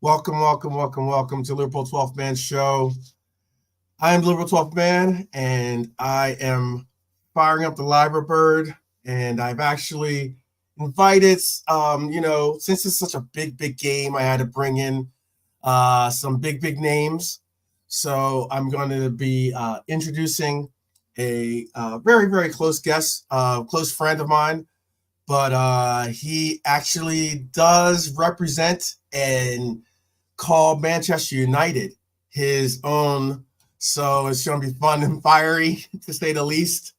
Welcome to Liverpool 12th Man Show. I am the Liverpool 12th Man, and I am firing up the Liverbird, and I've actually invited, since it's such a big game, I had to bring in some big names. So I'm going to be introducing a very close guest, close friend of mine, but he actually does represent and call Manchester United his own. So it's going to be fun and fiery, to say the least.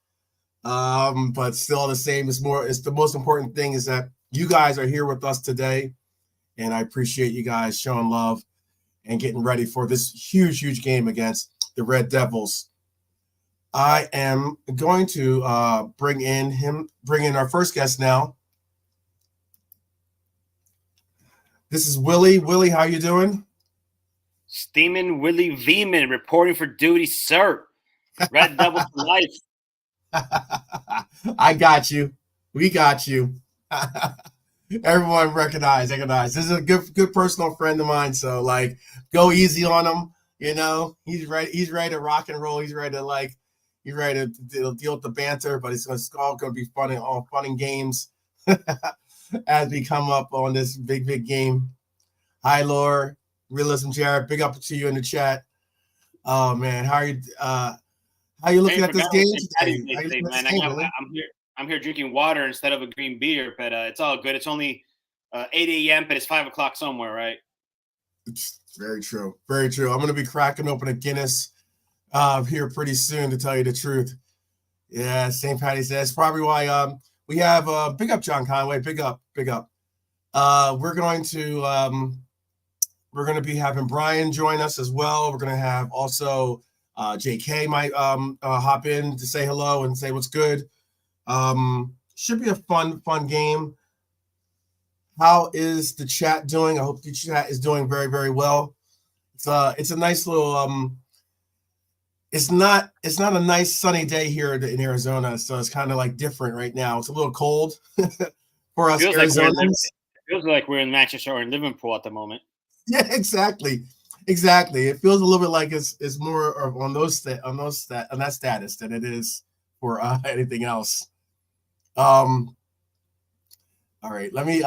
But still the same. It's the most important thing is that you guys are here with us today. And I appreciate you guys showing love and getting ready for this huge game against the Red Devils. I am going to bring in our first guest now. This is Willie. Willie, how you doing? Steamin' Willie Veeman reporting for duty, sir. Red Devil for life. I got you. We got you. Everyone recognize. This is a good personal friend of mine. So like, go easy on him. You know, he's ready to rock and roll. He's ready to deal with the banter. But it's all going to be fun and games as we come up on this big game. Hi, Laura. Realism Jared, big up to you in the chat. Oh man, how are you looking at this game today? I'm here drinking water instead of a green beer, but it's all good. It's only 8 a.m., but it's 5 o'clock somewhere, right? It's very true. I'm going to be cracking open a Guinness here pretty soon, to tell you the truth. Yeah, St. Patty's Day. That's probably why we have big up John Conway. Big up. We're going to be having Brian join us as well. We're going to have also JK might hop in to say hello and say what's good. Should be a fun game. How is the chat doing? I hope the chat is doing very well. It's a nice little it's not a nice sunny day here in Arizona, so it's kind of like different right now. It's a little cold for us Arizonans. Feels like we're in Manchester or in Liverpool at the moment. Yeah, exactly. It feels a little bit like it's more on that status than it is for anything else. All right, let me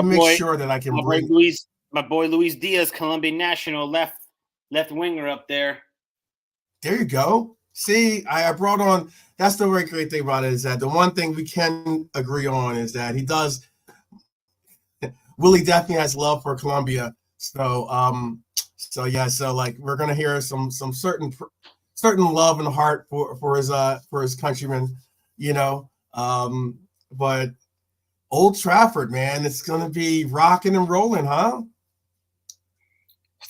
make sure that I can bring my boy Luis Diaz, Colombian national left winger up there. There you go. See, I brought on. That's the very great thing about it, is that the one thing we can agree on is that he does. Willie definitely has love for Colombia. So like we're gonna hear some certain love and heart for his countrymen, you know. But Old Trafford, man, it's gonna be rocking and rolling, huh?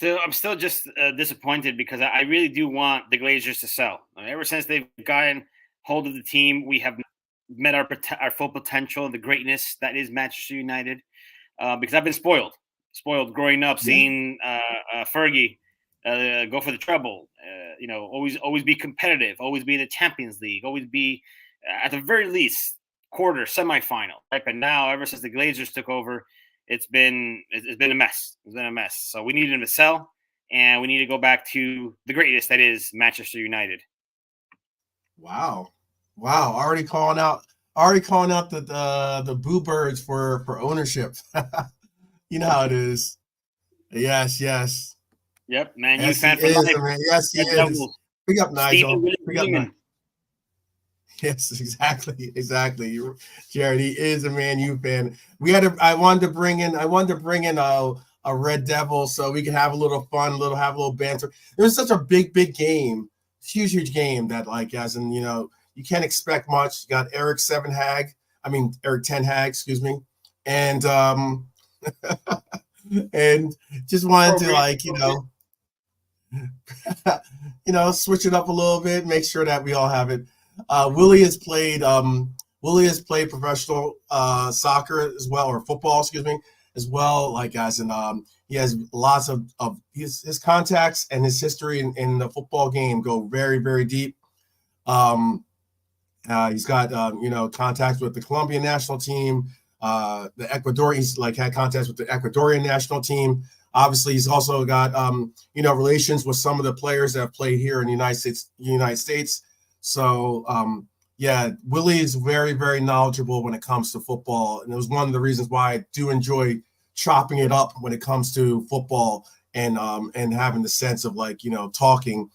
I'm still just disappointed because I really do want the Glazers to sell. Ever since they've gotten hold of the team, we have met our full potential, the greatness that is Manchester United. Because I've been spoiled growing up, seeing Fergie go for the treble. Always be competitive, always be in the Champions League, always be at the very least quarter, semifinal. Right? But now, ever since the Glazers took over, it's been a mess. It's been a mess. So we needed them to sell, and we need to go back to the greatness that is Manchester United. Wow! Already calling out the Boo Birds for ownership. You know how it is. Yes. Yep, man. Yes, he is. Man. Yes, he is. Big up, Nigel. Big up, Nigel. Yes, exactly. Jared, he is a Man U fan. I wanted to bring in a Red Devil so we could have a little fun, have a little banter. It was such a big game, huge game that, like, as in, you know, you can't expect much. You got Eric Ten Hag, excuse me, and and just wanted to, like, switch it up a little bit, make sure that we all have it. Willie has played professional soccer as well, or football, excuse me, as well. Like, as in, he has lots of his contacts, and his history in the football game go very deep. He's got contacts with the Colombian national team, the Ecuador. He's like had contacts with the Ecuadorian national team. Obviously, he's also got relations with some of the players that have played here in the United States. So yeah, Willie is very, very knowledgeable when it comes to football, and it was one of the reasons why I do enjoy chopping it up when it comes to football and having the sense of talking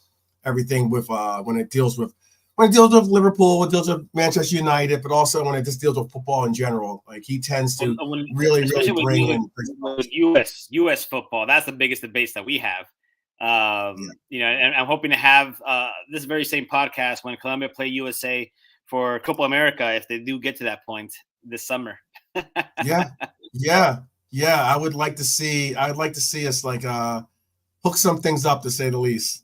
everything with when it deals with Liverpool, it deals with Manchester United, but also when it just deals with football in general. Like he tends to really especially bring in with US football. That's the biggest debates that we have. And I'm hoping to have this very same podcast when Colombia play USA for Copa America if they do get to that point this summer. Yeah. I would like to see us hook some things up, to say the least.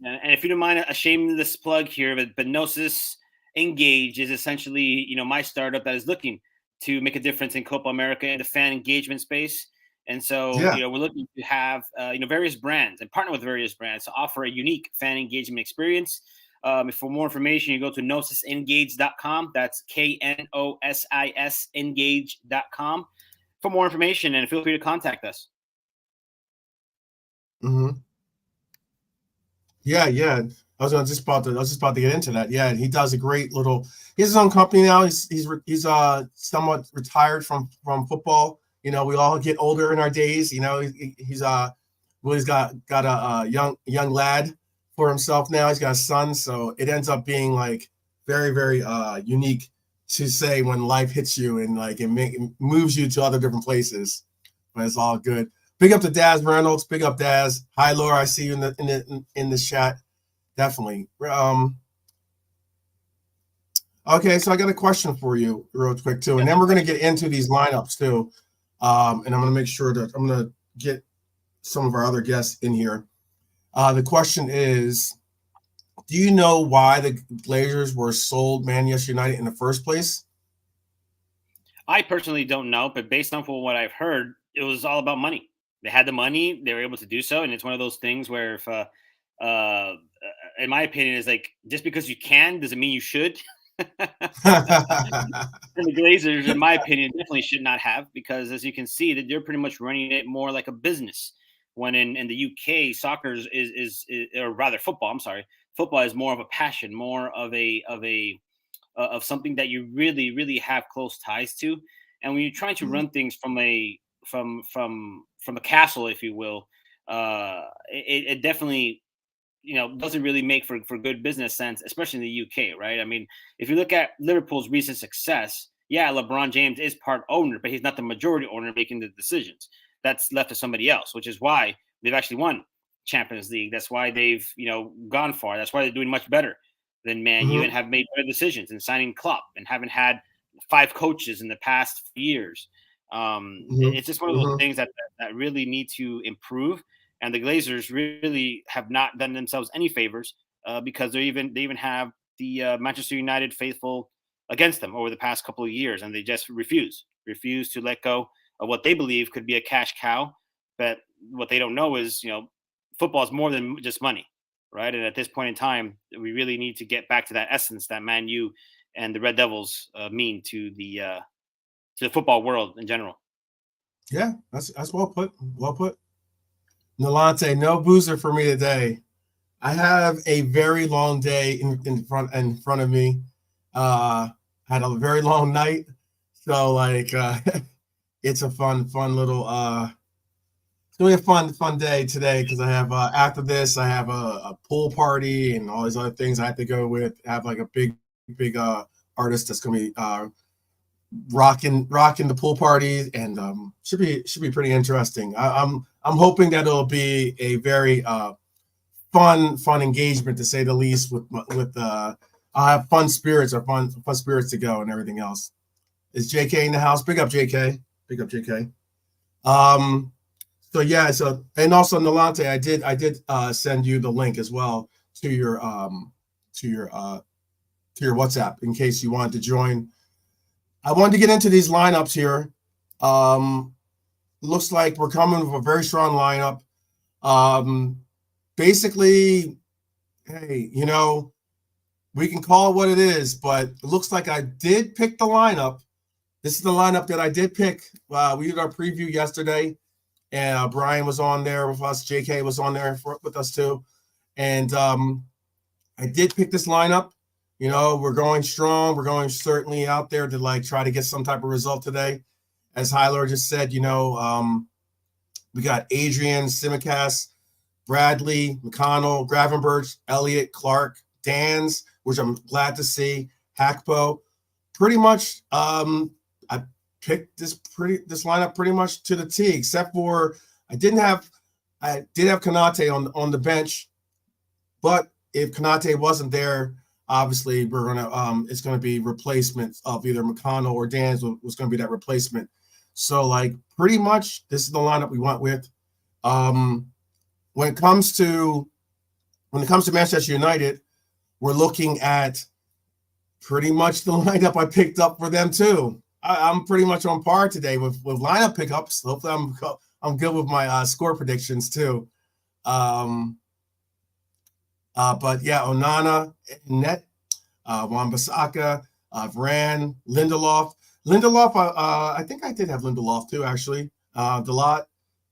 And if you don't mind a shameless plug here, but Gnosis Engage is essentially, my startup that is looking to make a difference in Copa America in the fan engagement space. And so, we're looking to have, various brands and partner with various brands to offer a unique fan engagement experience. For more information, you go to gnosisengage.com. That's KNOSIS engage.com for more information, and feel free to contact us. Mm-hmm. Yeah. I was just about to get into that. Yeah, he does a great little. He has his own company now. He's somewhat retired from football. We all get older in our days. He's got a young lad for himself now. He's got a son, so it ends up being like very, very unique to say when life hits you and it moves you to other different places. But it's all good. Big up to Daz Reynolds. Big up Daz. Hi Laura, I see you in the chat. Definitely. Okay, so I got a question for you real quick too, and then we're going to get into these lineups too. And I'm going to make sure that I'm going to get some of our other guests in here. The question is, do you know why the Glazers were sold Manchester United in the first place? I personally don't know, but based on what I've heard, it was all about money. They had the money, they were able to do so, and it's one of those things where, if, in my opinion, is like just because you can doesn't mean you should. And the Glazers, in my opinion, definitely should not have, because as you can see, that they're pretty much running it more like a business. When in the UK, soccer is or rather football. I'm sorry, football is more of a passion, more of something that you really, really have close ties to. And when you're trying to run things from a castle, if you will, it definitely doesn't really make for good business sense, especially in the UK, right? I mean, if you look at Liverpool's recent success, yeah, LeBron James is part owner, but he's not the majority owner making the decisions. That's left to somebody else, which is why they've actually won Champions League. That's why they've gone far. That's why they're doing much better than Man U and have made better decisions in signing Klopp and haven't had 5 coaches in the past years. It's just one of those things that really need to improve. And the Glazers really have not done themselves any favors because they even have the Manchester United faithful against them over the past couple of years, and they just refuse to let go of what they believe could be a cash cow. But what they don't know is, football is more than just money, right? And at this point in time, we really need to get back to that essence that Man U and the Red Devils mean to the football world in general. Yeah, that's well put. Well put. Nolante, no boozer for me today. I have a very long day in front of me. Had a very long night, so it's a fun little. It's gonna be a fun day today because I have after this I have a pool party and all these other things I have to go with. I have a big artist that's gonna be rocking the pool party, and should be pretty interesting. I'm hoping that it'll be a very fun engagement, to say the least. With I'll have fun spirits to go and everything else. Is JK in the house? Big up JK. So yeah. So, and also Nolante, I did send you the link as well to your WhatsApp in case you wanted to join. I wanted to get into these lineups here. Looks like we're coming with a very strong lineup. Basically, hey, we can call it what it is, but it looks like I did pick the lineup. This is the lineup that I did pick. We did our preview yesterday, and Brian was on there with us. JK was on there with us too, and I did pick this lineup. You know, we're going strong. We're going certainly out there to like try to get some type of result today. As Hyler just said, you know, we got Adrian, Simicast, Bradley, McConnell, Gravenberch, Elliott, Clark, Dans, which I'm glad to see, Hackpo. Pretty much, I picked this lineup pretty much to the T, except for I did have Konate on the bench, but if Konate wasn't there, obviously we're gonna it's gonna be replacement of either McConnell or Dans was gonna be that replacement. So like pretty much this is the lineup we went with. When it comes to Manchester United, we're looking at pretty much the lineup I picked up for them too. I'm pretty much on par today with lineup pickups. Hopefully I'm good with my score predictions too. But yeah, Onana, net, Wan-Bissaka, Varane, Lindelof. I think I did have Lindelof too, actually. Delot.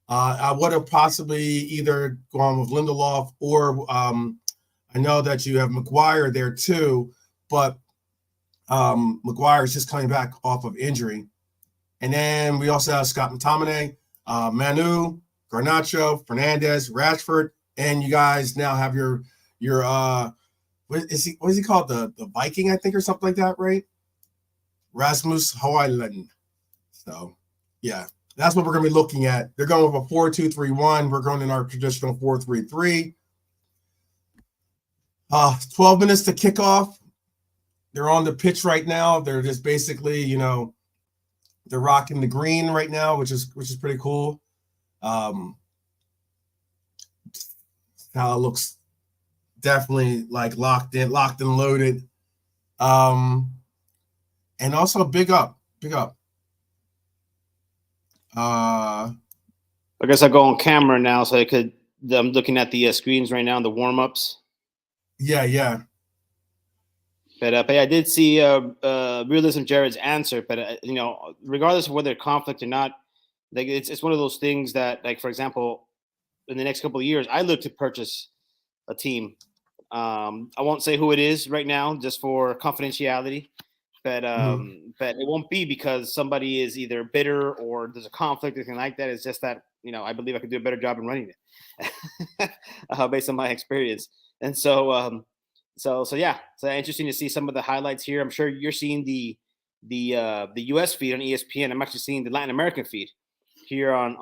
I would have possibly either gone with Lindelof or I know that you have Maguire there too, but Maguire is just coming back off of injury. And then we also have Scott McTominay, Manu, Garnacho, Fernandez, Rashford, and you guys now have your what is he called? The Viking, I think, or something like that, right? Rasmus Højlund. So yeah, that's what we're going to be looking at. They're going with a 4-2-3-1. We're going in our traditional 4-3-3. 12 minutes to kick off. They're on the pitch right now. They're just basically, you know, they're rocking the green right now, which is pretty cool. How it looks definitely like locked and loaded. And also big up. I guess I go on camera now, so I'm looking at the screens right now, the warm-ups. Yeah. But I did see Realism Jared's answer. But you know, regardless of whether conflict or not, like it's one of those things that, like, for example, in the next couple of years, I look to purchase a team. I won't say who it is right now, just for confidentiality. But but it won't be because somebody is either bitter or there's a conflict or anything like that. It's just that, you know, I believe I could do a better job in running it based on my experience. And so yeah, so interesting to see some of the highlights here. I'm sure you're seeing the US feed on ESPN. I'm actually seeing the Latin American feed here on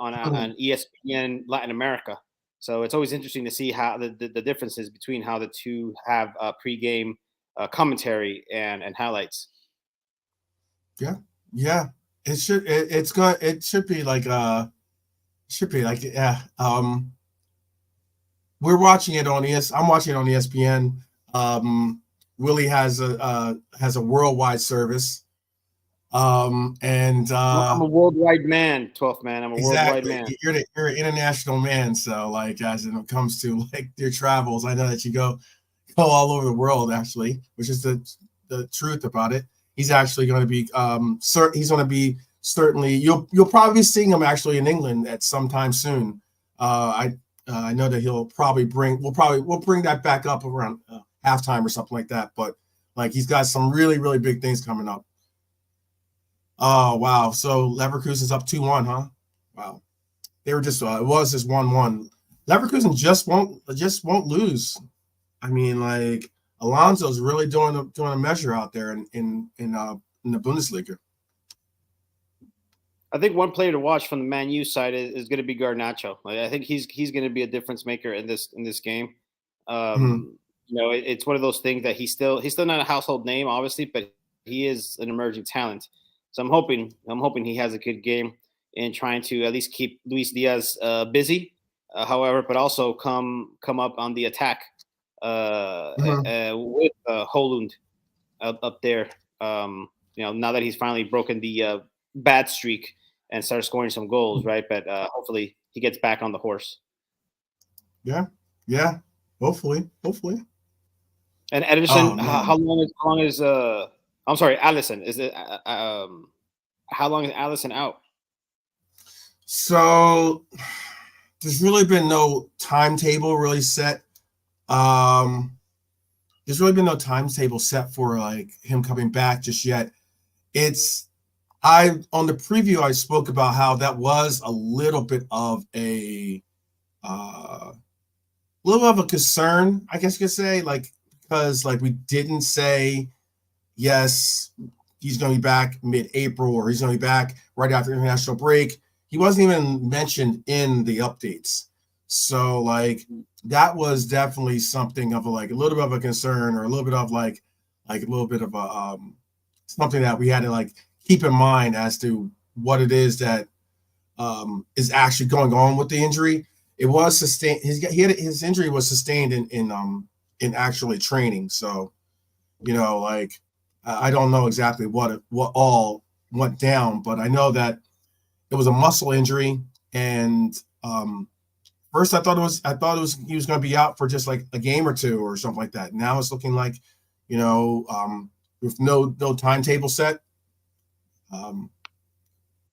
ESPN Latin America. So it's always interesting to see how the differences between how the two have pregame commentary and highlights. Yeah. It should be like yeah. We're watching it on I'm watching it on ESPN. Willie has a worldwide service. And I'm a worldwide man, 12th man. I'm a exactly. worldwide man. You're an international man. So like as it comes to like your travels, I know that you go all over the world actually, which is the truth about it. He's actually going to be he's going to be certainly you'll probably be seeing him actually in England at some time soon. I know that we'll bring that back up around halftime or something like that. But like he's got some really, really big things coming up. Oh wow! So Leverkusen's up 2-1, huh? Wow. They were just it was just 1-1. Leverkusen just won't lose. I mean, like Alonso's really doing a measure out there in the Bundesliga. I think one player to watch from the Man U side is going to be Garnacho. I think he's going to be a difference maker in this game. You know, it's one of those things that he's still not a household name, obviously, but he is an emerging talent. So I'm hoping he has a good game in trying to at least keep Luis Diaz busy. However, but also come up on the attack with Højlund up there. You know, now that he's finally broken the bad streak and started scoring some goals, right? But hopefully he gets back on the horse. Yeah. Hopefully. And Ederson, how long is I'm sorry, Alisson. Is it how long is Alisson out? So there's really been no timetable really set. There's really been no timetable set for like him coming back just yet. I on the preview I spoke about how that was a little bit of a concern, I guess you could say, like because like we didn't say yes, he's going to be back mid-April or he's going to be back right after international break. He wasn't even mentioned in the updates. So like that was definitely something of a little bit of a concern or a little bit of like a little bit of a something that we had to like keep in mind as to what it is that is actually going on with the injury. It was sustained. His injury was sustained in actually training. So, like I don't know exactly what all went down, but I know that it was a muscle injury. And first, I thought it was he was going to be out for just like a game or two or something like that. Now it's looking like, with no timetable set.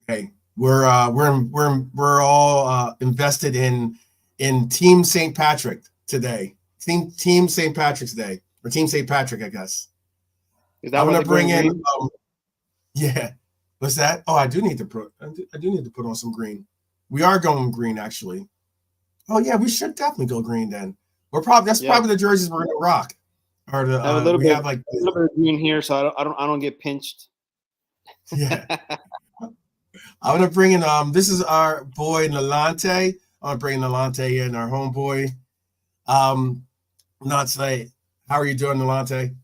Hey, we're all invested in Team St. Patrick today. Team St. Patrick's Day or Team St. Patrick, I guess. Is that I'm what gonna bring in? green? Yeah. What's that? Oh, I do need to put on some green. We are going green actually. Oh yeah, we should definitely go green then. Probably the jerseys we're gonna rock. Or the I have a little bit of green here, so I don't get pinched. Yeah. I'm gonna bring in this is our boy Nalante. I'm gonna bring Nalante in, our homeboy. Nalante, how are you doing, Nalante?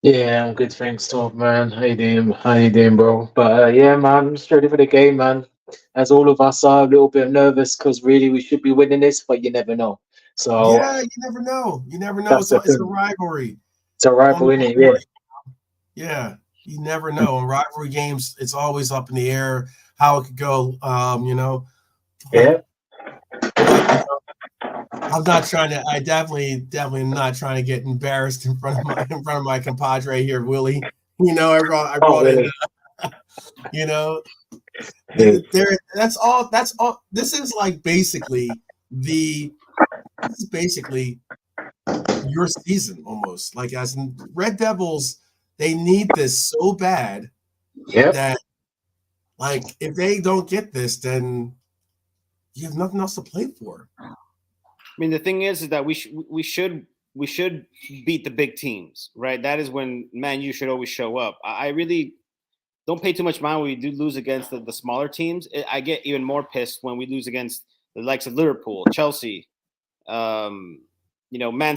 Yeah, I'm good, thanks, Top man. How you doing? How you doing, bro? But yeah, man, I'm just ready for the game, man. As all of us are a little bit nervous because really we should be winning this, but you never know. So Yeah, you never know. You never know. that's the It's a thing. rivalry. It's a rival, isn't it? Yeah. Yeah, you never know. In rivalry games, it's always up in the air how it could go. Yeah. But, I'm not trying to. I definitely not trying to get embarrassed in front of my compadre here, Willie. I brought really? in. Yeah. That's all. This is basically your season almost. Like as in Red Devils, they need this so bad that if they don't get this, then you have nothing else to play for. I mean, the thing is that we should beat the big teams, right? That is when Man U should always show up. I really don't pay too much mind when we do lose against the smaller teams. I get even more pissed when we lose against the likes of Liverpool, Chelsea, Man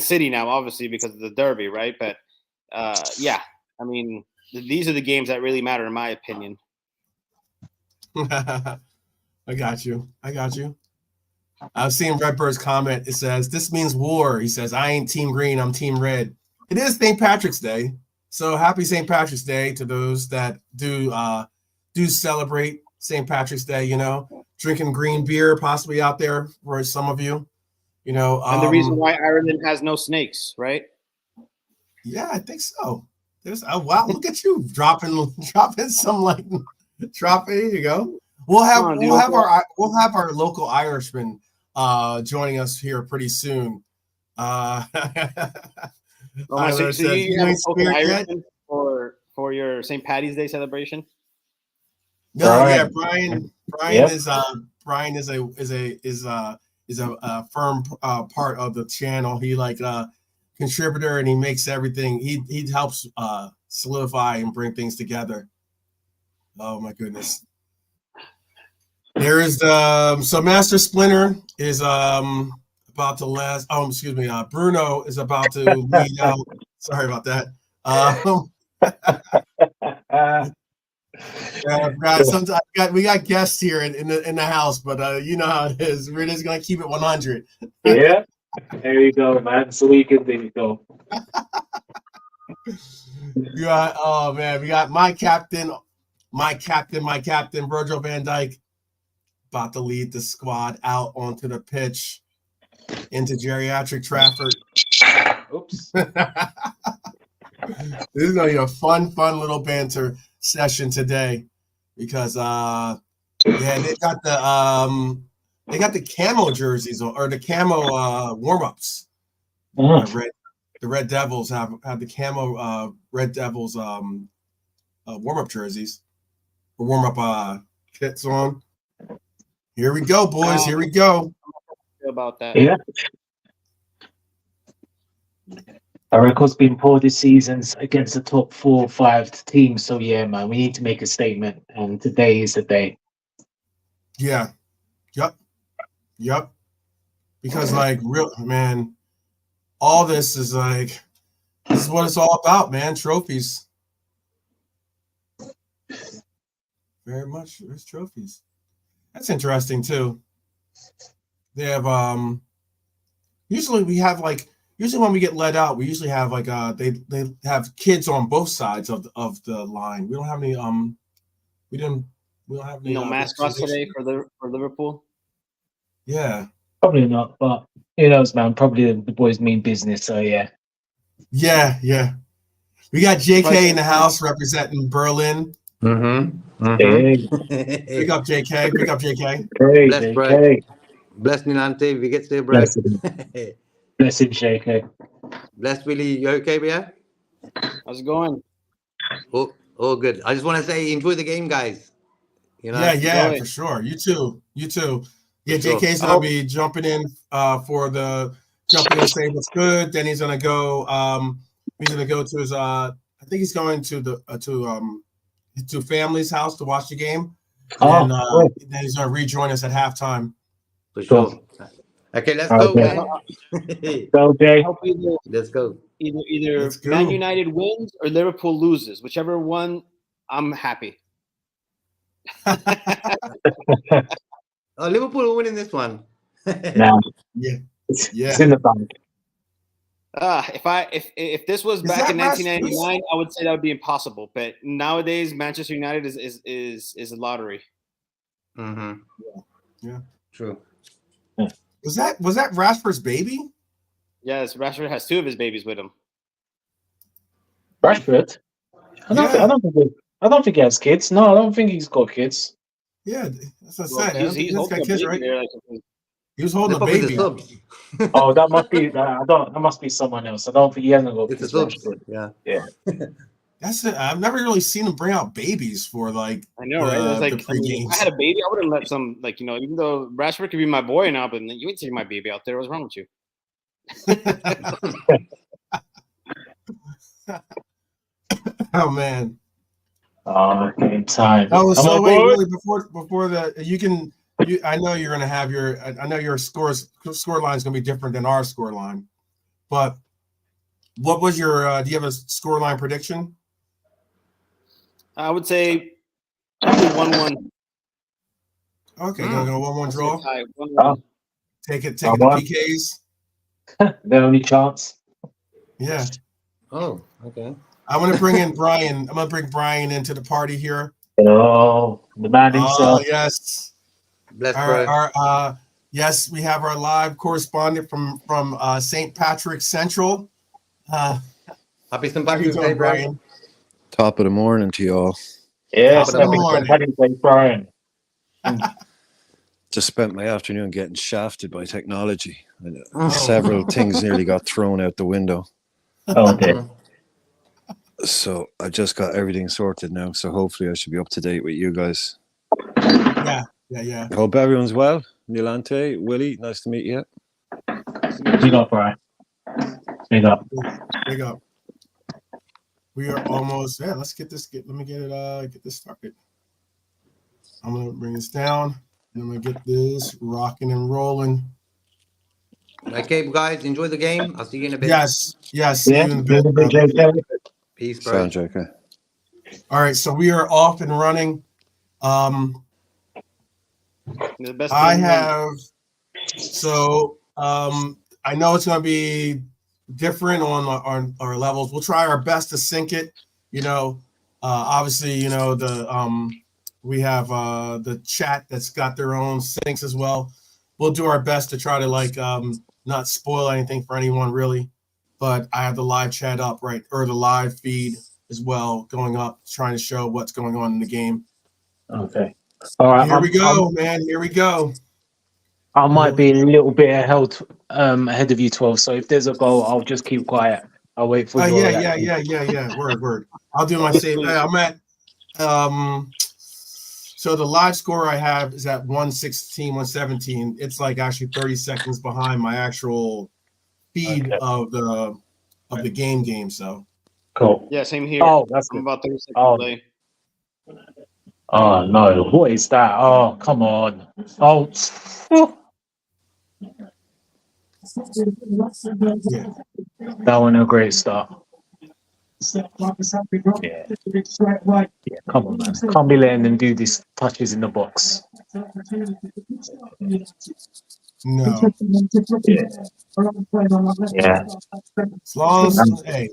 City now, obviously because of the derby, right? But yeah, I mean, these are the games that really matter, in my opinion. I got you. I've seen Redbird's comment. It says, "This means war." He says, "I ain't Team Green, I'm Team Red." It is St. Patrick's Day, so happy St. Patrick's Day to those that do celebrate St. Patrick's Day. Drinking green beer possibly out there for some of you. And the reason why Ireland has no snakes, right? Yeah, I think so. Wow, look at you dropping some dropping. Here you go. We'll have our local Irishman joining us here pretty soon. So you have a local Irishman for your St. Patty's Day celebration? No, yeah, Brian is a firm part of the channel. He contributor and he makes everything. He helps solidify and bring things together. Oh my goodness. There is so Master Splinter is about to last. Oh, excuse me. Bruno is about to lead out. Sorry about that. Guys, sometimes we got guests here in the house, but you know how it is. We're just gonna keep it 100. Yeah. There you go, man. So we can go. We got my captain, Virgil van Dijk, about to lead the squad out onto the pitch into geriatric Trafford. Oops. This is gonna be a fun little banter session today because Yeah, they got the camo jerseys or the camo warm-ups. The Red Devils have the camo Red Devils warm-up jerseys or warm-up kits on. Here we go, boys. Here we go. About that. Yeah. Our record's been poor this season against the top 4 or 5 teams. So yeah, man, we need to make a statement, and today is the day. Yeah. Yep. Because real man, all this is this is what it's all about, man. Trophies. Very much. There's trophies. That's interesting too. They have usually when we get let out, we usually have they have kids on both sides of the line. We don't have any we don't have any mascots today for Liverpool. Yeah. Probably not, but who knows, man? Probably the boys mean business, so yeah. Yeah. We got JK in the house representing Berlin. Hey. Big up JK. Big up JK. Hey, Bless, JK. bro. Bless me, Nante. We get there, bro. Bless him, JK. Bless, Willie. You okay, yeah? How's it going? Oh, good. I just want to say, enjoy the game, guys. You know? Yeah, for sure. You too. Yeah, For JK's sure. gonna be jumping in saying what's good. Then he's gonna go. He's gonna go to his. I think he's going to the to family's house to watch the game. And then he's gonna rejoin us at halftime. For sure. Okay, let's go, man. Go, Jay. Let's go. Either Man United wins or Liverpool loses. Whichever one, I'm happy. Liverpool will win in this one. No. Yeah. It's in the bank. If this was back in 1999, I would say that would be impossible. But nowadays, Manchester United is a lottery. Mm-hmm. Yeah. True. Was that Rashford's baby? Yes, Rashford has 2 of his babies with him. Rashford? I don't think he has kids. No, I don't think he's got kids. Yeah, that's what I said. He's got kids, right? There, he was holding a baby. Oh, that must be someone else. I don't think he hasn't got kids. Yeah. That's it. I've never really seen him bring out babies for I know, right? It's if I had a baby, I wouldn't let some even though Rashford could be my boy now, but you ain't taking my baby out there. What's wrong with you? Oh man. Game time. Oh, so wait, really before that, I know you're gonna have I know your score line is gonna be different than our score line, but what was your? Do you have a score line prediction? I would say probably 1-1. Okay, gonna go 1-1 draw. 1-1. Take it to PKs. The only chance. Yeah. Oh, okay. I'm gonna bring in Brian. I'm gonna bring Brian into the party here. Oh, the man himself. Oh yes. Bless, yes, we have our live correspondent from St. Patrick's Central. Happy St. Patrick's Day, Brian. Top of the morning to you all. Yes, Brian. Just spent my afternoon getting shafted by technology. Several things nearly got thrown out the window. Okay. So I just got everything sorted now. So hopefully I should be up to date with you guys. Yeah. I hope everyone's well. Nilante, Willie, nice to meet you. Big up, Brian. Big up. We are almost. Yeah, let's get this. Let me get this started. I'm gonna bring this down, and I'm gonna get this rocking and rolling. Okay, guys, enjoy the game. I'll see you in a bit. Yes. See you in a bit. Peace, bro. JK. All right, so we are off and running. The best I have. So I know it's gonna be different on our levels. We'll try our best to sync it. Obviously, we have the chat that's got their own syncs as well. We'll do our best to try to not spoil anything for anyone really, but I have the live chat up, right, or the live feed as well going up, trying to show what's going on in the game. Okay. All right, Here we go, man. Here we go. I might be a little bit ahead of you, 12. So if there's a goal, I'll just keep quiet. I'll wait for your reaction. Yeah. Word. I'll do my save. I'm at so the live score I have is at 116, 117. It's like actually 30 seconds behind my actual feed of the game. So Cool. Yeah, same here. Oh, that's I'm good. about 30 seconds Oh. late. Oh no, what is that? Oh, come on. Oh. yeah. That one a great start. Yeah. Yeah, come on, man. Can't be letting them do these touches in the box. No. Yeah. As long as hey,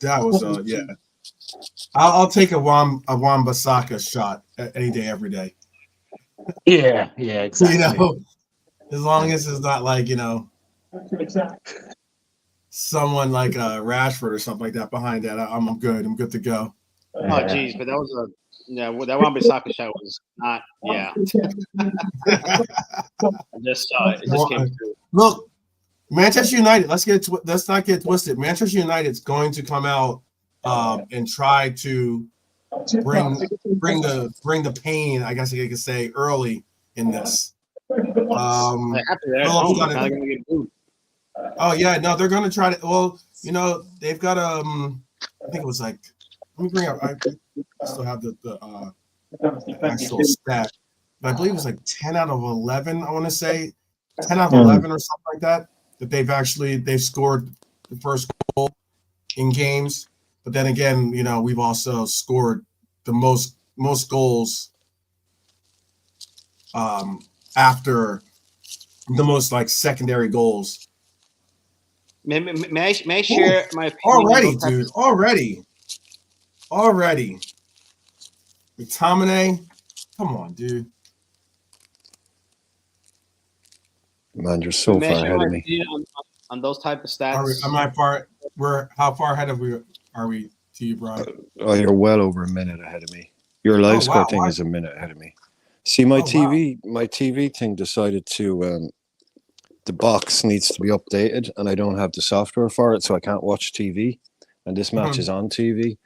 that was yeah. I'll take a Wan-Bissaka shot any day, every day. Yeah, exactly. You know, as long as it's not like, you know, someone like Rashford or something like that behind that, I'm good. I'm good to go. Oh, geez, but that was that Wan-Bissaka shot was not. Yeah, I just saw it. It just came through. Look, Manchester United. Let's not get twisted. Manchester United's going to come out and try to bring the pain, I guess you could say, early in this. After that, how they gonna get booed? Oh yeah, no, they're gonna try to. Well, you know, they've got I think it was like. Let me bring up. I still have the actual stat, but I believe it was like 10 out of 11. I want to say 10 out of 11 or something like that. That they've scored the first goal in games. But then again, you know, we've also scored the most goals after the most like secondary goals. May I share my opinion? Already, dude. Already. McTominay, come on, dude. Man, you're so far ahead of me. On those type of stats. How far ahead are we to you, Brian? Oh, you're well over a minute ahead of me. Your live score thing is a minute ahead of me. See, my TV thing decided to the box needs to be updated, and I don't have the software for it, so I can't watch TV. And this match is on TV,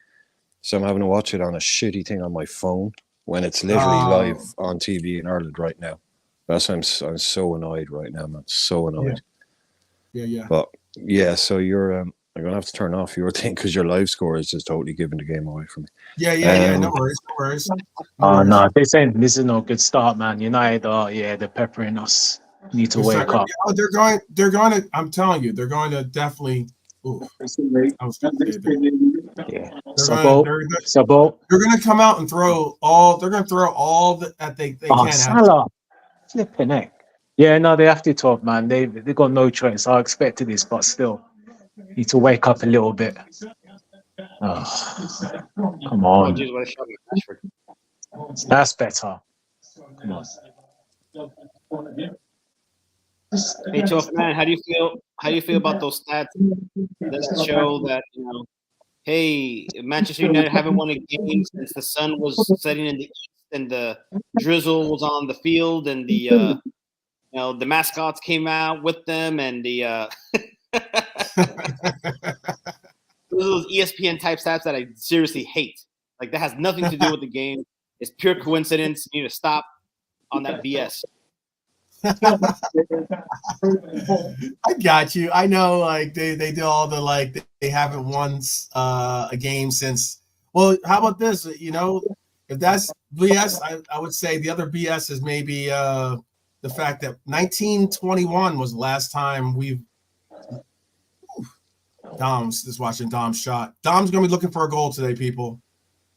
so I'm having to watch it on a shitty thing on my phone when it's literally live on TV in Ireland right now. That's why I'm so annoyed right now, man. So annoyed. Yeah. But yeah, so you're I'm gonna have to turn off your thing because your live score is just totally giving the game away from me. Yeah. No worries. No, they're saying this is no good start, man. United they're peppering us. Need to wake up. They're going to. I'm telling you, they're going to definitely. They're going to come out and throw all. They're going to throw all that they can. Salah, flipping heck. Yeah, no, they have to talk, man. They got no choice. I expected this, but still, need to wake up a little bit. Oh, come on. Oh, geez, what a shot at Rashford. That's better. Come on. Hey, Tough Man, how do you feel about those stats that show that, you know, hey, Manchester United haven't won a game since the sun was setting in the east and the drizzle was on the field and the the mascots came out with them and the those ESPN type stats that I seriously hate. Like that has nothing to do with the game. It's pure coincidence. You need to stop on that BS. I got you. I know, like they do all the like they haven't won a game since. Well, how about this? You know, if that's BS, I would say the other BS is maybe the fact that 1921 was the last time we've. Dom's just watching Dom's shot. Dom's gonna be looking for a goal today, people.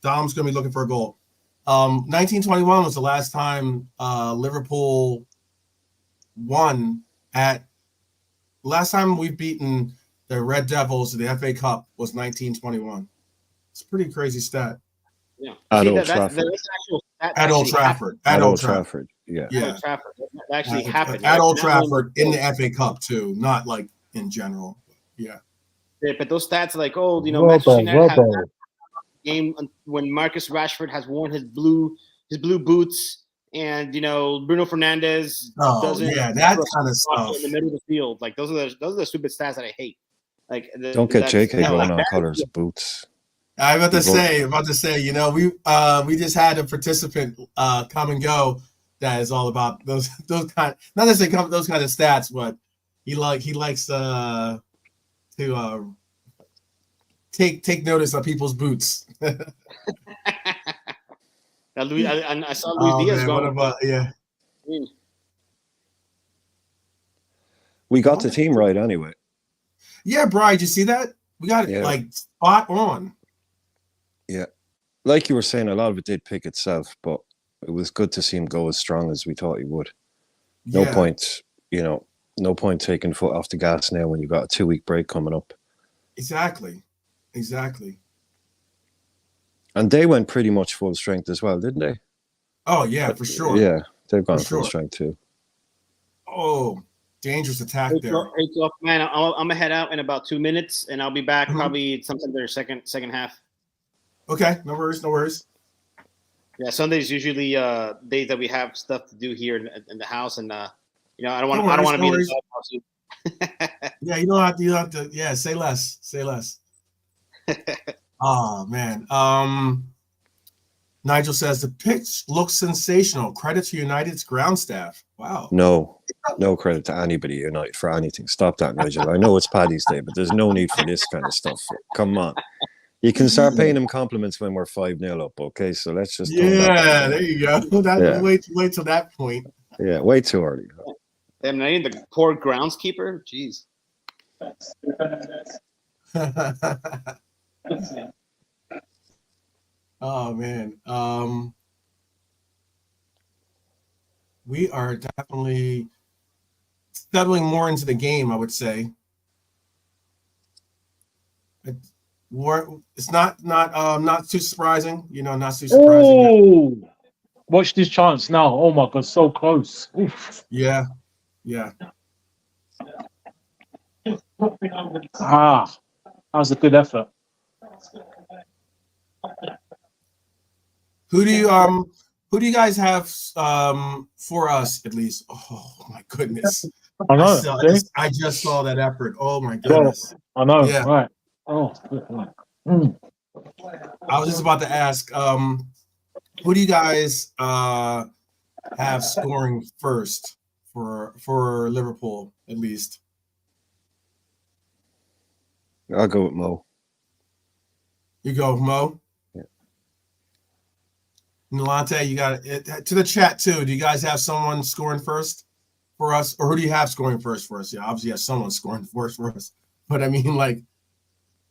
Dom's gonna be looking for a goal. 1921 was the last time Liverpool won last time we've beaten the Red Devils in the FA Cup was 1921. It's a pretty crazy stat. Yeah. At Old Trafford. At Old Trafford. At Old Trafford. Yeah. At Old Trafford. That actually happened. At Old Trafford in the FA Cup too, not like in general. Yeah. Yeah, but those stats are like, oh, you know, Manchester United game when Marcus Rashford has worn his blue boots, and Bruno Fernandes doesn't that kind of stuff in the middle of the field. Like those are the stupid stats that I hate. Like don't get JK going on that, colors of boots. I'm about to say, we just had a participant come and go that is all about those kind, not necessarily those kind of stats, but he likes to take notice of people's boots. I saw Luis Diaz going. What about We got the team right anyway. Yeah, Brian, did you see that? We got it like spot on. Yeah. Like you were saying, a lot of it did pick itself, but it was good to see him go as strong as we thought he would. No point, no point taking foot off the gas now when you've got a 2-week break coming up. Exactly. And they went pretty much full strength as well, didn't they? Oh, yeah, for sure. Yeah, they've gone full strength too. Oh, dangerous attack there. Man, I'm going to head out in about 2 minutes, and I'll be back probably sometime there second half. Okay, no worries. Yeah, Sundays usually days that we have stuff to do here in the house, and I don't want to be in the doghouse. Yeah, you don't have to. Yeah, say less. Oh man. Nigel says the pitch looks sensational. Credit to United's ground staff. Wow. No credit to anybody at United for anything. Stop that, Nigel. I know it's Paddy's Day, but there's no need for this kind of stuff. Come on. You can start paying him compliments when we're 5-0 up, okay? So let's just there you go. Wait till that point. Yeah, way too early. Damn, I need the poor groundskeeper. Jeez. Oh man. We are definitely settling more into the game, I would say. It's not too surprising, not too surprising. Oh, watch this chance now. Oh my God, so close. Oof. Yeah. That was a good effort. Who do you guys have for us at least? Oh my goodness. I know. I just saw that effort. Oh my goodness. I know. Yeah. Right. Oh. I was just about to ask, who do you guys have scoring first for Liverpool at least? I'll go with Mo. You go with Mo? Yeah. Nolante, you got it. To the chat too. Do you guys have someone scoring first for us? Or who do you have scoring first for us? Yeah, obviously you have someone scoring first for us. But I mean, like,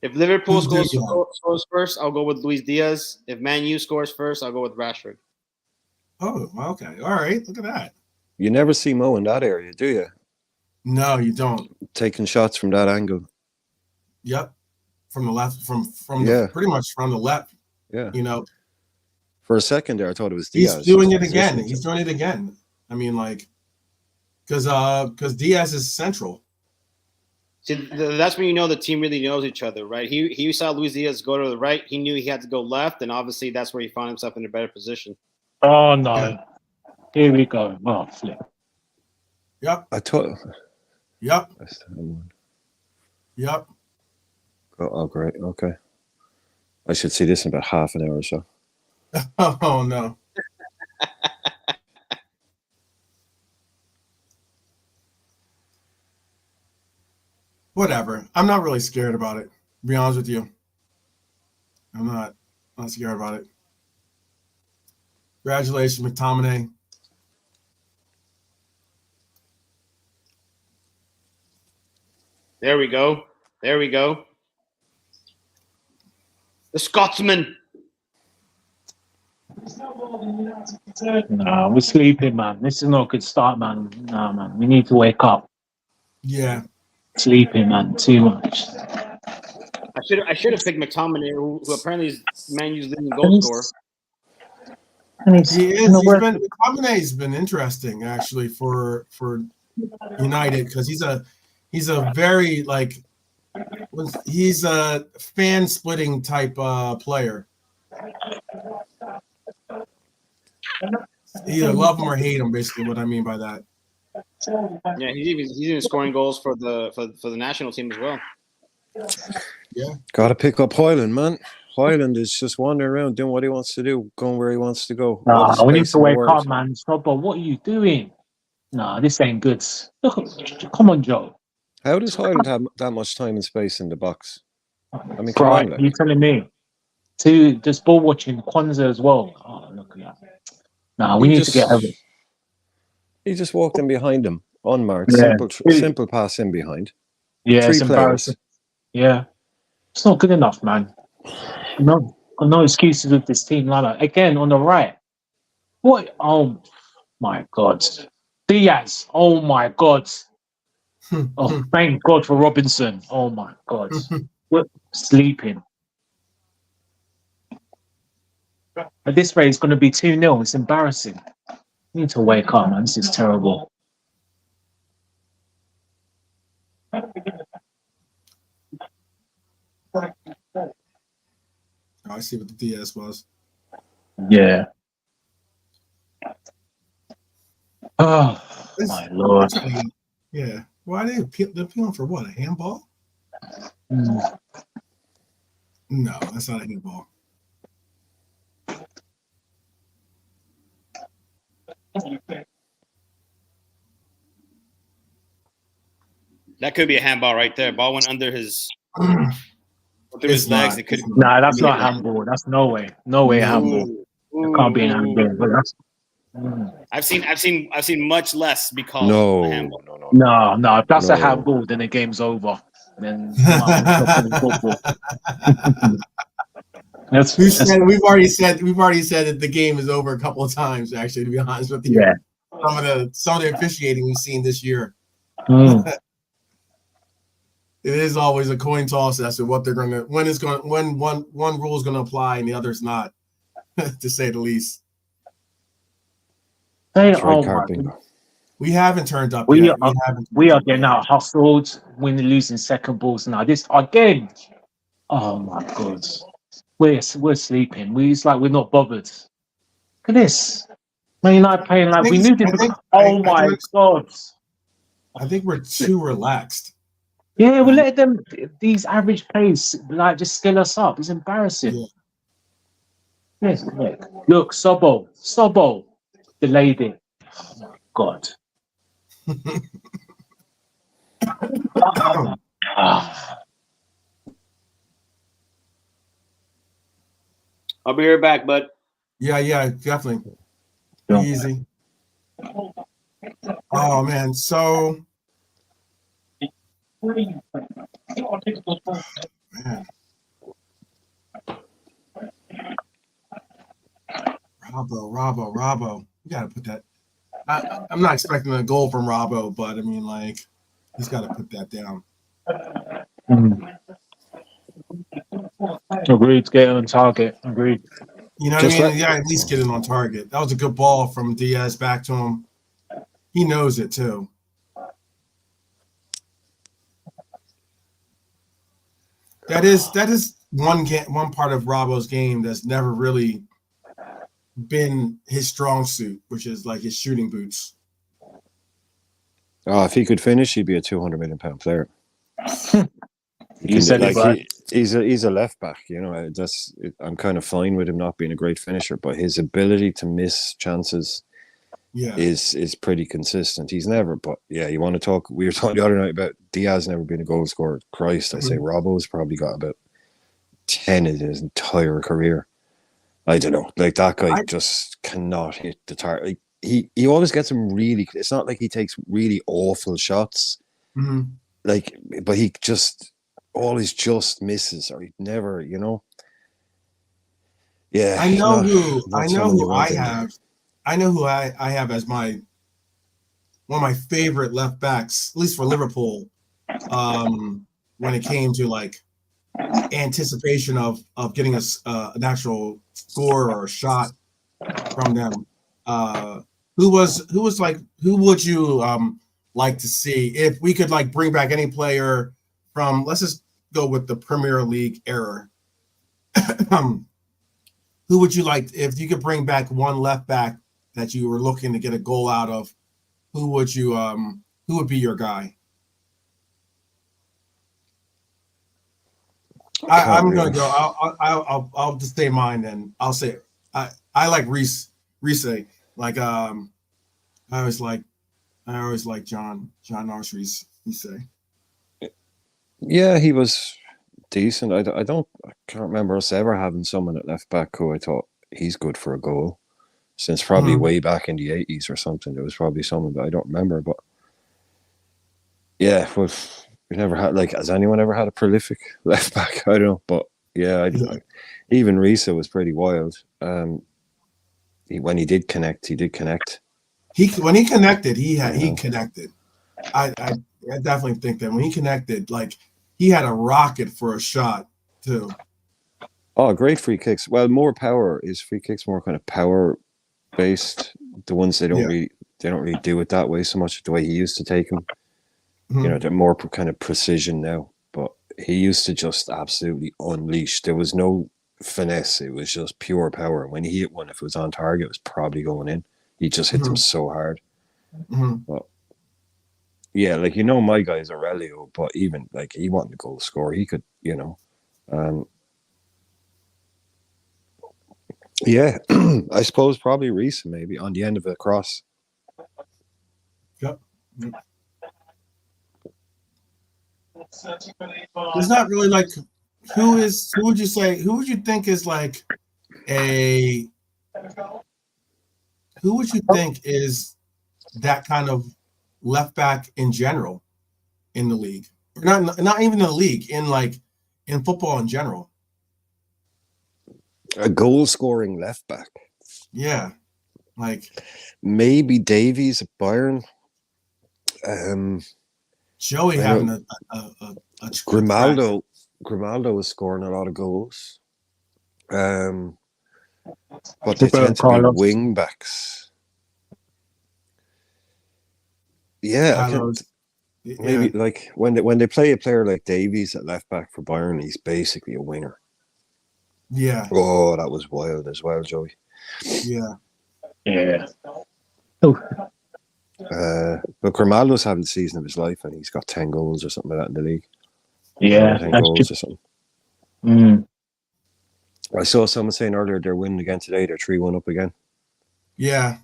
if Liverpool scores first, I'll go with Luis Diaz. If Man U scores first, I'll go with Rashford. Oh, okay. All right. Look at that. You never see Mo in that area, do you? No, you don't. Taking shots from that angle. Yep. From the left, from pretty mumuch from the left. Yeah. For a second there, I thought it was Diaz. He's doing it again. I mean, like, because Diaz is central. See, that's when the team really knows each other, right? He saw Luis Diaz go to the right. He knew he had to go left, and obviously that's where he found himself in a better position. Oh, no. Yeah. Here we go. Oh, flip. Yep. Yep. Yep. Oh, great. Okay. I should see this in about half an hour or so. Oh, no. Whatever. I'm not really scared about it, to be honest with you. I'm not scared about it. Congratulations, McTominay. There we go. The Scotsman. No, we're sleeping, man. This is not a good start, man. No, man. We need to wake up. Yeah. Sleeping, man. Too much. I should have picked McTominay, who apparently is Man U's leading goal scorer. McTominay's been interesting actually for United because he's a very he's a fan splitting type player. Either love him or hate him. Basically, what I mean by that. Yeah, he's even scoring goals for the national team as well. Yeah, Gotta pick up Hoyland, man. Hoyland is just wandering around doing what he wants to do, going where he wants to go. All the Nah, we need space to in the wake world. up, man. Stop, what are you doing? Nah, this ain't good. Look, come on, Joe. How does Hoyland have that much time and space in the box? I mean, come Right, on, you like. telling me? To just ball watching Kwanzaa as well. Oh, look at that. Nah, we He need to get over. just walked in behind him, unmarked. Yeah. Simple pass in behind. Yeah, 3 it's embarrassing. players. Yeah, it's not good enough, man. No excuses with this team, Lala. Again, on the right. What? Oh my God, Diaz. Oh my God. Oh, thank God for Robinson. Oh my God, we're sleeping. At this rate, it's going to be 2-0. It's embarrassing. We need to wake up, man. This is terrible. I see what the DS was. Yeah. Oh my Lord. Yeah. Why they they're appealing for what? A handball? Mm. No, that's not a handball. That could be a handball right there. Ball went under his through It's his legs. not. It could. Nah, that's not handball. That's no way. No way handball. It can't be an handball. But that's. I've seen much less be called a handball. No. If that's a No. handball, then the game's over. Then you might as well stop playing football. We've already said that the game is over a couple of times. Actually, to be honest with you, Yeah. Some of the officiating we've seen this year. Mm. It is always a coin toss as to what they're going to when one rule is going to apply and the other's not, to say the least. Hey, Strike oh card my bingo. We haven't turned up We yet. we are getting out hustled, winning, losing second balls now. This again. Oh my God, we're sleeping. It's like we're not bothered. Look at this. Man United playing like we knew this. Oh my God. I think we're too relaxed. Yeah, we're letting them these average plays like just skill us up. It's embarrassing. Yeah. Yes, look, Sobo, delayed it. Oh my God. I'll be right back, bud. Yeah, definitely. Yeah. Easy. Oh man, so man. Robbo. You gotta put that. I'm not expecting a goal from Robbo, but I mean, like, he's got to put that down. Agreed. Get on target. Agreed. You know what I mean? Yeah, at least get it on target. That was a good ball from Diaz back to him. He knows it too. That is one part of Robbo's game that's never really been his strong suit, which is like his shooting boots. Oh, if he could finish, he'd be a 200 million pound player. He's a left back, you know. I'm kind of fine with him not being a great finisher, but his ability to miss chances is pretty consistent. He's never, but yeah, you want to talk? We were talking the other night about Diaz never being a goal scorer. Christ, I say Robbo's probably got about 10 in his entire career. I don't know, like that guy just cannot hit the target. Like, he always gets them really. It's not like he takes really awful shots, like, but he just always just misses, or he never, you know. Yeah, I know who I have as my one of my favorite left backs, at least for Liverpool. When it came to like anticipation of getting an actual score or a shot from them. Who would you like to see if we could like bring back any player from, let's just go with the Premier League era. who would you like if you could bring back one left back that you were looking to get a goal out of? Who would be your guy? I'm really. gonna go. I'll just say mine then. I'll say I like Reese. Like I always like John Norris Reese. Yeah, he was decent. I can't remember us ever having someone at left back who I thought he's good for a goal. Since probably way back in the 80s or something. There was probably someone, but I don't remember. But yeah, we never had, like, has anyone ever had a prolific left back? I don't know. But yeah, even Risa was pretty wild. When he did connect, he did connect. When he connected, he connected. I definitely think that when he connected, like, he had a rocket for a shot too. Oh, great free kicks. Well, more power. His free kicks more kind of power based. The ones they don't really do it that way so much. The way he used to take them, you know, they're more kind of precision now. But he used to just absolutely unleash. There was no finesse. It was just pure power. When he hit one, if it was on target, it was probably going in. He just hit them so hard. But yeah, like, you know, my guy's Aurelio, but even like he wasn't a goal scorer. He could, you know. Yeah, I suppose probably Reese maybe on the end of a cross. Yep. It's not really like who would you think is like who would you think is that kind of left back in general in the league? Not even in the league, in football in general. A goal scoring left back. Yeah. Like maybe Davies at Bayern. Joey having a Grimaldo was scoring a lot of goals. But they tend to be wing backs. Yeah, maybe like when they play a player like Davies at left back for Bayern, he's basically a winger. Yeah. Oh, that was wild as well, Joey. Yeah. Yeah. Oh. But Grimaldo's having the season of his life, and he's got 10 goals or something like that in the league. Yeah, 10 goals or something. I saw someone saying earlier they're winning again today. They're 3-1 up again. Yeah.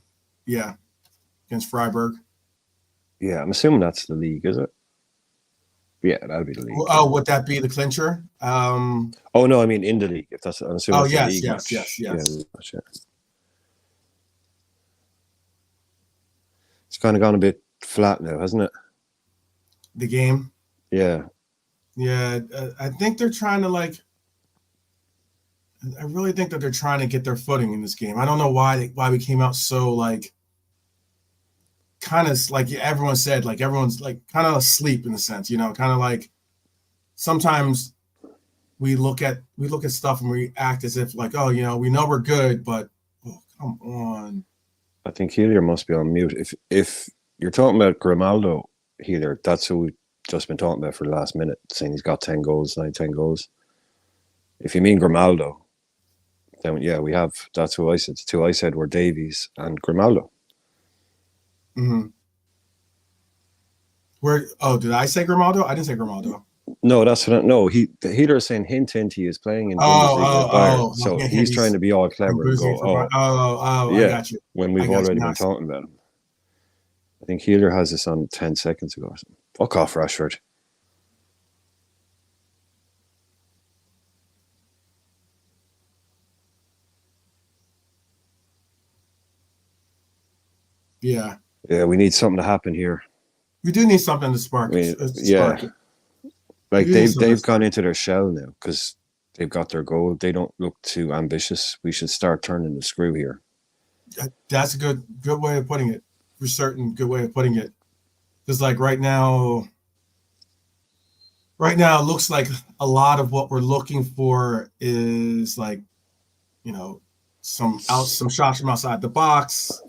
Against Freiburg. Yeah, I'm assuming that's the league, is it? Yeah, that'd be the league. Oh, would that be the clincher? Oh no, I mean in the league. If that's, I'm assuming that's the league match. Yes. Yeah. It's kind of gone a bit flat now, hasn't it? The game. Yeah. Yeah, I think they're trying to I really think that they're trying to get their footing in this game. I don't know why we came out so kind of like everyone said, like everyone's like kind of asleep in a sense, you know, kind of like sometimes we look at stuff and we act as if like, oh, you know, we know we're good, but come on. I think Healer must be on mute. If you're talking about Grimaldo, Healer, that's who we've just been talking about for the last minute, saying he's got 10 goals. If you mean Grimaldo, then yeah, we have. That's who I said. The two I said were Davies and Grimaldo. Did I say Grimaldo? I didn't say Grimaldo. No, that's what. Healer is saying Hintinti is playing in Bundesliga with Bayern, so he's trying to be all clever and go, I got you. When we've already been talking about him. I think Healer has this on 10 seconds ago. Fuck off, Rashford. Yeah. Yeah, we need something to happen here. We do need something to spark. Yeah. Like they've gone into their shell now because they've got their goal. They don't look too ambitious. We should start turning the screw here. That's a good way of putting it. For certain, good way of putting it. Because like right now it looks like a lot of what we're looking for is like, you know, some shots from outside the box,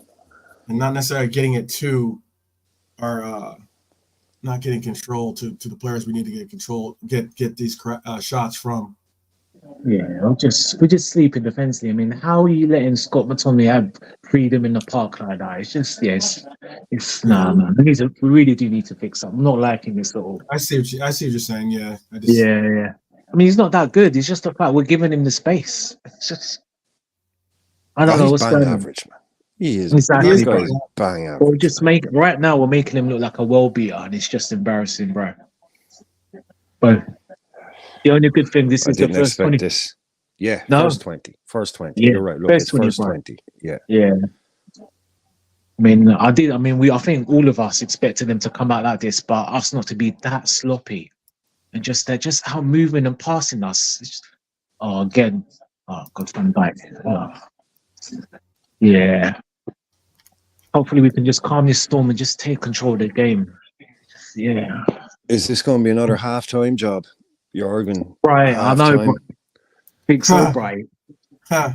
and not necessarily getting it to our not getting control to the players we need to get these shots from. Yeah, we're just sleeping defensively. I mean, how are you letting Scott McTominay have freedom in the park like that? It's just yes, it's Yeah. no. We really do need to fix up. I'm not liking this at all. I see what you're saying. Yeah, I just Yeah, yeah. I mean, he's not that good. It's just the fact we're giving him the space. It's just I don't Oh, know he's what's bang going on. average, man. He is. he That is Exactly, guy bro. is bang But we're average, just man. right now we're making him look like a world beater, and it's just embarrassing, bro. But the only good thing, this I is the didn't first expect 20. this. Yeah, No, first 20. First 20. yeah, You're right. Look, first it's 20, first bro. 20. Yeah. Yeah. I mean, I think all of us expected them to come out like this, but us not to be that sloppy and just they're just out moving and passing us. Again, God, Van Dijk. Yeah. Hopefully, we can just calm this storm and just take control of the game. Yeah. Is this going to be another halftime job? Jorgen, Right. I know, but halftime. think so, Bright. huh.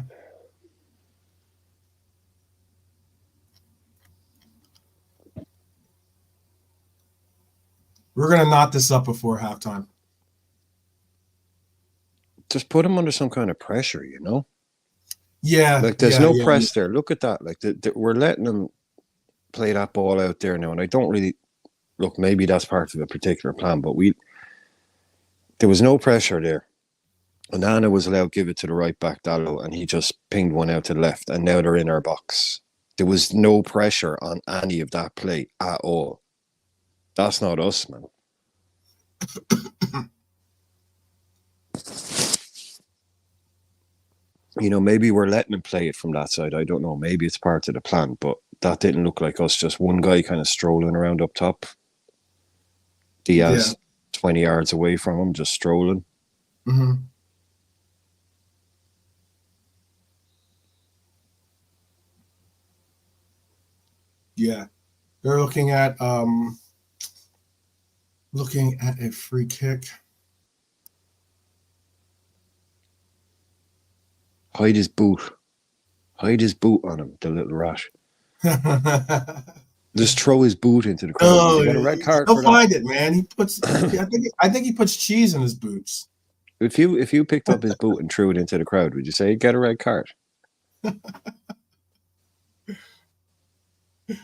We're gonna knot this up before halftime. Just put him under some kind of pressure, you know? Yeah, Like, there's yeah, no yeah, press there. Look at that. Like, we're letting them play that ball out there now. And I don't really look, maybe that's part of a particular plan, but there was no pressure there. And Anna was allowed to give it to the right back, Dallo, and he just pinged one out to the left. And now they're in our box. There was no pressure on any of that play at all. That's not us, man. You know, maybe we're letting him play it from that side. I don't know. Maybe it's part of the plan, but that didn't look like us. Just one guy kind of strolling around up top. Diaz, 20 yards away from him, just strolling. Mm-hmm. Yeah, they're looking at a free kick. Hide his boot. Hide his boot on him, the little rat. Just throw his boot into the crowd. Oh, You get a red card he'll for find that. it, man. He puts. I think he puts cheese in his boots. If you picked up his boot and threw it into the crowd, would you say get a red card?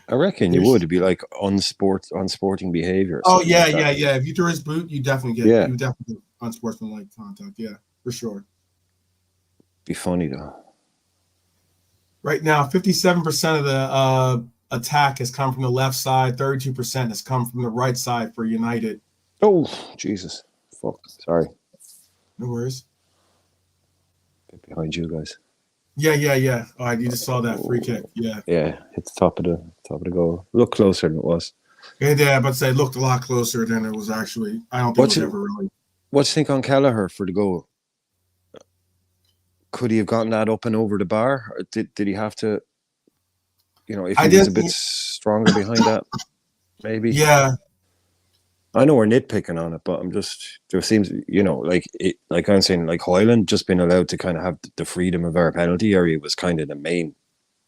I reckon you would. It'd be like unsporting behavior. Oh yeah, like yeah, yeah. If you threw his boot, you definitely get. Yeah. You definitely get unsportsmanlike contact. Yeah, for sure. Be funny though. Right now, 57% of the attack has come from the left side. 32% has come from the right side for United. Oh Jesus! Fuck. Sorry. No worries. Get behind you guys. Yeah, yeah, yeah. All right, you just saw that free kick. Yeah. Yeah, hit the top of the goal. Look closer than it was. Yeah, but say it looked a lot closer than it was actually. I don't think it was ever really. What do you think on Kelleher for the goal? Could he have gotten that up and over the bar? Or did he have to? You know, if he was a bit stronger behind that, maybe. Yeah. I know we're nitpicking on it, but there seems, you know, like I'm saying, like Hoyland just being allowed to kind of have the freedom of our penalty area was kind of the main.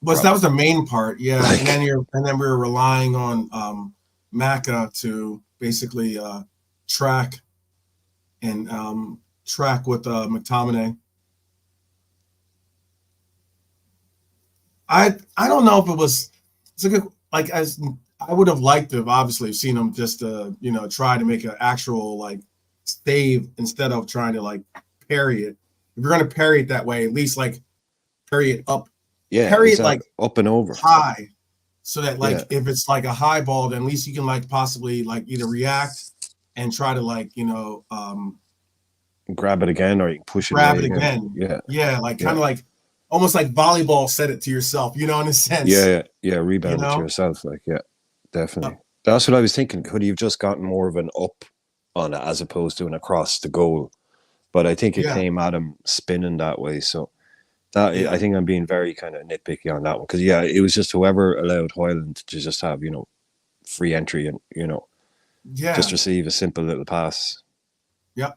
That was the main part, yeah. Like, and then we were relying on Maka to basically track with McTominay. I don't know if it was. It's a good, like, as I would have liked to have obviously seen him just try to make an actual like save instead of trying to like parry it. If you're going to parry it that way, at least like parry it up. Yeah, parry it like up and over high, so that like if it's like a high ball, then at least you can like possibly like either react and try to like grab it again, or you can push it grab away it again. Yeah, like kind of like almost like volleyball, set it to yourself, in a sense. Yeah, rebound it to yourself, like definitely. That's what I was thinking. Could he have just gotten more of an up on it as opposed to an across the goal? But I think it came at him spinning that way, so. I think I'm being very kind of nitpicky on that one because it was just whoever allowed Hoyland to just have free entry and just receive a simple little pass. Yeah.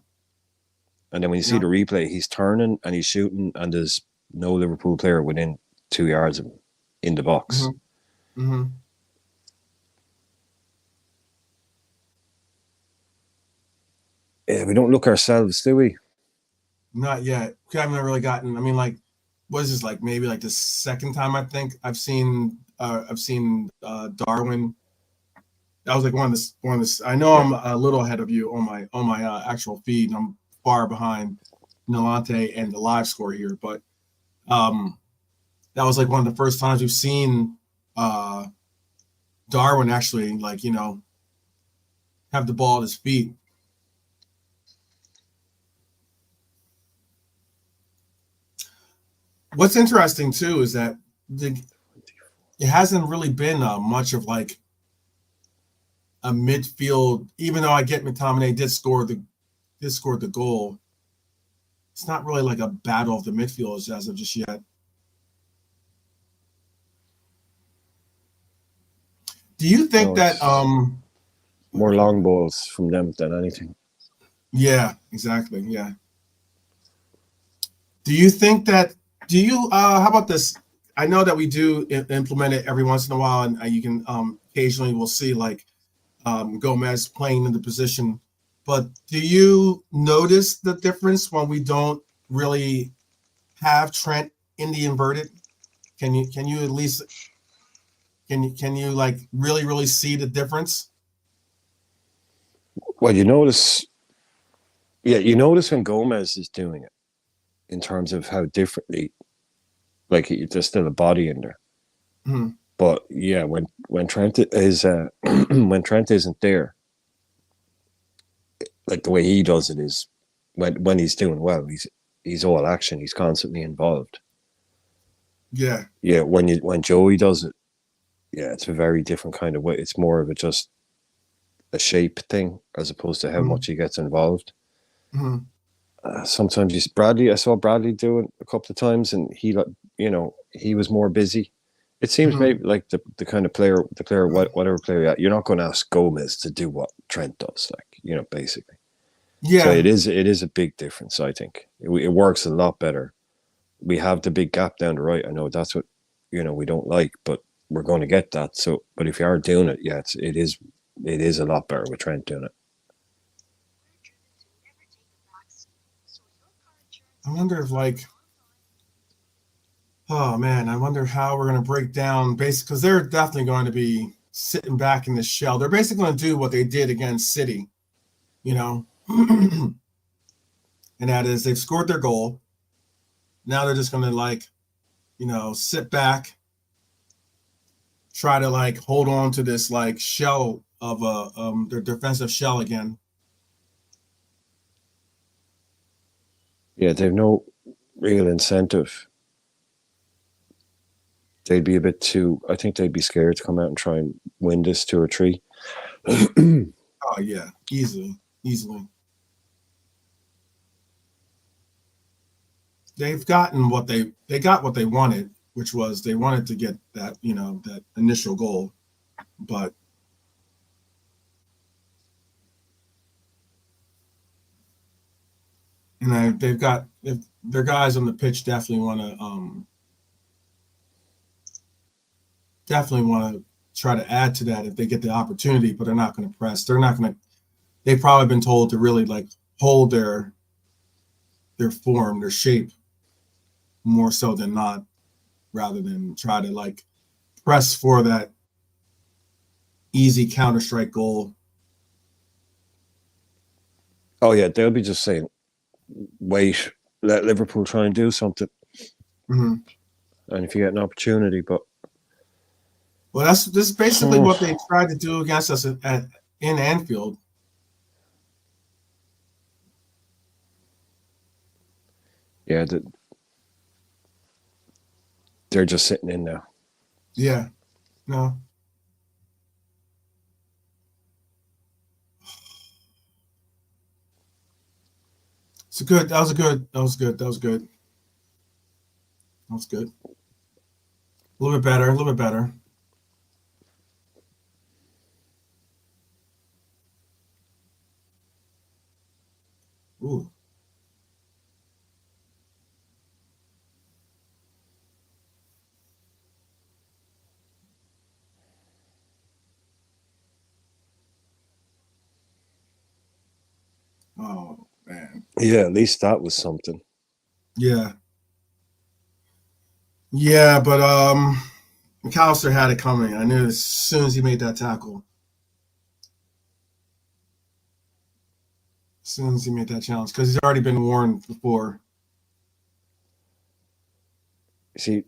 And then when you see the replay, he's turning and he's shooting, and there's no Liverpool player within 2 yards of him in the box. Mm-hmm. Mm-hmm. Yeah, we don't look ourselves, do we? Not yet. We haven't really gotten. I mean, like, what is this like? Maybe like the second time I think I've seen Darwin. That was like one of the. I know I'm a little ahead of you on my actual feed. I'm far behind Nolante and the live score here, but that was like one of the first times we've seen Darwin actually like have the ball at his feet. What's interesting too is that it hasn't really been much of like a midfield. Even though I get McTominay did score the goal, it's not really like a battle of the midfield as of just yet. Do you think that more long balls from them than anything? Yeah, exactly. Yeah. Do you think that? Do you? How about this? I know that we do implement it every once in a while, and you can occasionally we'll see like Gomez playing in the position. But do you notice the difference when we don't really have Trent in the inverted? Can you at least can you like really see the difference? Well, you notice when Gomez is doing it in terms of how differently, like there's still a body in there. Mm-hmm. But yeah, when Trent is when Trent isn't there, like the way he does it is when he's doing well, he's all action. He's constantly involved. Yeah. Yeah. When Joey does it, yeah, it's a very different kind of way. It's more of just a shape thing as opposed to how much he gets involved. Mm-hmm. Sometimes I saw Bradley do it a couple of times, and he was more busy. It seems maybe like the kind of player, whatever player you're not going to ask Gomez to do what Trent does, like, basically. Yeah. So it is a big difference. I think it works a lot better. We have the big gap down the right. I know that's what we don't like, but we're going to get that. So, but if you are doing it, yeah, it is a lot better with Trent doing it. I wonder if oh man, I wonder how we're going to break down because they're definitely going to be sitting back in the shell. They're basically going to do what they did against City, and that is they've scored their goal. Now they're just going to sit back, try to hold on to this shell of their defensive shell again. Yeah, they've no real incentive. They'd be I think they'd be scared to come out and try and win this 2 or 3. Oh yeah, easily. They've gotten what they got what they wanted, which was they wanted to get that, that initial goal. But they've got their guys on the pitch definitely want to try to add to that if they get the opportunity, but they're not going to press. They've probably been told to really hold their form, their shape more so than not, rather than try to press for that easy counter-strike goal. Oh yeah, they'll be just saying, wait, let Liverpool try and do something. Mm-hmm. And if you get an opportunity, but this is basically what they tried to do against us in Anfield. Yeah, they're just sitting in now. Yeah, no. It's good. That was good. A little bit better. Ooh. Oh man. Yeah, at least that was something. Yeah. Yeah, but McAllister had it coming. I knew as soon as he made that tackle. As soon as he made that challenge, because he's already been warned before. See,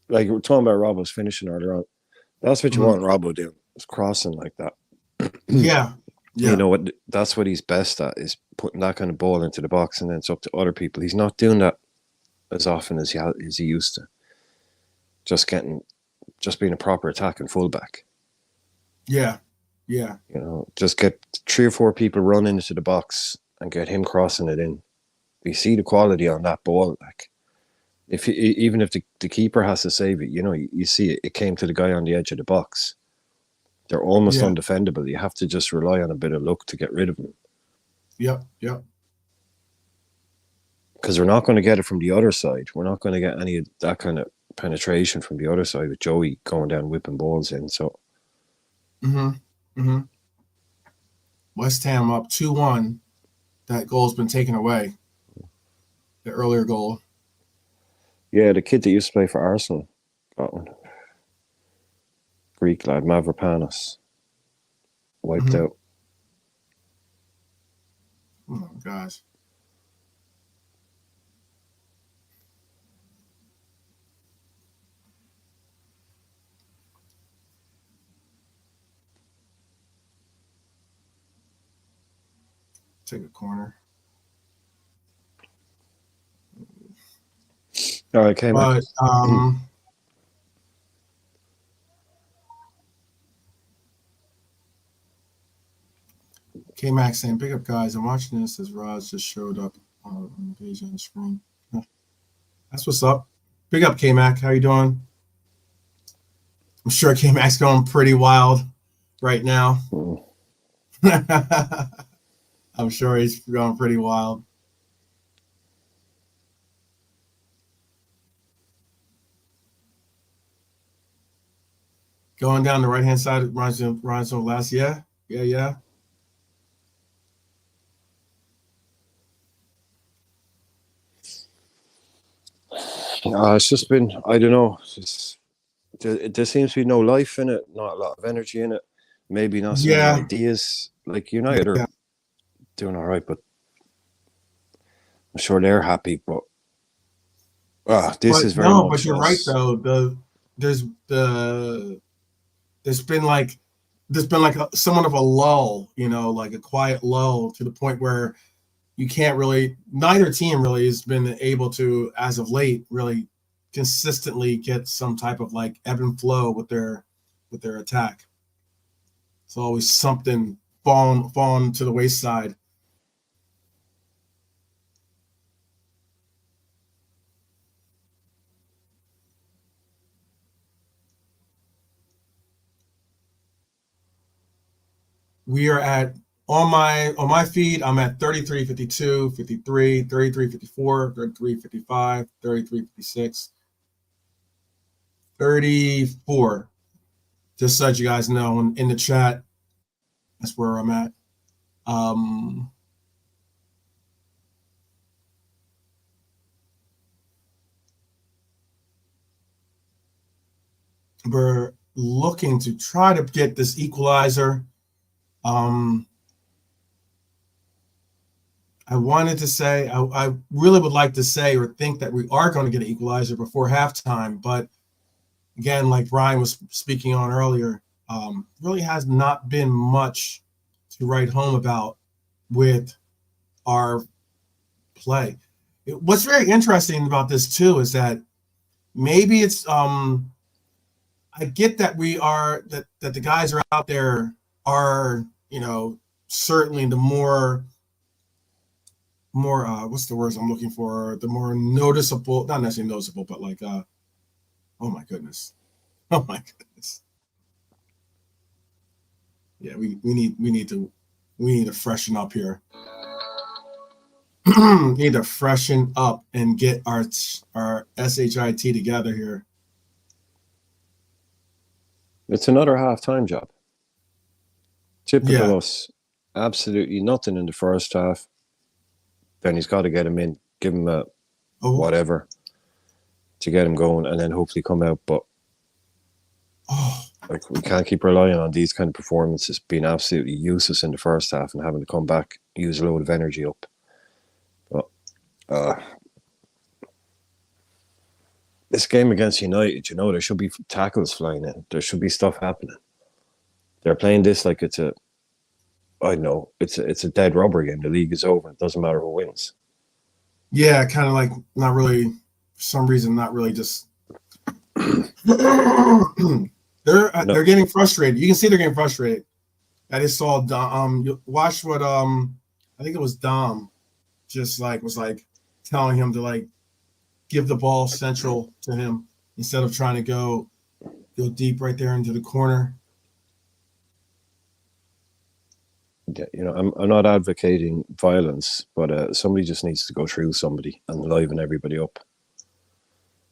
like we're talking about Robbo's finishing earlier on. That's what you want Robbo doing. Is crossing like that. Yeah. You know what? That's what he's best at, is putting that kind of ball into the box, and then it's up to other people. He's not doing that as often as he used to. Just being a proper attacking fullback. Yeah. Yeah. You know, just get 3 or 4 people running into the box and get him crossing it in. We see the quality on that ball. Like, even if the keeper has to save it, you know, you see it came to the guy on the edge of the box. They're almost undefendable. You have to just rely on a bit of luck to get rid of them. Yep. Because we're not going to get it from the other side. We're not going to get any of that kind of penetration from the other side with Joey going down whipping balls in. So, West Ham up 2-1. That goal's been taken away. The earlier goal. Yeah, the kid that used to play for Arsenal got one. Greek lad, Mavropanos. Wiped out. Oh my gosh. Take a corner. All right, came back. K-Max saying, "Big up, guys. I'm watching this as Roz just showed up on the page on the screen." That's what's up. Big up, K-Mac. How you doing? I'm sure K-Mac's going pretty wild right now. I'm sure he's going pretty wild. Going down the right-hand side of Rhinestone last. Yeah. It's just been, I don't know. There seems to be no life in it, not a lot of energy in it. Maybe not so many ideas. Like United are doing all right, but I'm sure they're happy. But is very much. But you're right though. There's been like somewhat of a lull, you know, like a quiet lull to the point where you can't really. Neither team really has been able to, as of late, really consistently get some type of like ebb and flow with their attack. It's always something falling to the wayside. We are at on my feed, I'm at 33, 52, 53, 33, 54, 33, 55, 33, 56, 34. Just so that you guys know, in the chat, that's where I'm at. We're looking to try to get this equalizer. I wanted to say, I really would like to say or think that we are going to get an equalizer before halftime. But again, like Brian was speaking on earlier, really has not been much to write home about with our play. What's very interesting about this too is that maybe it's I get that we are that the guys are out there are, you know, certainly the more what's the words I'm looking for, the more noticeable, not necessarily noticeable, but like oh my goodness. Yeah, we need to freshen up here. Need to freshen up and get our SHIT together here. It's another half-time job. Typical us. Absolutely nothing in the first half. Then he's got to get him in, give him a whatever, to get him going, and then hopefully come out. But like, we can't keep relying on these kind of performances being absolutely useless in the first half and having to come back, use a load of energy up. But this game against United, there should be tackles flying in. There should be stuff happening. They're playing this like it's a dead rubber game. The league is over. It doesn't matter who wins. Yeah, kind of like not really, for some reason, not really just. They're getting frustrated. You can see they're getting frustrated. I just saw you watch what I think it was Dom, just like was like telling him to like give the ball central to him instead of trying to go deep right there into the corner. Yeah, I'm not advocating violence, but somebody just needs to go through somebody and liven everybody up.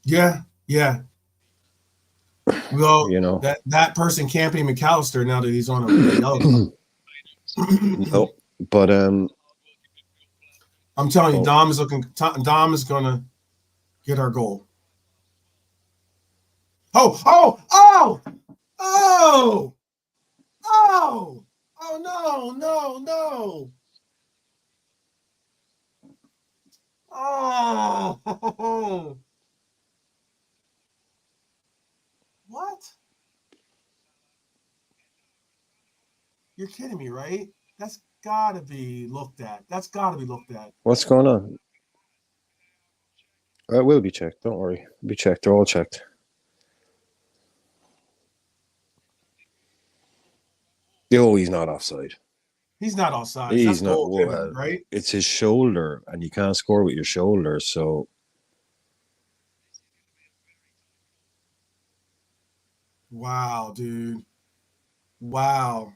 Yeah. Well, that person can't be McAllister now that he's on a yellow. No, but I'm telling you, Dom is gonna get our goal. Oh no. Oh. What? You're kidding me, right? That's got to be looked at. What's going on? It will be checked. Don't worry. It'll be checked. They're all checked. Oh, he's not offside. He's not offside. He's That's not. goal, right? It's his shoulder, and you can't score with your shoulder. So, wow, dude. Wow.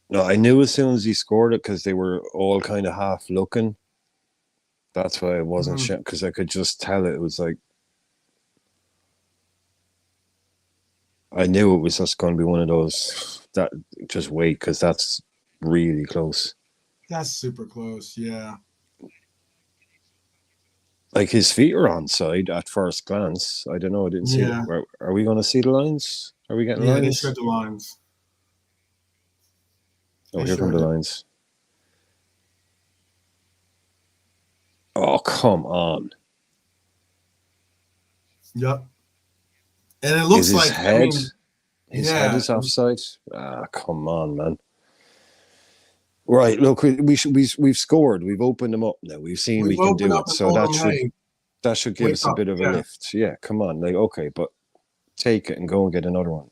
No, I knew as soon as he scored it because they were all kind of half looking. That's why I wasn't sure, because I could just tell it was like, I knew it was just going to be one of those that just wait, because that's really close. That's super close, yeah. Like, his feet are onside at first glance. I don't know. I didn't see them. Are we going to see the lines? Are we getting lines? Yeah, they showed the lines. Oh, here come the lines. Oh, come on. Yep. And it looks like his head is offside. Come on, man. Right, look, we've scored. We've opened them up now. We've seen we can do it. So that should give us a bit of a lift. Yeah, come on. Like, okay, but take it and go and get another one.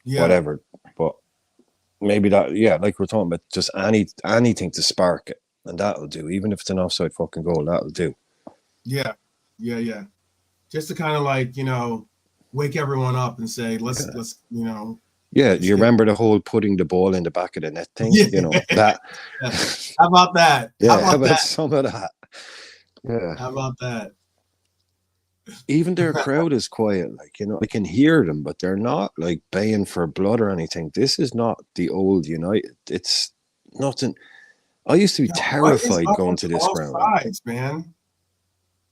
Yeah. Whatever. But maybe that, like we're talking about, just anything to spark it. And that'll do. Even if it's an offside fucking goal, that'll do. Yeah. Just to kind of like, wake everyone up and say, let's. Yeah, you remember the whole putting the ball in the back of the net thing? Yeah. That. How about that? Yeah, how about some of that? Yeah. How about that? Even their crowd is quiet. Like, I can hear them, but they're not like baying for blood or anything. This is not the old United. It's nothing. I used to be terrified going to this ground. Sides, man.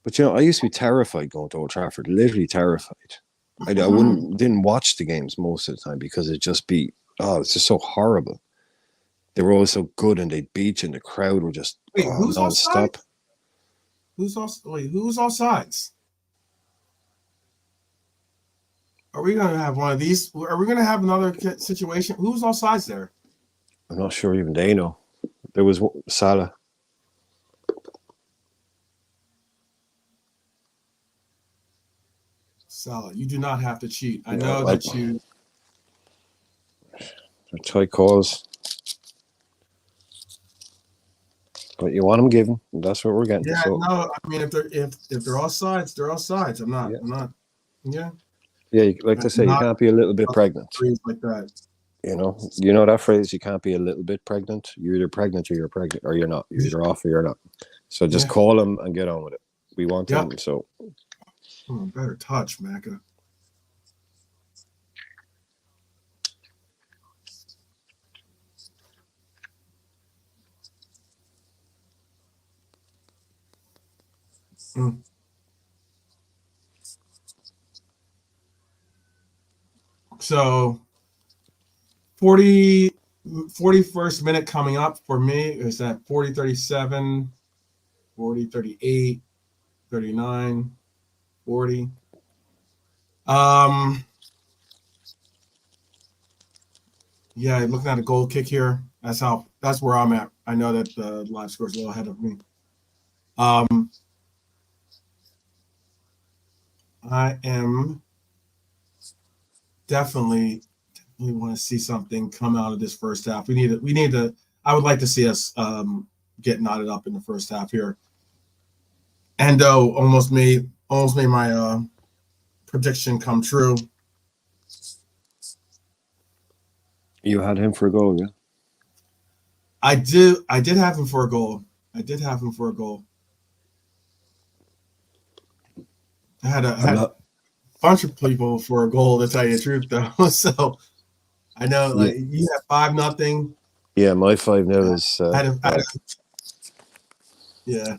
But I used to be terrified going to Old Trafford. Literally terrified. I didn't watch the games most of the time because it'd just be it's just so horrible. They were always so good and they'd beat you and the crowd were just non-stop. Who's all sides? Are we going to have one of these? Are we going to have another situation? Who's all sides there? I'm not sure even they know. There was Salah. Salah, you do not have to cheat. I know that you. They're tight calls. But you want them given. That's what we're getting. Yeah, so. No, I mean, if they're all sides, they're all sides. I'm not. Yeah. Yeah, like they say, you can't be a little bit pregnant. Like that. You know that phrase, you can't be a little bit pregnant. You're either pregnant or you're pregnant, or you're not. You're either off or you're not. So just call them and get on with it. We want them, so. Better touch, Macca. So 41st minute coming up for me is at 40-37, 40-38, 39, 40. Yeah, looking at a goal kick here. That's where I'm at. I know that the live score is a little ahead of me. I am definitely want to see something come out of this first half. We need to. I would like to see us get knotted up in the first half here. Endo almost made my prediction come true. You had him for a goal, yeah? I did have him for a goal. I had a bunch of people for a goal, to tell you the truth, though. So I know, like, you have 5-0. Yeah, my 5-0 is. Yeah.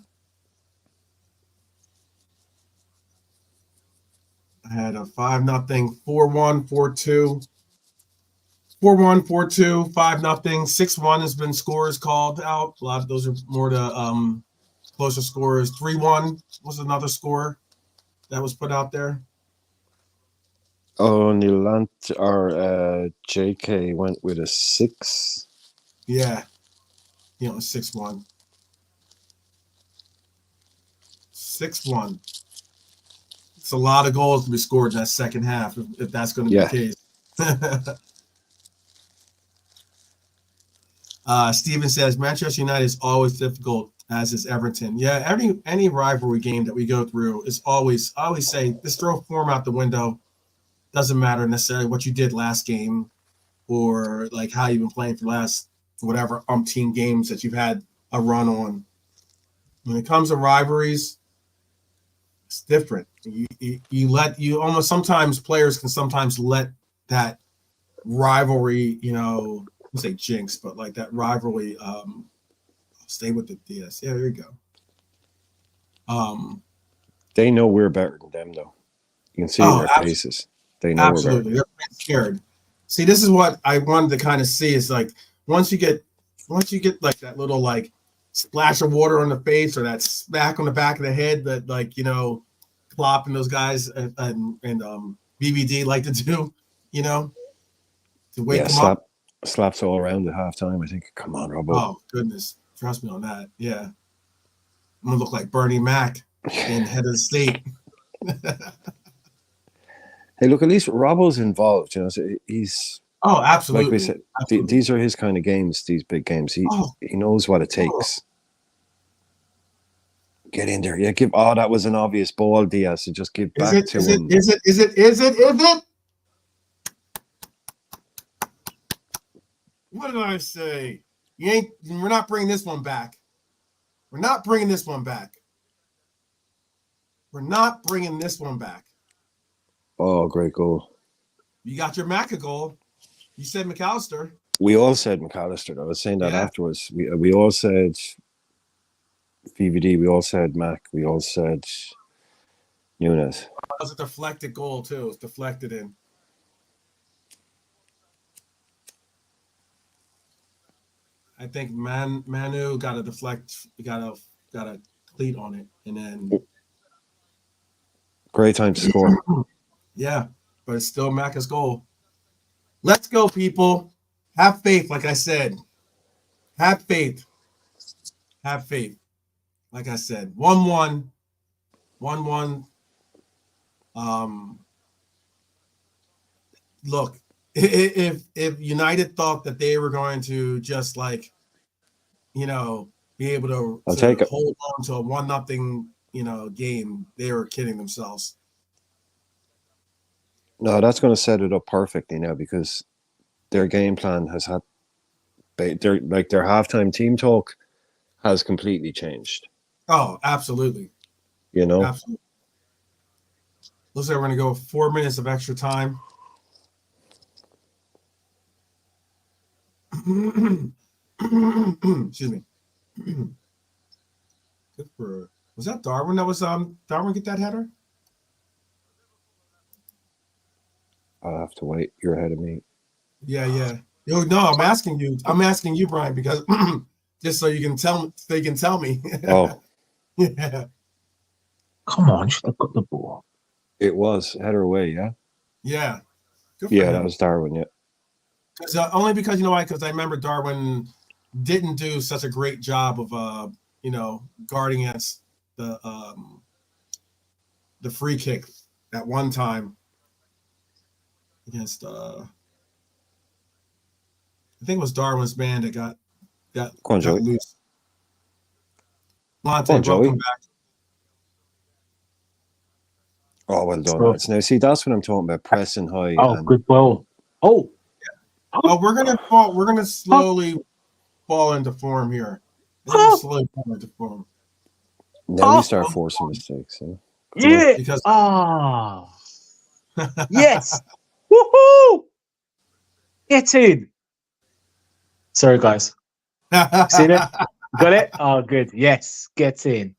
I had a 5-0, 4-1, 4-2. 4-1, 4-2, 5-0, 6-1 has been scores called out. A lot of those are more to closer scores. 3-1 was another score that was put out there. Oh, Nilant or JK went with a 6. Yeah. 6-1. 6-1. It's a lot of goals to be scored in that second half, if that's going to be the case. Steven says Manchester United is always difficult, as is Everton. Yeah, any rivalry game that we go through is always. I always say, just throw form out the window. Doesn't matter necessarily what you did last game, or like how you've been playing for the last whatever umpteen games that you've had a run on. When it comes to rivalries, it's different. You almost, sometimes players can sometimes let that rivalry, say jinx, but like that rivalry, stay with the DS. Yeah, there you go. They know we're better than them, though. You can see in their faces. They know absolutely. We're better. They're scared. See, this is what I wanted to kind of see, is like once you get like that little like splash of water on the face, or that smack on the back of the head that, like, Klopp and those guys and BBD like to do, to wake them up. Slaps all around at halftime. I think, come on, Robbo. Oh goodness, trust me on that. Yeah, I'm gonna look like Bernie Mac in Head of the State. Hey, look, at least Robbo's involved. So he's. Oh, absolutely. Like we said, these are his kind of games. These big games. He knows what it takes. Get in there. Yeah, give. Oh, that was an obvious ball, Diaz. So just give back to him. Is it? What did I say? We're not bringing this one back. We're not bringing this one back. Oh, great goal. You got your Macca goal. You said McAllister. We all said McAllister. I was saying that afterwards. We all said VVD. We all said Mac. We all said Nunes. That was a deflected goal, too. It's deflected in. I think Manu got a deflect. Got a cleat on it, and then great time to score. Yeah, but it's still Macca's goal. Let's go, people. Have faith, like I said. Have faith. Like I said, 1-1. 1-1. Look, if United thought that they were going to just be able to hold on to a 1-0, game, they were kidding themselves. No, that's going to set it up perfectly now, because their game plan has had their halftime team talk has completely changed. Oh, absolutely. Absolutely. Looks like we're going to go 4 minutes of extra time. Excuse me. Good for. Was that Darwin? That was Darwin get that header? I'll have to wait. You're ahead of me. Yeah. No, I'm asking you. I'm asking you, Brian, because just so you can tell me. Oh, Yeah. Come on, should have got the ball. it was header away. Yeah. Yeah. Good for Yeah, him. that was Darwin. Yeah. Only because you know why? Because I remember Darwin didn't do such a great job of guarding against the free kick at one time against I think it was Darwin's man that got Go on, Joey. loose. Monte, Go on, bro, Joey. come back. Oh, well done, So- lads. Now, see, that's what I'm talking about. Pressing high. Oh, and good ball. Oh, Oh, we're gonna slowly fall into form here. We're gonna slowly fall into form now we start forcing mistakes. Yeah? yeah. because Ah, yes. Woohoo! Get in. Sorry, guys. Seen it? Got it? Oh, good. Yes, get in.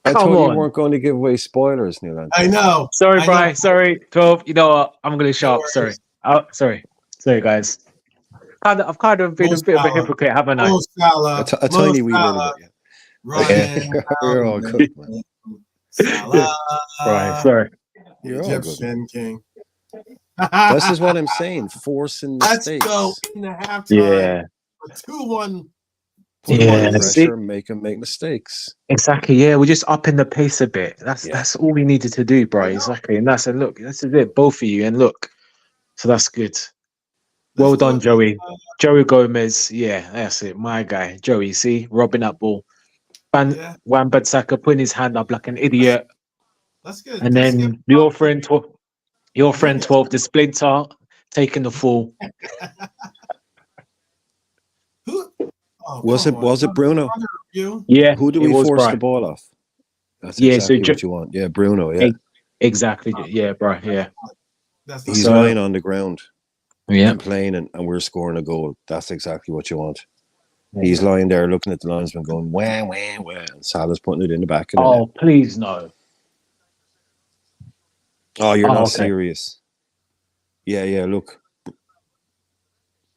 I Come thought you on. weren't going to give away spoilers, Neil. I know. Sorry, I know. Brian. Sorry, 12. You know what? I'm going to shout. worries. Sorry. Oh, sorry, guys. I've kind of been Mo a bit of a Salah. hypocrite, haven't I? Mo Salah, A tiny wee little Salah, bit. Ryan, You're all good, man. Salah, Right. Sorry. You're all good. Egyptian king. This is what I'm saying. Forcing Let's mistakes. go in the halftime. Yeah. 2-1. Put them Yeah, under see- pressure, make them make mistakes. Exactly. Yeah, we're just upping the pace a bit. Yeah. That's all we needed to do, bro. Exactly. And that's look. This is it, both of you. And look, so that's good. Well Let's done, do it. Joey. Joey Gomez. Yeah, that's it. My guy, Joey. See, robbing that ball. Yeah. Wan-Bissaka putting his hand up like an idiot, Let's get and let's then get- your friend 12, the Splinter, taking the fall. Who? Oh, Was come it on. was it Bruno? Under review? Yeah, Who do it we was force Brian. the ball off? That's Yeah, so exactly what you want. Yeah, Bruno. Yeah, Exactly. Yeah, bro. Yeah. That's he's So- lying on the ground, Yeah. complaining, and we're scoring a goal. That's exactly what you want. He's lying there looking at the linesman, going wah wah wah, and Salah's putting it in the back of the net. Oh, please no. Oh, you're Oh, not okay. serious. Yeah. Look,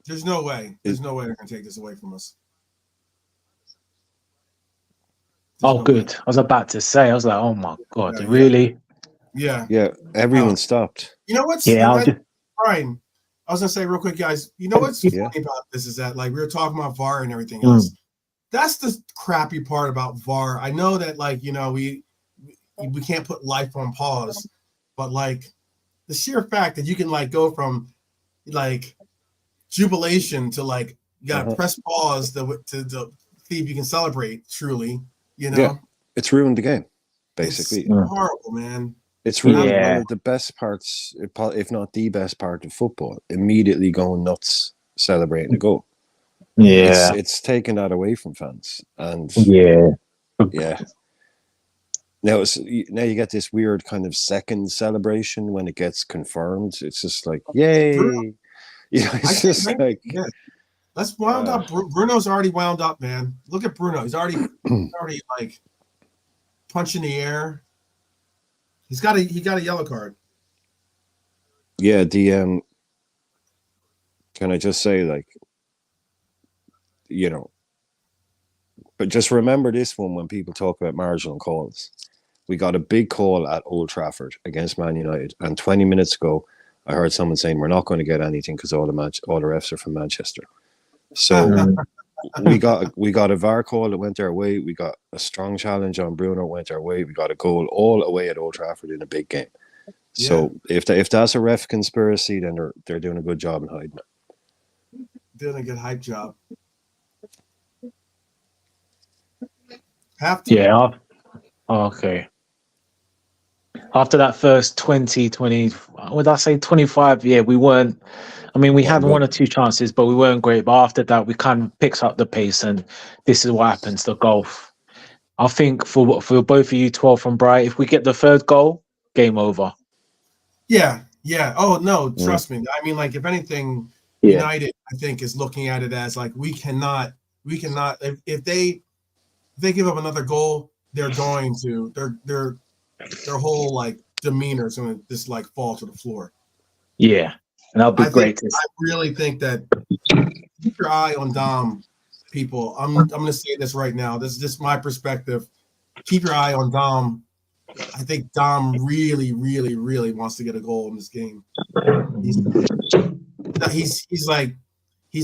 There's no way. There's no way they're gonna take this away from us. There's Oh, no good. way. I was about to say. I was like, oh my god, Yeah. really? Yeah. yeah, everyone Oh. stopped. You know what's Yeah. I'll just, Brian? I was gonna say real quick, guys. You know what's Yeah. funny about this is that like we were talking about VAR and everything Mm. else. That's the crappy part about VAR. I know that like we can't put life on pause, but like the sheer fact that you can like go from like jubilation to like you gotta press pause to see if you can celebrate truly. You know, Yeah. It's ruined the game, It's basically. horrible, man. It's really Yeah. one of the best parts, if not the best part of football. Immediately going nuts, celebrating a goal. yeah. It's taken that away from fans, and Yeah. yeah. Now you get this weird kind of second celebration when it gets confirmed. It's just like yay, it's just like Yeah. Let's wound up. Bruno's already wound up, man. Look at Bruno. He's already like punching the air. He got a yellow card. yeah. The can I just say like but just remember this one when people talk about marginal calls. We got a big call at Old Trafford against Man United, and 20 minutes ago, I heard someone saying we're not going to get anything because all the refs are from Manchester. So we got a VAR call that went our way. We got a strong challenge on Bruno went our way. We got a goal all away at Old Trafford in a big game. So if that's a ref conspiracy, then they're doing a good job in hiding it. Doing a good hype job. Have to. Yeah. Okay. After that first 20, would I say 25? Yeah, we weren't. I mean, we had one or two chances, but we weren't great. But after that, we kind of picked up the pace, and this is what happens. The goal. I think for both of you, 12 from Bright, if we get the third goal, game over. Yeah. Oh no, trust me. I mean, like if anything, Yeah. United, I think, is looking at it as like we cannot. If they give up another goal, they're going to their whole like demeanor is going to just like fall to the floor. Yeah. and that'll be I great. To see. really think that keep your eye on Dom, people. I'm going to say this right now. This is just my perspective. Keep your eye on Dom. I think Dom really, really, really wants to get a goal in this game. He's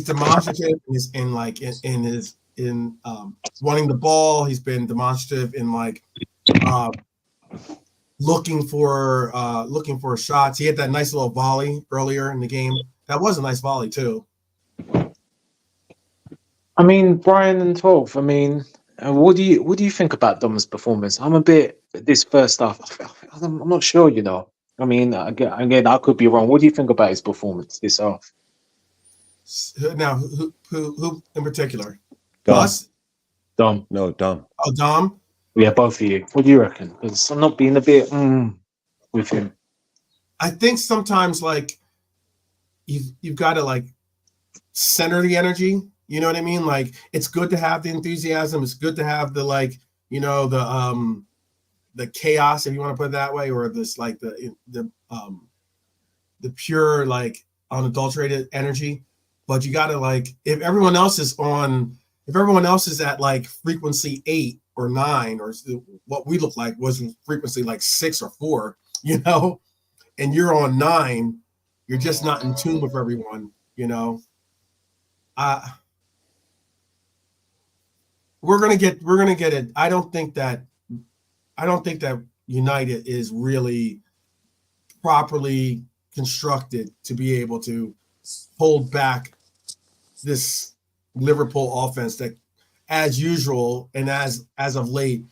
demonstrative in wanting the ball. He's been demonstrative in looking for shots. He had that nice little volley earlier in the game. That was a nice volley too. I mean, Brian and 12. I mean, what do you think about Dom's performance? I'm a bit this first half. I'm not sure. I mean, again, I could be wrong. What do you think about his performance this half? Now, who in particular? Dom. Us? Dom. No, Dom. Oh, Dom. Yeah, both of you. What do you reckon? Because I'm not being a bit with him. I think sometimes you've got to center the energy. You know what I mean? It's good to have the enthusiasm. It's good to have the the chaos, if you want to put it that way, or this the pure unadulterated energy. But you got to if everyone else is at frequency 8 or 9, or what we look like was frequency 6 or 4, and you're on 9, you're just not in tune with everyone. We're gonna get it. I don't think that United is really properly constructed to be able to hold back this Liverpool offense that, as usual and as of late,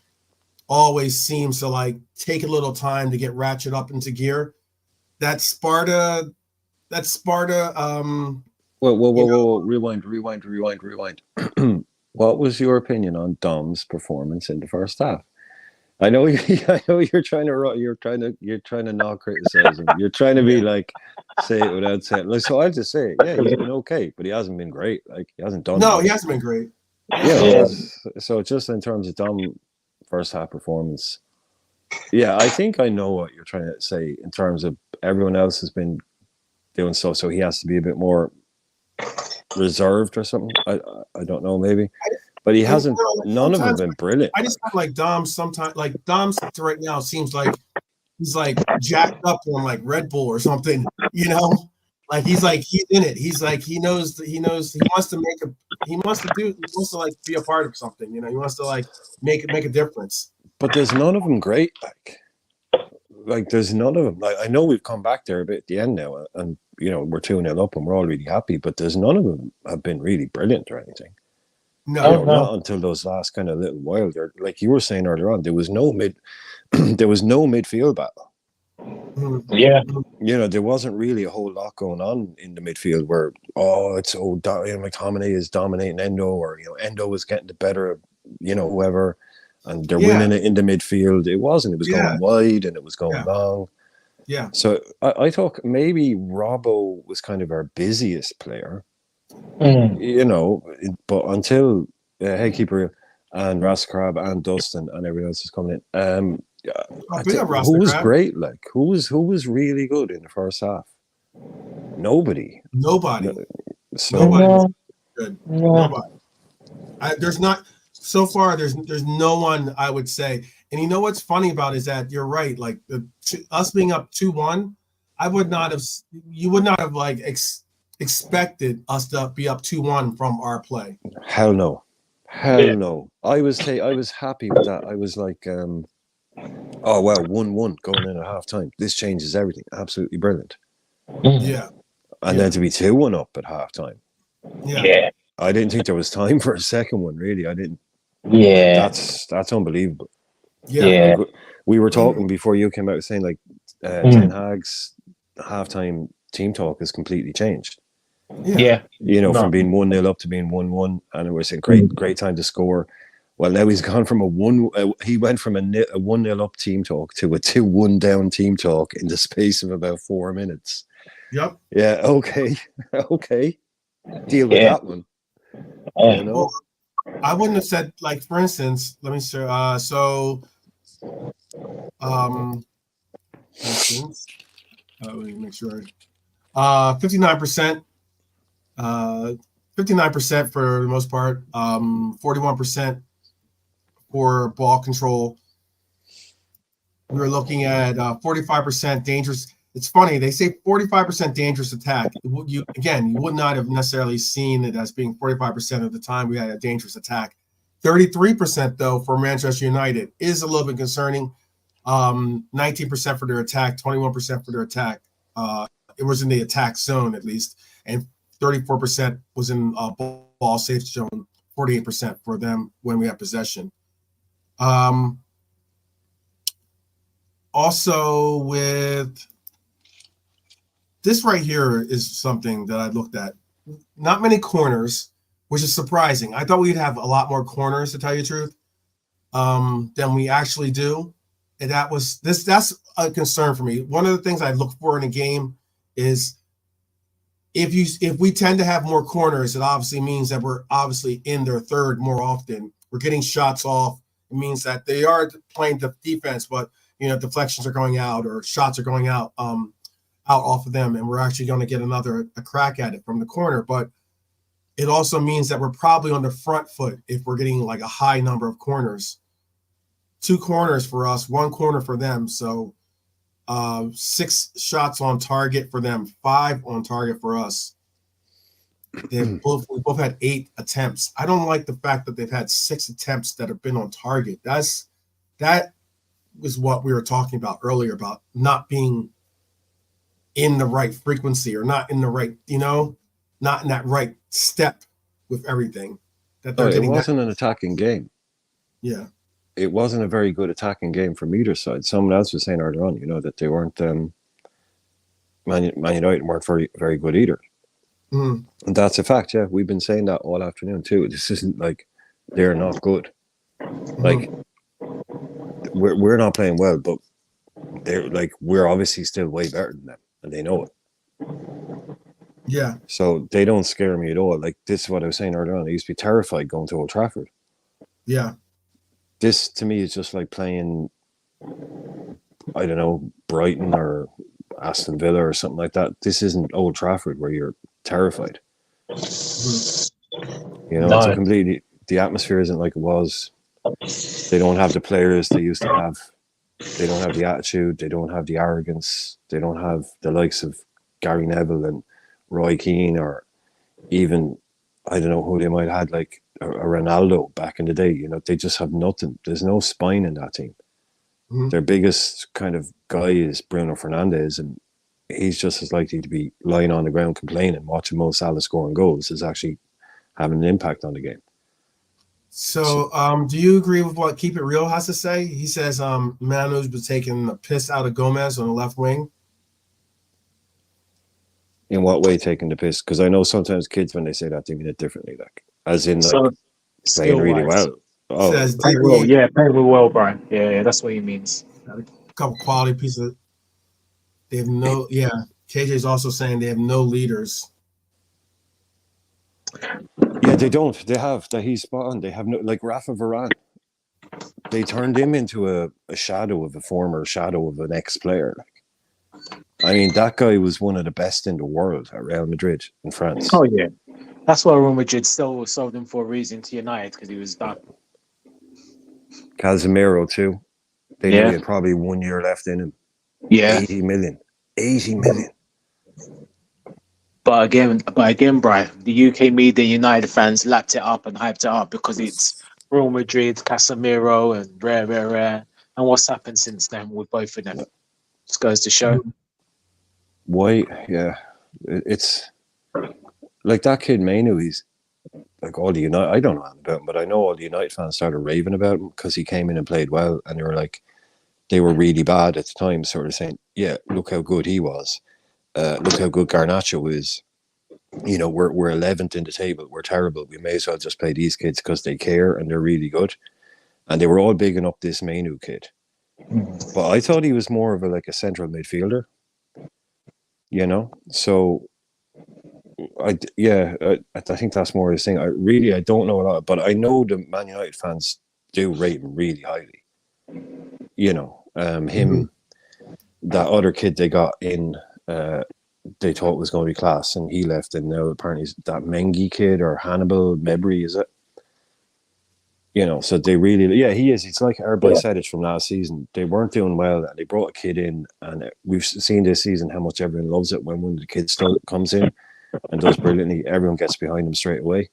always seems to take a little time to get ratchet up into gear. That Sparta. Whoa! Rewind. What was your opinion on Dom's performance in the first half? I know you're trying to not criticize him. You're trying to be say it without saying. So I'll just say, yeah, he's been okay, but he hasn't been great. He hasn't done. No, much. He hasn't been great. Yeah. So just in terms of Dom first half performance, yeah, I think I know what you're trying to say in terms of everyone else has been doing so he has to be a bit more reserved or something. I don't know, maybe, but he hasn't. None of them have been brilliant. I just feel Dom sometimes Dom right now seems like he's jacked up on Red Bull or something. He's in it. He knows he wants to be a part of something. He wants to make a difference. But there's none of them great. There's none of them. I know we've come back there a bit at the end now, and we're 2-0 up, and we're all really happy. But there's none of them have been really brilliant or anything. No, not until those last kind of little while. There, like you were saying earlier on, there was no midfield battle. Yeah, there wasn't really a whole lot going on in the midfield where McTominay is dominating Endo, or Endo was getting the better of whoever. And they're winning it in the midfield. It wasn't. It was going wide and it was going long. Yeah. So I thought maybe Robbo was kind of our busiest player. But until Headkeeper and Raskrab and Dustin and everyone else is coming in. Who was great? Who was really good in the first half? Nobody. Nobody. So nobody. Good. Nobody. There's not. So far, there's no one I would say. And what's funny about it is that you're right. Us being up 2-1, you would not have expected us to be up 2-1 from our play. Hell no. No. I was happy with that. I was oh wow, 1-1 going in at halftime. This changes everything. Absolutely brilliant. Yeah. And then to be 2-1 up at halftime. Yeah. I didn't think there was time for a second one, really. I didn't. Yeah. That's unbelievable. Yeah. We were talking before you came out saying Ten Hag's halftime team talk has completely changed. Yeah. From being 1-0 up to being 1-1, and it was a great time to score. Well, now he's gone from he went from a 1-0 up team talk to a 2-1 down team talk in the space of about 4 minutes. Yep. Yeah. Okay. Deal with that one. Well, I wouldn't have said for instance. Let me say. Let me make sure. 59%. 59% for the most part. 41% for ball control. We were looking at 45% dangerous. It's funny, they say 45% dangerous attack. You would not have necessarily seen it as being 45% of the time we had a dangerous attack. 33% though for Manchester United is a little bit concerning. 19% for their attack, 21% for their attack. It was in the attack zone at least, and 34% was in ball safe zone. 48% for them when we have possession. Also, with this right here is something that I looked at. Not many corners, which is surprising. I thought we'd have a lot more corners, to tell you the truth, than we actually do. And that's a concern for me. One of the things I look for in a game is if we tend to have more corners, it obviously means that we're obviously in their third more often. We're getting shots off. It means that they are playing the defense, but deflections are going out or shots are going out off of them, and we're actually going to get a crack at it from the corner. But it also means that we're probably on the front foot if we're getting like a high number of corners. 2 corners for us, 1 corner for them. So 6 shots on target for them, 5 on target for us. We both had 8 attempts. I don't like the fact that they've had 6 attempts that have been on target. That was what we were talking about earlier about not being in the right frequency or not in the right, not in that right step with everything. It wasn't an attacking game. Yeah. It wasn't a very good attacking game from either side. Someone else was saying earlier on, that they weren't Man United weren't very, very good either. And that's a fact. Yeah, we've been saying that all afternoon too. This isn't like they're not good. Like we're not playing well, but we're obviously still way better than them, and they know it. Yeah. So they don't scare me at all. Like this is what I was saying earlier on. I used to be terrified going to Old Trafford. Yeah. This to me is just like playing, I don't know, Brighton or Aston Villa or something like that. This isn't Old Trafford where you're terrified. It's a completely, the atmosphere isn't like it was. They don't have the players they used to have. They don't have the attitude. They don't have the arrogance. They don't have the likes of Gary Neville and Roy Keane, or even, I don't know who they might have had, like a Ronaldo back in the day. They just have nothing. There's no spine in that team. Their biggest kind of guy is Bruno Fernandes, and he's just as likely to be lying on the ground complaining, watching Mo Salah scoring goals, is actually having an impact on the game. So, do you agree with what Keep It Real has to say? He says Manu's been taking the piss out of Gomez on the left wing. In what way taking the piss? Because I know sometimes kids, when they say that, they mean it differently. Like, as in, like, playing really well. Oh, says, playing well, Brian. Yeah, that's what he means. A couple quality pieces. They have no. Yeah, KJ's also saying they have no leaders. Yeah, they don't. They have that. He's spot on. They have no, like Rafa Varane. They turned him into a shadow of a former shadow of an ex-player. I mean, that guy was one of the best in the world at Real Madrid in France. Oh yeah, that's why Real Madrid still sold him for a reason to United, because he was done. Casemiro too. They knew he had probably 1 year left in him. Yeah, 80 million. But again, Brian, the UK media, United fans lapped it up and hyped it up because it's Real Madrid, Casemiro, and rare. And what's happened since then with both of them? Just goes to show. Why? Yeah, it's like that kid Manu. He's like all the United. I don't know about him, but I know all the United fans started raving about him because he came in and played well, and they were really bad at the time, sort of saying, "Yeah, look how good he was. Look how good Garnacho is. We're 11th in the table. We're terrible. We may as well just play these kids because they care and they're really good." And they were all bigging up this Manu kid, but I thought he was more of a central midfielder. So I think that's more his thing. I don't know a lot, but I know the Man United fans do rate him really highly. Him, that other kid they got in they thought was going to be class, and he left, and now apparently that Mengi kid or Hannibal Mebry, is it? You know, so they really, yeah, he is. It's like everybody said it from last season. They weren't doing well, and they brought a kid in, and we've seen this season how much everyone loves it when one of the kids comes in and does brilliantly. Everyone gets behind him straight away.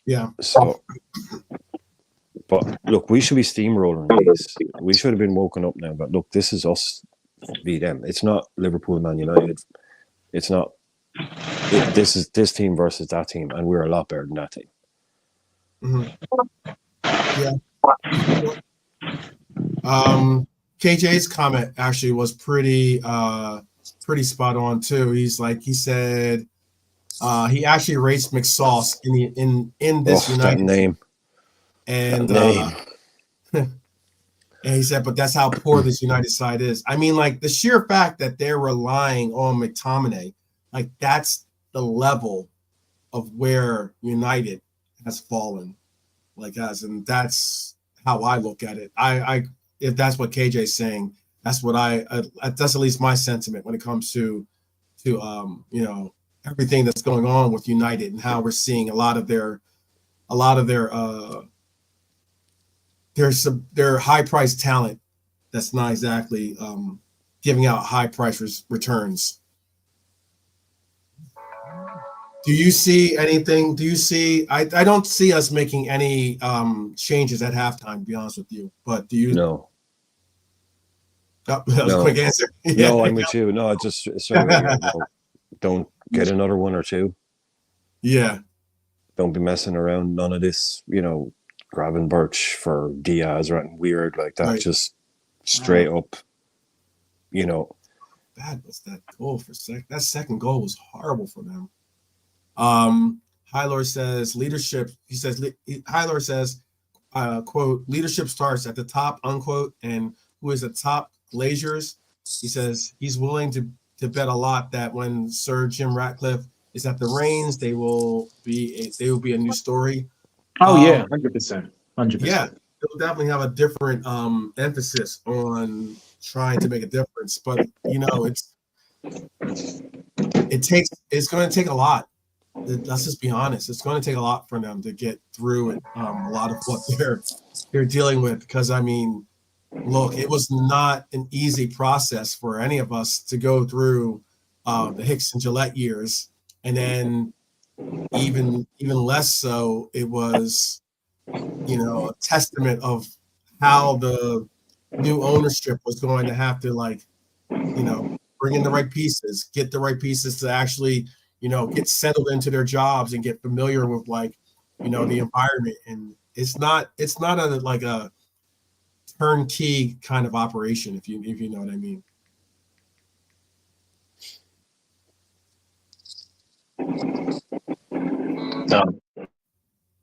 Yeah. So, but look, we should be steamrolling these. We should have been woken up now. But look, this is us v them. It's not Liverpool, Man United. It's not. This is this team versus that team, and we're a lot better than that team. Yeah. KJ's comment actually was pretty spot on too. He said he actually rates McSauce in this United that name. And that name. And he said, but that's how poor this United side is. I mean, like the sheer fact that they're relying on McTominay, like that's the level of where United has fallen, and that's how I look at it. I if that's what KJ's saying, that's what that's at least my sentiment when it comes to everything that's going on with United and how we're seeing a lot of their high priced talent that's not exactly giving out high price returns. Do you see anything? Do you see? I don't see us making any changes at halftime, to be honest with you. But do you? No. Oh, that was a quick answer. No, I'm with you. No, just don't get another one or two. Yeah. Don't be messing around. None of this, grabbing Birch for Diaz or anything weird like that. Right. Just straight up, Bad was that goal for that second goal was horrible for them. Hylor says leadership. He says Hylor says, quote, leadership starts at the top, unquote, and who is the top Glaziers. He says he's willing to bet a lot that when Sir Jim Ratcliffe is at the reins, they will be a new story. Oh yeah, 100%. Yeah, they'll definitely have a different emphasis on trying to make a difference. But it's going to take a lot. Let's just be honest. It's going to take a lot for them to get through it. A lot of what they're dealing with, because I mean, look, it was not an easy process for any of us to go through the Hicks and Gillette years, and then even less so, it was a testament of how the new ownership was going to have to bring in the right pieces, get the right pieces to actually get settled into their jobs and get familiar with the environment. And it's not a turnkey kind of operation, if you know what I mean. No.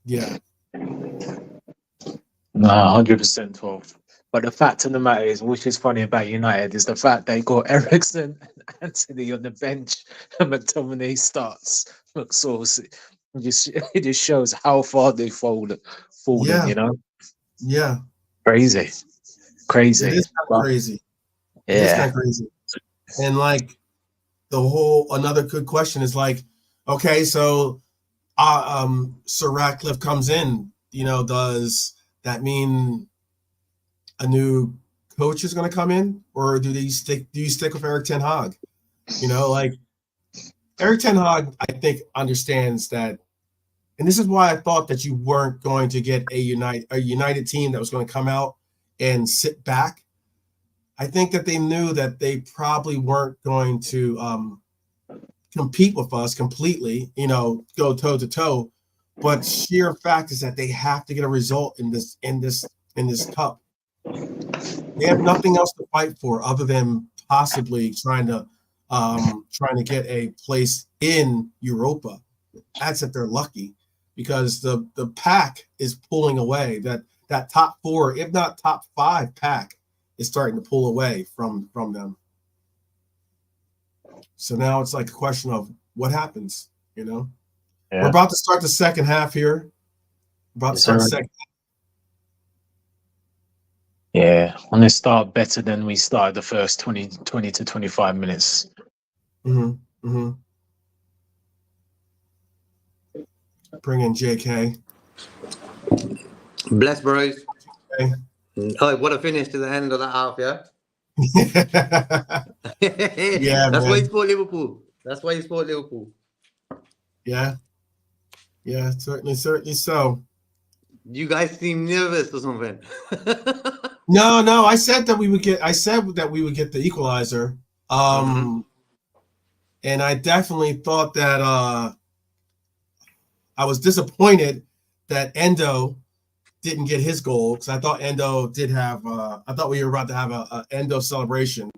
Yeah. No, 100%, 12. But the fact of the matter is, which is funny about United, is the fact they got Eriksen and Anthony on the bench and McTominay starts. McSauce. It just shows how far they've fallen, Yeah. Yeah. Crazy. It is kind of crazy. Yeah. It's kind of crazy. And another good question is okay, so Sir Ratcliffe comes in, does that mean a new coach is going to come in, or do you stick with Erik ten Hag? Erik ten Hag, I think, understands that, and this is why I thought that you weren't going to get a United team that was going to come out and sit back. I think that they knew that they probably weren't going to compete with us completely, go toe to toe. But sheer fact is that they have to get a result in this cup. They have nothing else to fight for other than possibly trying to get a place in Europa. That's if they're lucky, because the pack is pulling away. That top four, if not top five pack, is starting to pull away from them. So now it's like a question of what happens, Yeah. We're about to start the second half here. Yeah, and they start better than we started the first 20 to 25 minutes. Mm-hmm. Mm-hmm. Bring in JK. Bless, bros. Okay. Oh, what a finish to the end of that half, yeah? Yeah, That's why man. he's for Liverpool. That's why he's for Liverpool. Yeah. Yeah, certainly so. You guys seem nervous or something. No, I said that we would get the equalizer. And I definitely thought that I was disappointed that Endo didn't get his goal because I thought Endo did have I thought we were about to have a Endo celebration.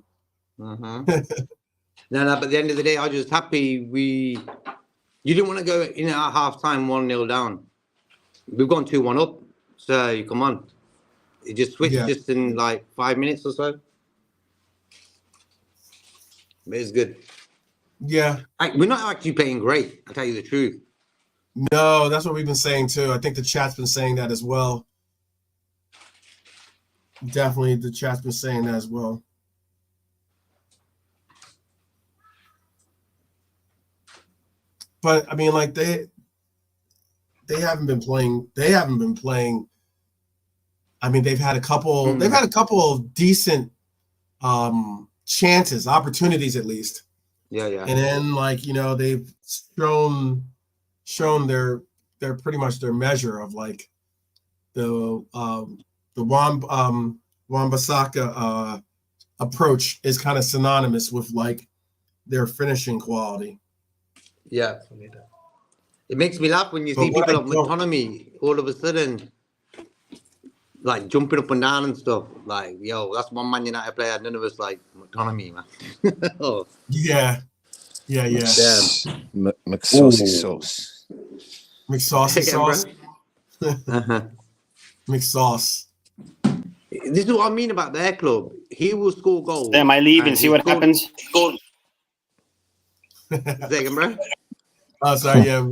No, but at the end of the day, I was just happy you didn't want to go in at half time 1-0 down. We've gone 2-1 up. So come on. It just switched just in like 5 minutes or so. But it's good. Yeah. We're not actually playing great, I'll tell you the truth. No, that's what we've been saying too. I think the chat's been saying that as well. Definitely the chat's been saying that as well. But I mean, like they haven't been playing. I mean, they've had a couple. They've had a couple of decent chances, opportunities at least. Yeah. And then, like, you know, they've shown their pretty much their measure of like the Wan-Bissaka approach is kind of synonymous with like their finishing quality. Yeah. It makes me laugh when you see people of autonomy all of a sudden like jumping up and down and stuff. Like, yo, that's one Man United player. None of us like autonomy, man. Oh. Yeah. McSaucy sauce. McSaucy sauce. McSauce. This is what I mean about their club. He will score goals. Damn, I leave and see what happens. Second, bro. Oh, sorry. Yeah,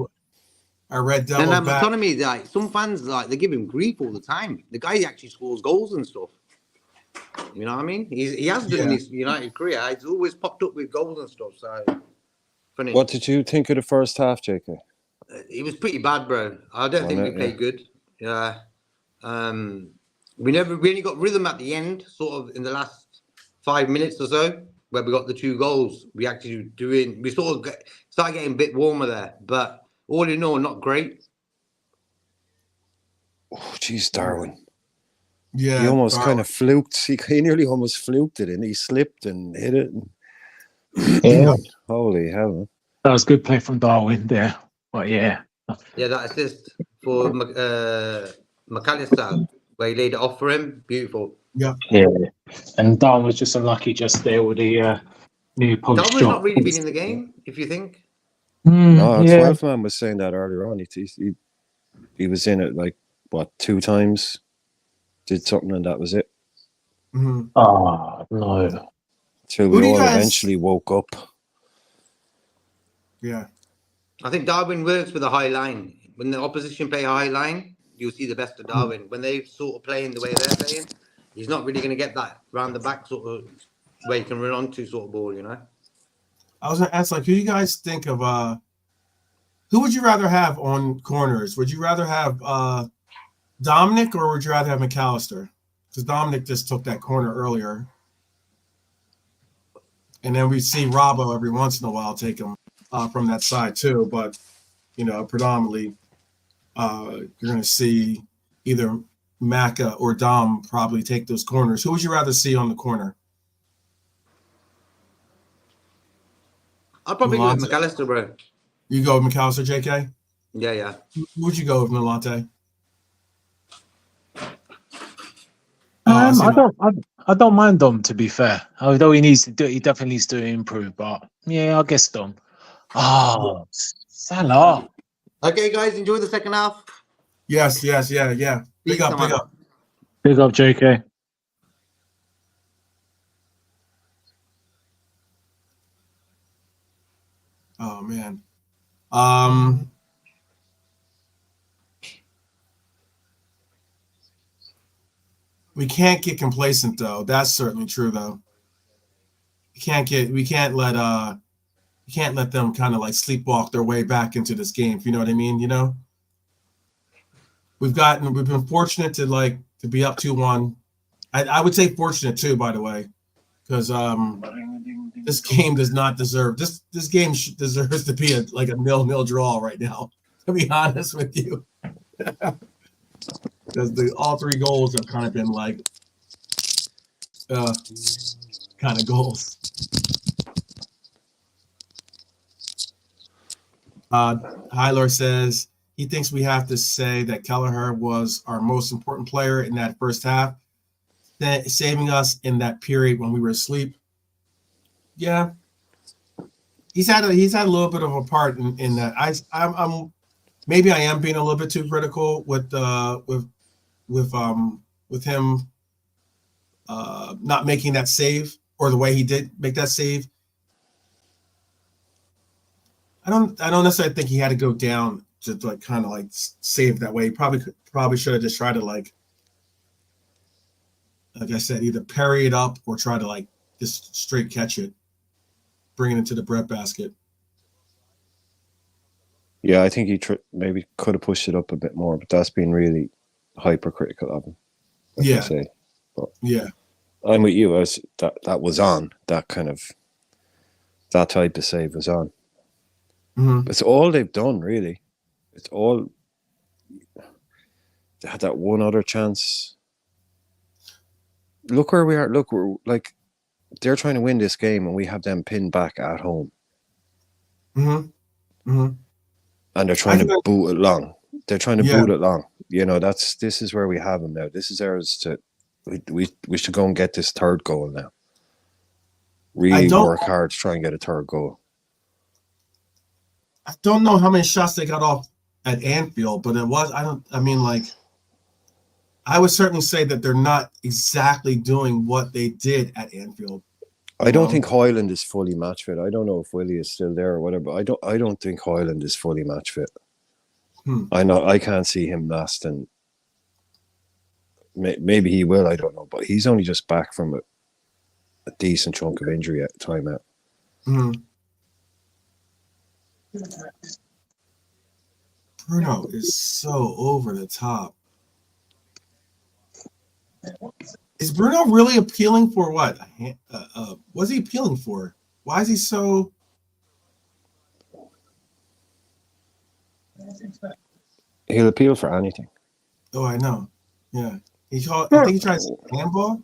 I read double and back. autonomy, like some fans, like they give him grief all the time. The guy actually scores goals and stuff. You know what I mean? He has done in his United career. He's always popped up with goals and stuff. So funny. What did you think of the first half, JK? It was pretty bad, bro. I don't think we played good. Yeah. We only got rhythm at the end, sort of in the last 5 minutes or so, where we got the 2 goals. We actually started getting a bit warmer there, but all in all, not great. Oh, geez, Darwin. Yeah, he almost kind of fluked. He nearly almost fluked it, and he slipped and hit it. Holy hell! That was good play from Darwin there. But yeah, that assist for McAllister, where he laid it off for him, beautiful. Yeah, and Darwin was just unlucky just there with the new post Darwin's shot. not really been in the game, if you think. No, 12 man was saying that earlier on. He was in it like what 2 times. Did something and that was it. Mm-hmm. Oh no! Till we all eventually woke up. Yeah, I think Darwin works with a high line. When the opposition play a high line, you'll see the best of Darwin. When they sort of playing the way they're playing, he's not really going to get that round the back sort of where he can run onto sort of ball. You know. I was going to ask, like, who do you guys think of? Who would you rather have on corners? Would you rather have Dominic or would you rather have McAllister? Because Dominic just took that corner earlier. And then we see Robbo every once in a while take him from that side too. But, you know, predominantly you're going to see either Maka or Dom probably take those corners. Who would you rather see on the corner? I'll probably go with McAllister, bro. You go with McAllister, JK? Yeah. Who would you go with, Nolante? I don't mind Dom, to be fair. Although he definitely needs to improve. But yeah, I guess Dom. Oh, Salah. Okay, guys, enjoy the second half. Yes. Big up. Big up, JK. Oh man. We can't get complacent though. That's certainly true though. We can't let you can't let them kind of like sleepwalk their way back into this game. If you know what I mean, you know. We've been fortunate to be up 2-1. I would say fortunate too, by the way, because this game does not deserve this. This game deserves to be a 0-0 draw right now. To be honest with you, because all 3 goals have kind of been kind of goals. Hyler says he thinks we have to say that Kelleher was our most important player in that first half, saving us in that period when we were asleep. Yeah, he's had a little bit of a part in that. I'm maybe I am being a little bit too critical with him not making that save, or the way he did make that save. I don't necessarily think he had to go down to kind of save that way. He probably should have just tried to like I said, either parry it up or try to just straight catch it, bring it into the breadbasket. Yeah, I think he maybe could have pushed it up a bit more, but that's been really hypercritical of him. Yeah. I say. But yeah. I'm with you. That was on. That type of save was on. Mm-hmm. It's all they've done, really. It's all. They had that one other chance. Look where we are. Look, we're they're trying to win this game, and we have them pinned back at home. Mm-hmm. Mm-hmm. And they're trying to boot it long. They're trying to boot it long. You know, this is where we have them now. This is ours to. We should go and get this 3rd goal now. Really work hard to try and get a 3rd goal. I don't know how many shots they got off at Anfield, but I would certainly say that they're not exactly doing what they did at Anfield. I don't think Hoyland is fully match fit. I don't know if Willie is still there or whatever. I don't think Hoyland is fully match fit. I can't see him lasting. Maybe he will. I don't know, but he's only just back from a decent chunk of injury at the time out. Mm-hmm. Bruno is so over the top. Is Bruno really appealing for what? What's he appealing for? Why is he so? He'll appeal for anything. Oh, I know. Yeah, I think he tries handball.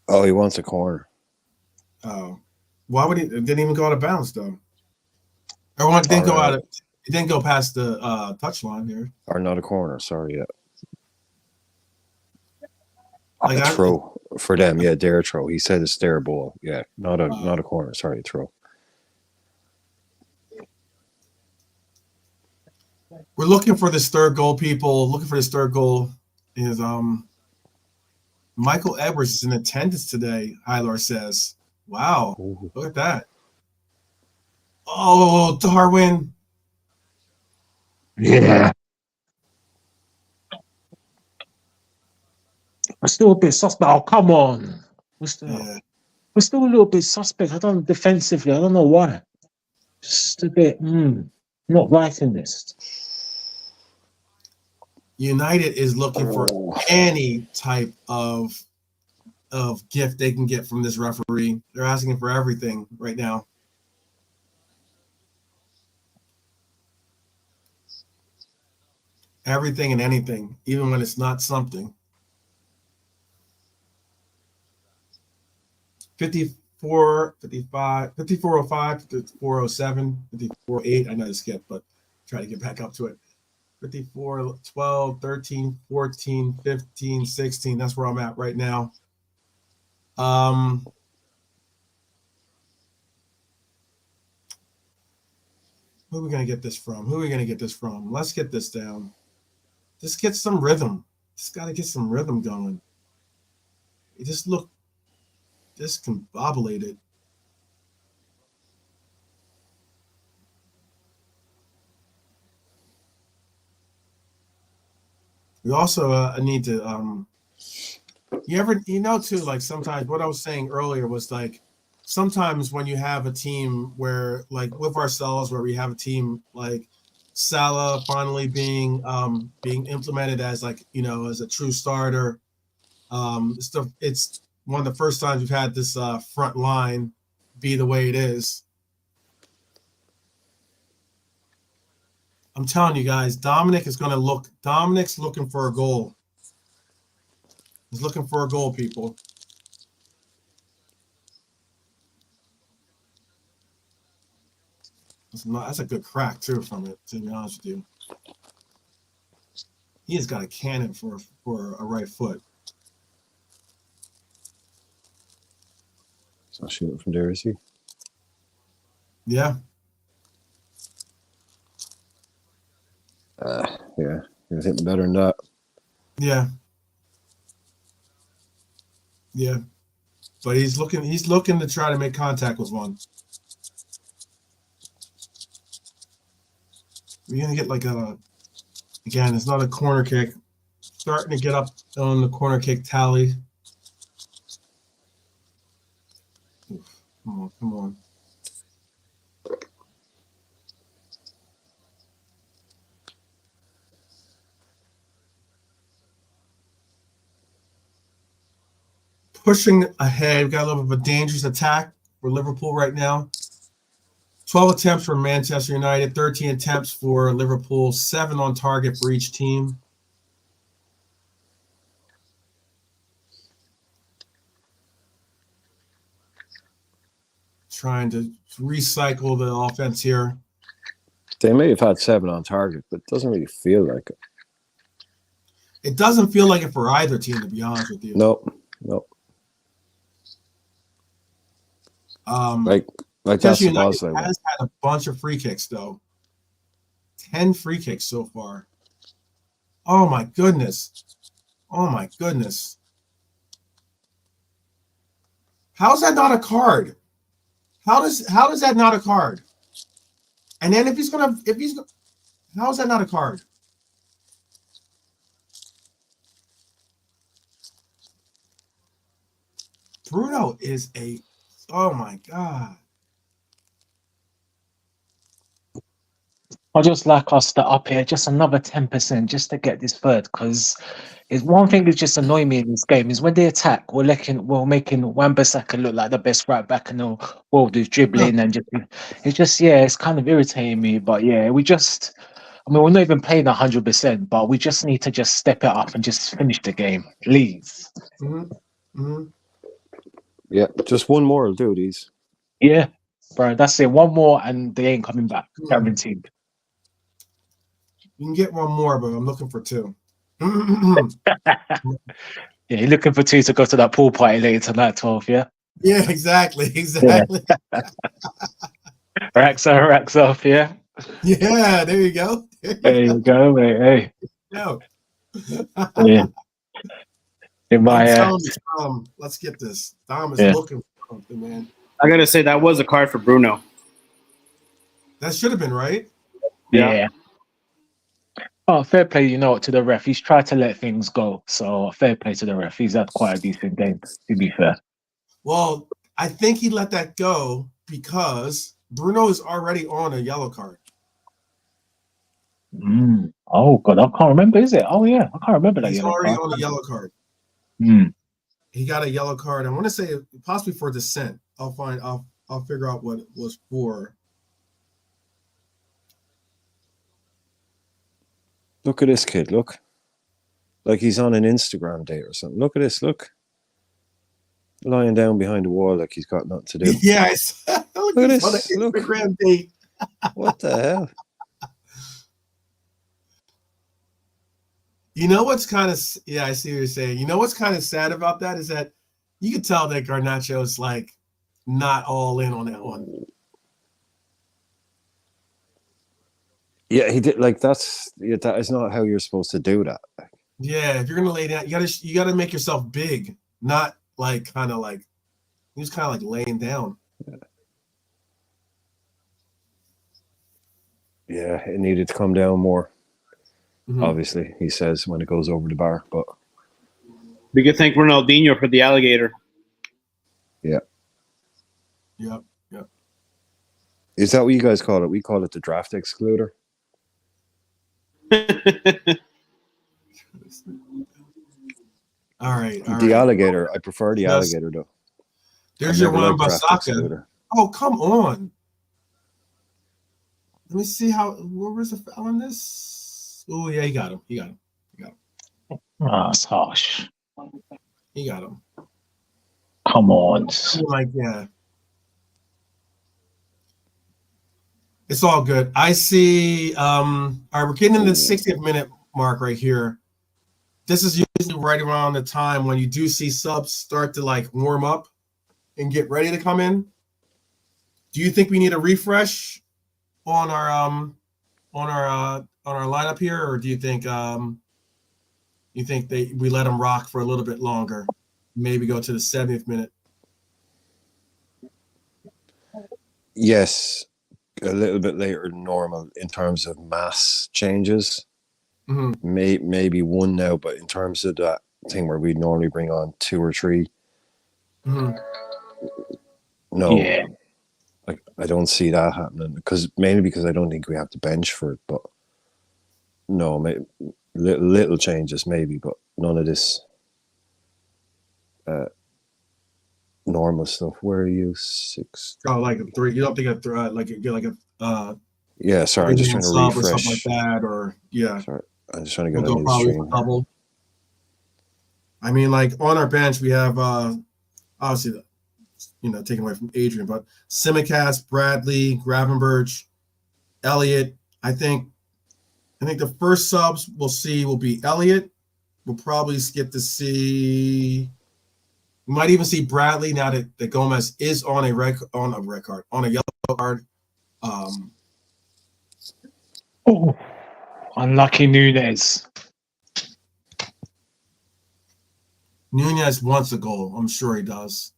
Oh, he wants a corner. Oh, why would he? It didn't even go out of bounds though. Or it didn't go out. It didn't go past the touch line here. Or not a corner. Sorry, yeah. A throw for them, yeah. Their throw. He said it's their ball. Yeah, not a corner. Sorry, throw. We're looking for this 3rd goal, people. Looking for this 3rd goal is Michael Edwards is in attendance today. Hylar says, "Wow, look at that! Oh, Darwin, yeah." We're still a bit suspect. Oh, come on. We're still a little bit suspect. Defensively. I don't know why. Just a bit not liking this. United is looking for any type of gift they can get from this referee. They're asking for everything right now. Everything and anything, even when it's not something. 54, 55, 5405, 5407, 5408. I know to skip, but try to get back up to it. 54, 12, 13, 14, 15, 16. That's where I'm at right now. Who are we going to get this from? Let's get this down. Just get some rhythm. Just got to get some rhythm going. You just look discombobulated. We also need to You know too, like sometimes what I was saying earlier was like sometimes when you have a team where like with ourselves where we have a team like Salah finally being implemented as like as a true starter. It's one of the first times we've had this front line be the way it is. I'm telling you guys, Dominic's looking for a goal. He's looking for a goal, people. That's a good crack too from it, to be honest with you. He has got a cannon for a right foot. He's not shooting from there, is he? Yeah. Yeah, he was hitting better than that. Yeah. Yeah. But he's looking to try to make contact with one. We're gonna get like again, it's not a corner kick. Starting to get up on the corner kick tally. Oof. Come on. Pushing ahead, we've got a little bit of a dangerous attack for Liverpool right now. 12 attempts for Manchester United, 13 attempts for Liverpool, 7 on target for each team. Trying to recycle the offense here. They may have had 7 on target, but it doesn't really feel like it. It doesn't feel like it for either team, to be honest with you. Nope. Like that's the United has had a bunch of free kicks though. 10 free kicks so far. Oh my goodness. How's that not a card? How does that not a card? And then how is that not a card? Bruno is oh my God. I just like us to up here just another 10% just to get this third, because it's one thing that just annoying me in this game is when they attack, we're making Wan-Bissaka look like the best right back in the world who's dribbling and it's kind of irritating me. But yeah, we're not even playing 100%, but we just need to just step it up and just finish the game, please. Yeah, just one more will do these. Yeah, bro, that's it. One more and they ain't coming back. Guaranteed. You can get one more, but I'm looking for 2. Yeah, you're looking for 2 to go to that pool party later tonight, 12, yeah? Yeah, exactly. Yeah. Racks off, yeah? Yeah, there you go. There you go, mate. Hey. No. Yeah. Let's get this. Dom is looking for something, man. I gotta say that was a card for Bruno. That should have been right. Yeah. Oh, fair play, to the ref. He's tried to let things go. So fair play to the ref. He's had quite a decent game, to be fair. Well, I think he let that go because Bruno is already on a yellow card. Oh, God, I can't remember, is it? Oh, yeah, I can't remember that. He's yellow already card. on a yellow card. He got a yellow card. I want to say possibly for dissent. I'll figure out what it was for. Look at this kid, look. Like he's on an Instagram date or something. Look at this, look. Lying down behind the wall like he's got nothing to do. Yeah, look at this. On an Instagram date. What the hell? You know what's kind of, I see what you're saying. You know what's kind of sad about that is that you can tell that Garnacho's like not all in on that one. Yeah, he did. Like that is not how you're supposed to do that. Yeah, if you're gonna lay down, you gotta make yourself big, not like kind of like he's kind of like laying down. Yeah, it needed to come down more. Obviously, he says when it goes over the bar, but We could thank Ronaldinho for the alligator. Yeah. Yep. Is that what you guys call it? We call it the draft excluder. All right. The alligator. I prefer the alligator though. There's your like Wan-Bissaka. Oh, come on. Let me see where was the foul on this? Oh, yeah, he got him. Oh, that's harsh. He got him. Come on. Like, yeah. It's all good. I see. All right, we're getting in the 60th minute mark right here. This is usually right around the time when you do see subs start to like warm up and get ready to come in. Do you think we need a refresh on our lineup here, or do you think we let them rock for a little bit longer? Maybe go to the 70th minute. Yes, a little bit later than normal in terms of mass changes. Mm-hmm. Maybe one now, but in terms of that thing where we normally bring on 2 or 3, mm-hmm. No, Yeah. I don't see that happening mainly because I don't think we have the bench for it. But no, little changes maybe, but none of this normal stuff. Where are you? 6. Oh, like a 3. You don't think Yeah, sorry, I'm just trying to refresh or something like that, or yeah. Sorry, I'm just trying to get We'll a new probably stream. double. I mean, like on our bench, we have obviously taken away from Adrian, but Simicast, Bradley, Gravenberch, Elliott. I think the first subs we'll see will be Elliott. We'll probably get to see. We might even see Bradley now that Gomez is on a yellow card. Oh, unlucky Nunez. Nunez wants a goal. I'm sure he does.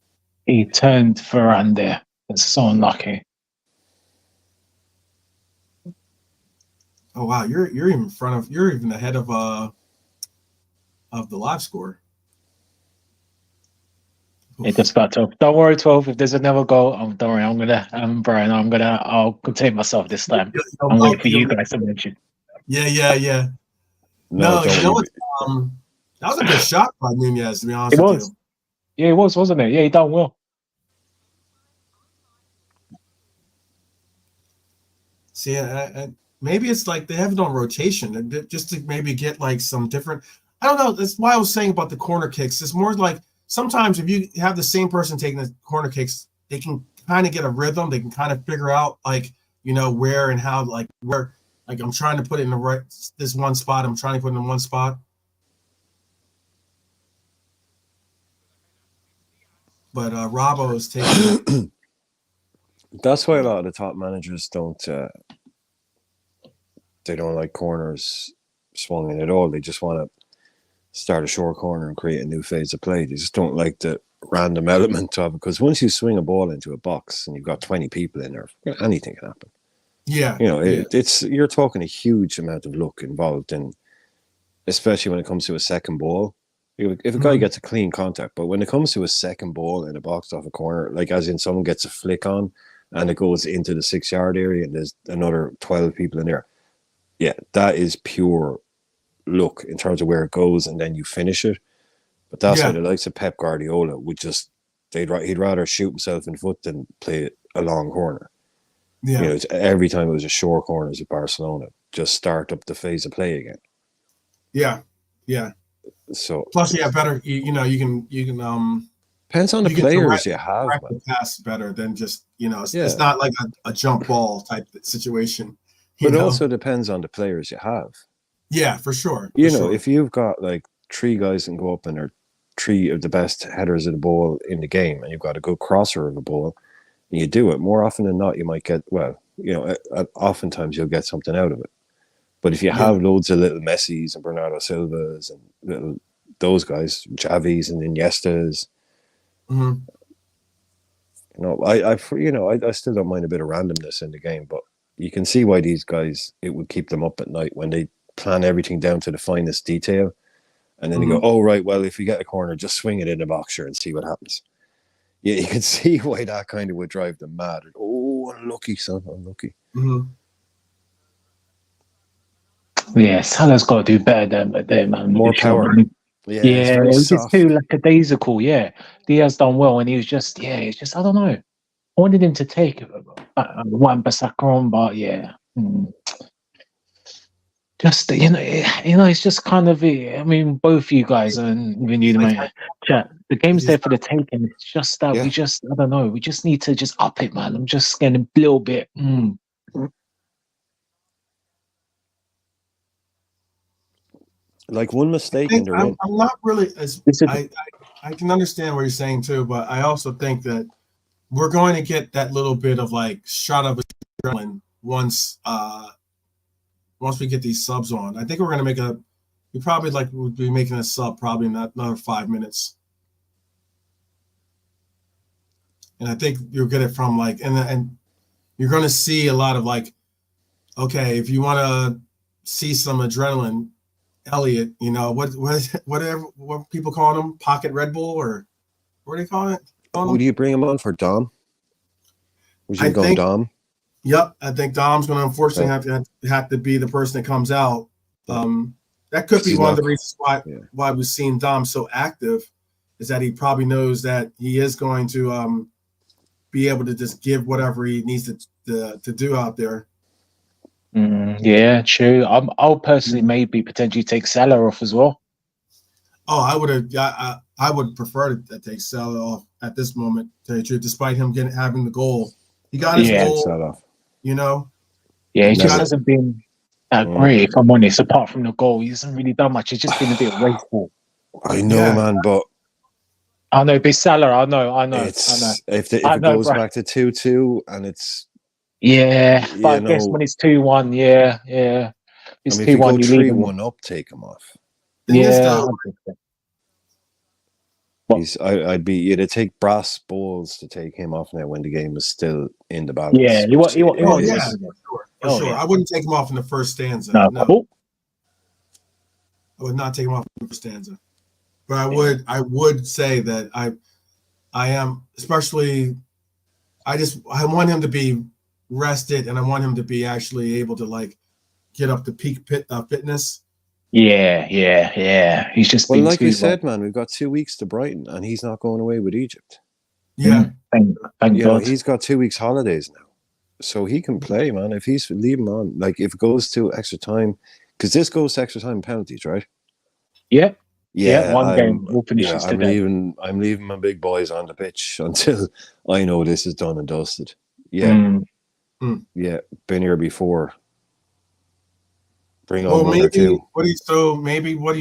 He turned Varane there. It's so unlucky. Oh wow, you're even ahead of the live score. It just about 12. Don't worry, 12. If there's another goal, don't worry. I'm gonna, Brian. I'll contain myself this time. I'm waiting for you guys to mention. Yeah. No, you know what? That was a good shot by Nunez, to be honest with you. Yeah, it was, wasn't it? Yeah, he done well. See, maybe it's like they have it on rotation, just to maybe get like some different. I don't know. That's why I was saying about the corner kicks. It's more like sometimes if you have the same person taking the corner kicks, they can kind of get a rhythm. They can kind of figure out where and how, where. Like I'm trying to put it in this one spot. I'm trying to put it in one spot. But Robbo is taking. That's why a lot of the top managers don't. They don't like corners swung in at all. They just want to start a short corner and create a new phase of play. They just don't like the random element of it, because once you swing a ball into a box and you've got 20 people in there, anything can happen. Yeah, it's you're talking a huge amount of luck involved in, especially when it comes to a second ball. If a guy gets a clean contact, but when it comes to a second ball in a box off a corner, like as in someone gets a flick on and it goes into the 6-yard area and there's another 12 people in there, yeah, that is pure luck in terms of where it goes, and then you finish it. But that's why the likes of Pep Guardiola would just he'd rather shoot himself in the foot than play a long corner. Yeah, every time it was a short corners at Barcelona, just start up the phase of play again. Yeah. So plus, better. You can depends on the players you have. The pass better than just it's not like a jump ball type situation. But it also depends on the players you have. Yeah, for sure. If you've got like 3 guys that go up and are 3 of the best headers of the ball in the game, and you've got a good crosser of the ball, and you do it more often than not, you might get oftentimes you'll get something out of it. But if you have loads of little Messis and Bernardo Silvas and those guys, Xavis and Iniestas, I still don't mind a bit of randomness in the game, but you can see why these guys, it would keep them up at night when they plan everything down to the finest detail. And then you go, oh, right, well, if we get a corner, just swing it in the box and see what happens. Yeah, you can see why that kind of would drive them mad. Oh, unlucky, son, unlucky. Yeah, Salah's got to do better there, man. More power. Yeah, it was just too lackadaisical. Yeah, Diaz done well, and he was just, it's just, I don't know. I wanted him to take Wan-Bissaka on, but yeah. Just it's just kind of. I mean, both you guys and even you, the chat. The game's there for the taking. It's just that we just, I don't know. We just need to just up it, man. I'm just getting a little bit. Like one mistake in the I'm not really as I can understand what you're saying too, but I also think that we're going to get that little bit of like shot of adrenaline once we get these subs on. I think we're going to we'll be making a sub probably in another 5 minutes. And I think you'll get it from like, and you're going to see a lot of like, okay, if you want to see some adrenaline, Elliot, what people call him, pocket Red Bull, or what do they call it? Who do you bring him on for, Dom? Was you going Dom? Yep, I think Dom's going to unfortunately have to be the person that comes out. That could be one of the reasons why we've seen Dom so active, is that he probably knows that he is going to be able to just give whatever he needs to do out there. Yeah, true. I'll personally maybe potentially take Salah off as well. Oh, I would prefer to take Salah off at this moment, to tell you the truth, despite him having the goal. He got his goal. Yeah, he just hasn't been that great, if I'm honest. Apart from the goal, he hasn't really done much. It's just been a bit wasteful. I know, man, but I know, but Salah, I know. If it goes back to 2-2 and it's but I guess when it's 2-1, it's 2-1. If you go 3-1 up, take him off. It'd take brass balls to take him off now when the game is still in the balance. For sure. I wouldn't take him off in the first stanza. No. I would not take him off in the first stanza. But I would say that I am, especially, I want him to be rested, and I want him to be actually able to like get up to peak fitness. Yeah. He's just like we said, man, we've got 2 weeks to Brighton, and he's not going away with Egypt. Yeah, thank God. He's got 2 weeks holidays now, so he can play, man. If he's leave him on, like if it goes to extra time, because this goes to extra time penalties, right? Yeah, one game we'll finish this today. I'm leaving my big boys on the pitch until I know this is done and dusted. Yeah, been here before. Bring on one or two. What do you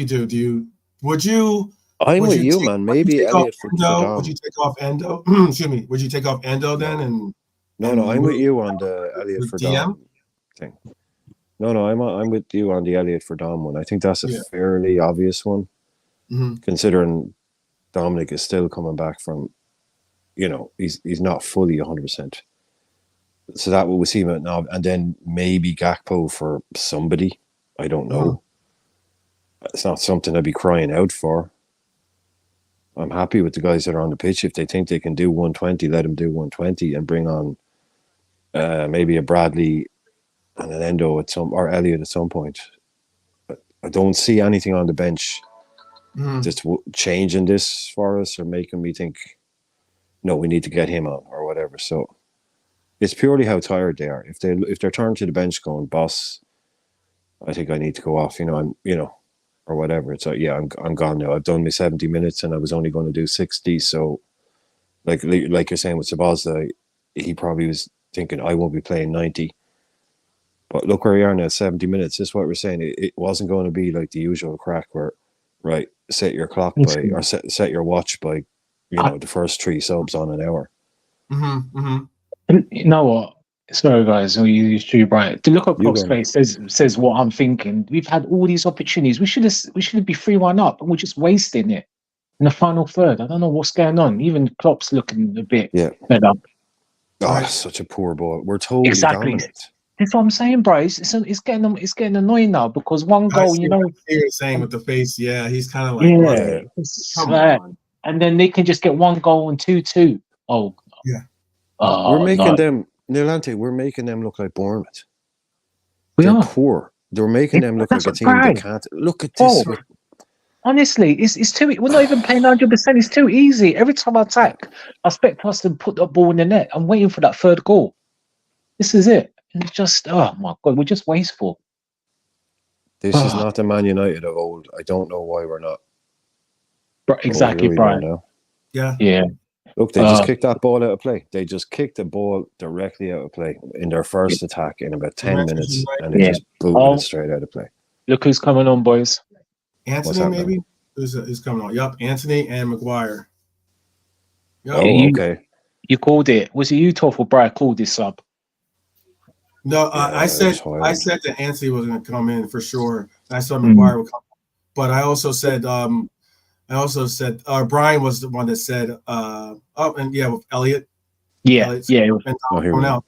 do? Would you? I'm with you, man. Maybe Elliot for Dom. Would you take off Endo? Excuse me. Would you take off Endo then? No, I'm with you on the Elliot for Dom thing. No, I'm with you on the Elliot for Dom one. I think that's a fairly obvious one, considering Dominic is still coming back from, he's not fully 100%. So that will we see him now, and then maybe Gakpo for somebody. I don't know. It's not something I'd be crying out for. I'm happy with the guys that are on the pitch. If they think they can do 120, let them do 120 and bring on maybe a Bradley and an Endo or Elliot at some point. But I don't see anything on the bench just changing this for us or making me think, no, we need to get him on or whatever. So it's purely how tired they are. If they're turned to the bench going, boss, I think I need to go off, or whatever. It's like, I'm gone now. I've done my 70 minutes and I was only going to do 60. So like you're saying with Sabazza, he probably was thinking I won't be playing 90. But look where we are now, 70 minutes. This is what we're saying. It wasn't going to be like the usual crack where, right, set your clock by, or set your watch by, the first 3 subs on an hour. You know what? Sorry, guys. You too bright. To look at Klopp's face says what I'm thinking. We've had all these opportunities. We should be 3-1 up, and we're just wasting it in the final third. I don't know what's going on. Even Klopp's looking a bit fed up. Oh, that's such a poor ball. We're totally dominant. That's what I'm saying, bro. It's getting annoying now because one I goal, see what you're saying with the face. Yeah, he's kind of like, yeah, brother, it's come like, on. and then they can just get one goal and 2-2. Oh, Yeah. We're oh making no, them, Nilante, we're making them look like Bournemouth. we They're are. poor. They're making them look like That's a what, team that Brian. can't. Look at Oh, this. honestly, it's too. We're not even playing 100%. It's too easy. Every time I attack, I expect us to put the ball in the net. I'm waiting for that third goal. This is it. And it's just, oh my god, we're just wasteful. This is not the Man United of old. I don't know why we're not. Exactly, Oh, here we Brian. go now. Yeah. Yeah. Look, they just kicked that ball out of play. They just kicked the ball directly out of play in their first attack in about 10 minutes, and they just booted it straight out of play. Look who's coming on, boys. Anthony, maybe? Who's coming on? Yup, Anthony and Maguire. Yep. Oh, okay. You called it. Was it you, Toff, or Brad called this sub? No, I said that Anthony was going to come in for sure. I saw Maguire would come, but I also said Brian was the one that said with Elliot. Yeah, Elliot's yeah. coming out.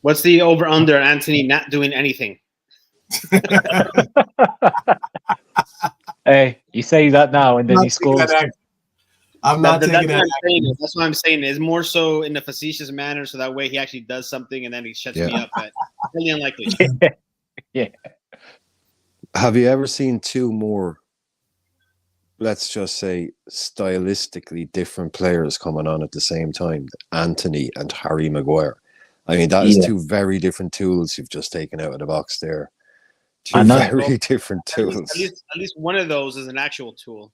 What's the over under Anthony not doing anything? Hey, you say that now and then he scores. I'm not taking that. That's what I'm saying. It's more so in a facetious manner, so that way he actually does something and then he shuts me up. But really unlikely. Yeah. Have you ever seen two more, let's just say, stylistically different players coming on at the same time? Anthony and Harry Maguire. I mean, that is two very different tools you've just taken out of the box there. Two very different tools. At least one of those is an actual tool.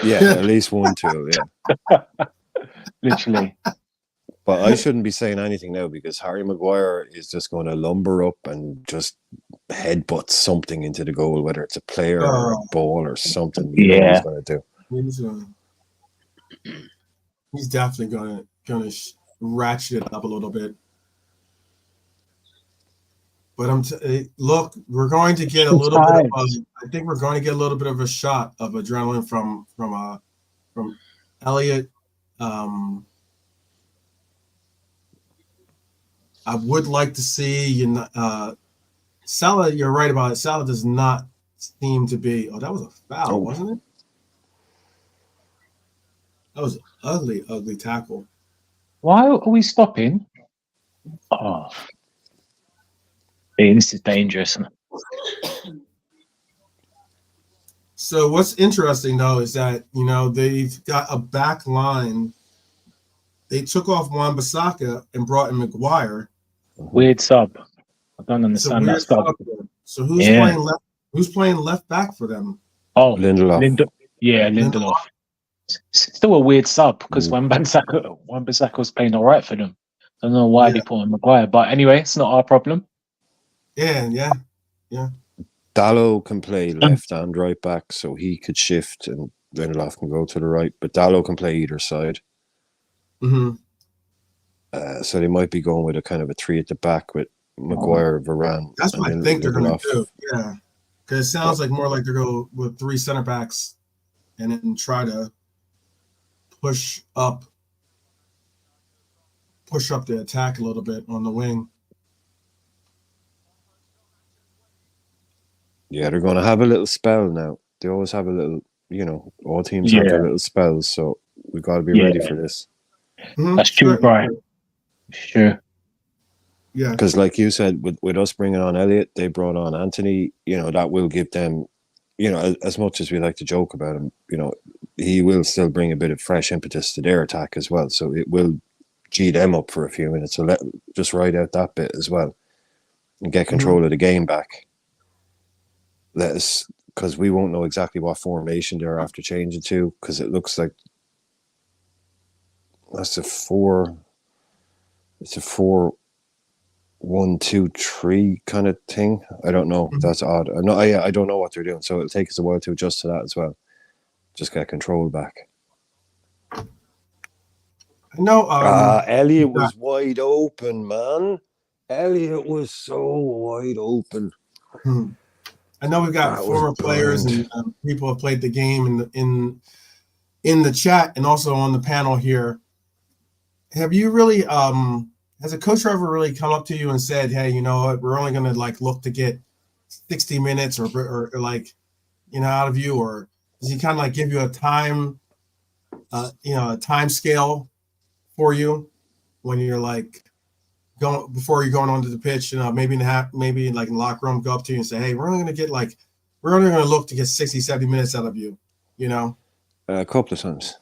Yeah, at least one tool, yeah. Literally. But I shouldn't be saying anything now because Harry Maguire is just going to lumber up and just headbutt something into the goal, whether it's a player or a ball or something. You know what he's going to do. He's definitely going to ratchet it up a little bit. But look, we're going to get a little bit of I think we're going to get a little bit of a shot of adrenaline from Elliot. I would like to see Salah. You're right about it. Salah does not seem to be. Oh, that was a foul, wasn't it? That was an ugly tackle. Why are we stopping? Oh. Hey, this is dangerous. So what's interesting though is that they've got a back line. They took off Wan-Bissaka and brought in Maguire. Weird sub. I don't understand that sub. So who's playing left? Who's playing left back for them? Oh, Lindelof. Lindelof. Still a weird sub because Wan-Bissaka was playing all right for them. I don't know why they put on Maguire, but anyway, it's not our problem. Yeah. Dallo can play left and right back, so he could shift and Lindelof can go to the right, but Dallo can play either side. Mm-hmm. So they might be going with a kind of a three at the back with Maguire, Varane. That's what I think they're going to do. Yeah, because it sounds like more like they're going with three center backs and then try to push up the attack a little bit on the wing. Yeah, they're going to have a little spell now. They always have a little, all teams have their little spells, so we've got to be ready for this. Mm-hmm. That's true, Brian. Sure. Yeah. Because like you said, with us bringing on Elliot, they brought on Anthony, that will give them, as much as we like to joke about him, he will still bring a bit of fresh impetus to their attack as well. So it will G them up for a few minutes. So just ride out that bit as well and get control of the game back. Because we won't know exactly what formation they're after changing to, because it looks like that's a 4-1-2-3 kind of thing. I don't know. That's odd. I don't know what they're doing, so it'll take us a while to adjust to that as well. Just get control back. I know. Elliot was wide open, man. Elliot was so wide open. I know we've got former players and people have played the game in the chat and also on the panel here. Have you really has a coach ever really come up to you and said, "Hey, you know what? We're only going to like look to get 60 minutes or like, you know, out of you," or does he kind of like give you a time, a time scale for you when you're like going before you're going onto the pitch? You know, maybe maybe like in the locker room, go up to you and say, "Hey, we're only going to look to get 60, 70 minutes out of you." You know, A couple of times.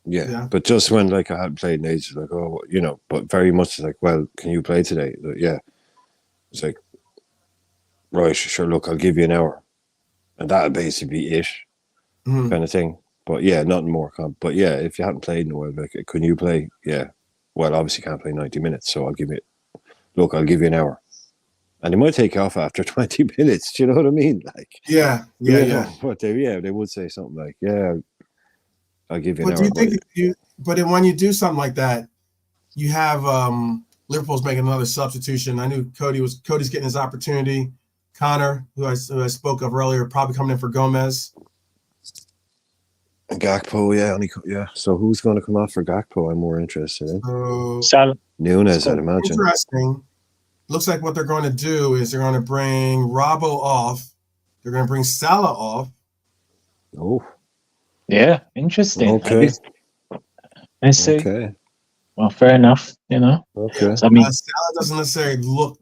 Yeah. But just when like I hadn't played in ages, like, oh, you know, but very much like, well, can you play today? Like, yeah. It's like, right, sure, look, I'll give you an hour. And that'll basically be it, kind of thing. But yeah, nothing more. But yeah, if you haven't played in a while, like, can you play? Yeah. Well, obviously can't play 90 minutes, so I'll give you an hour. And they might take you off after 20 minutes. Do you know what I mean? Like, yeah. But they would say something like, yeah, I'll give you an But hour. do you think but when you do something like that, you have Liverpool's making another substitution. I knew Cody's getting his opportunity. Connor, who I spoke of earlier, probably coming in for Gomez. And Gakpo, yeah. So who's going to come off for Gakpo? I'm more interested in. Salah. Nunes, I'd imagine. Interesting. Looks like what they're going to do is they're going to bring Robbo off. They're going to bring Salah off. Oh. Yeah, interesting. Okay. Let's see. Okay. Well, fair enough, you know. Okay. So, I mean, Salah doesn't necessarily look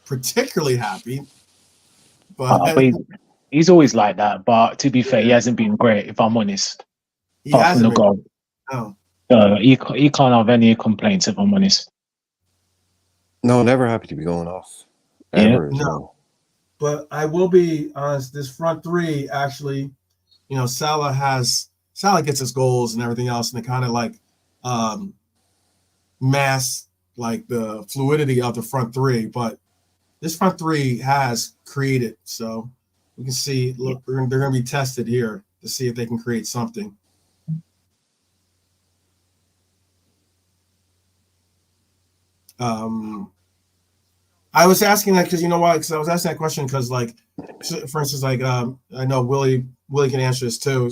particularly happy, but he's always like that. But to be fair, he hasn't been great, if I'm honest. He apart from the goal. No. He can't have any complaints, if I'm honest. No, never happy to be going off. Ever. Yeah. No. But I will be honest, this front three actually, you know, Salah gets his goals and everything else, and it kind of like mask like the fluidity of the front three. But this front three has created, so we can see. Look, they're going to be tested here to see if they can create something. I was asking that because you know why? Because I was asking that question because, like, for instance, like I know Willie can answer this too.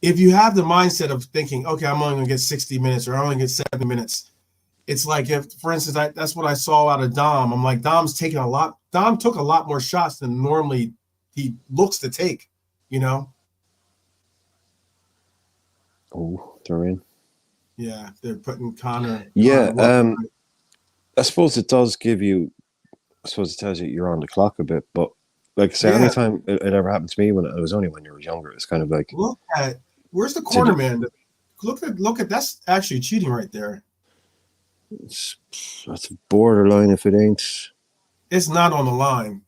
If you have the mindset of thinking, okay, I'm only going to get 60 minutes or I'm only going to get 70 minutes, it's like if, for instance, that's what I saw out of Dom. I'm like, Dom took a lot more shots than normally he looks to take, you know? Oh, they're in. Yeah, they're putting Connor. Yeah, I suppose it does give you. I suppose it tells you you're on the clock a bit, but like I say, anytime it ever happened to me when you were younger, it's kind of like, look at where's the corner man? Look at that's actually cheating right there. That's borderline if it ain't. It's not on the line.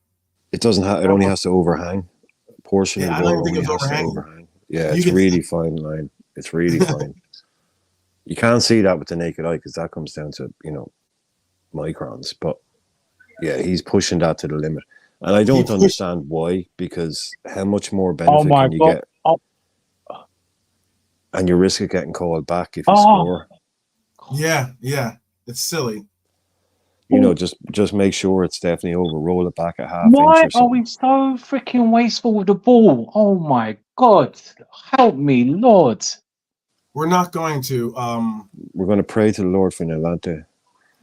It doesn't have. It only has to overhang. A portion of the ball only has to overhang. Yeah, it's really fine line. It's really fine. You can't see that with the naked eye because that comes down to, you know, microns. But yeah, he's pushing that to the limit. And I don't understand why, because how much more benefit can you get? And you risk of getting called back if you score. Yeah. It's silly. You know, just make sure it's definitely over. Roll it back a half inch or something. Why are we so freaking wasteful with the ball? Oh my God. Help me, Lord. We're not going to. We're going to pray to the Lord for Nalante.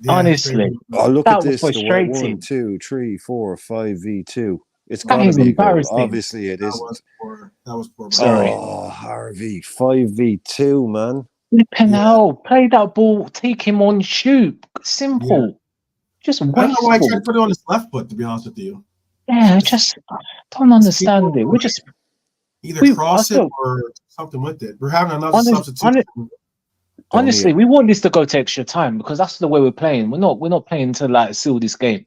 Yeah, honestly. Oh, look at this. 1, 2, 3, 4, 5v2. It's got to be a goal. Obviously, it isn't. That was poor. Sorry. Oh, Harvey. 5v2, man. Flipping hell. Play that ball. Take him on, shoot. Simple. Yeah. Just wasteful. I don't know why I tried to put it on his left foot, to be honest with you. Yeah, I don't understand it. We're just either cross it or something with it. We're having another substitution. Honestly, we want this to go to extra time because that's the way we're playing. We're not playing to like seal this game.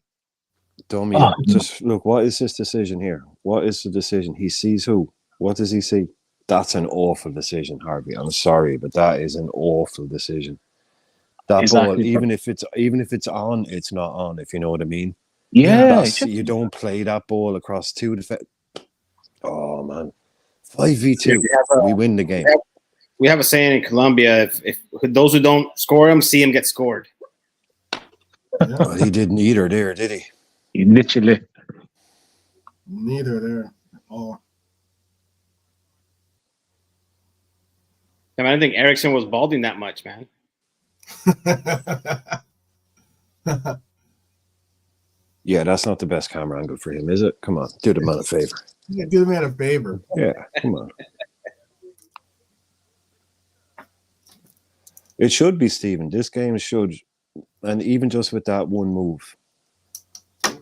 Dummy, just look. What is this decision here? What is the decision? He sees who? What does he see? That's an awful decision, Harvey. I'm sorry, but that is an awful decision. That ball, even if it's on, it's not on. If you know what I mean. Yeah. You don't play that ball across two defense. Oh man, 5v2. We win the game. We have a saying in Colombia: if those who don't score him see him get scored. Yeah. Well, he didn't either there, did he? He literally. Neither there at all. I didn't think Eriksson was balding that much, man. Yeah, that's not the best camera angle for him, is it? Come on, do the man a favor. Yeah, do the man a favor. Yeah, come on. It should be, Stephen. This game should, and even just with that one move,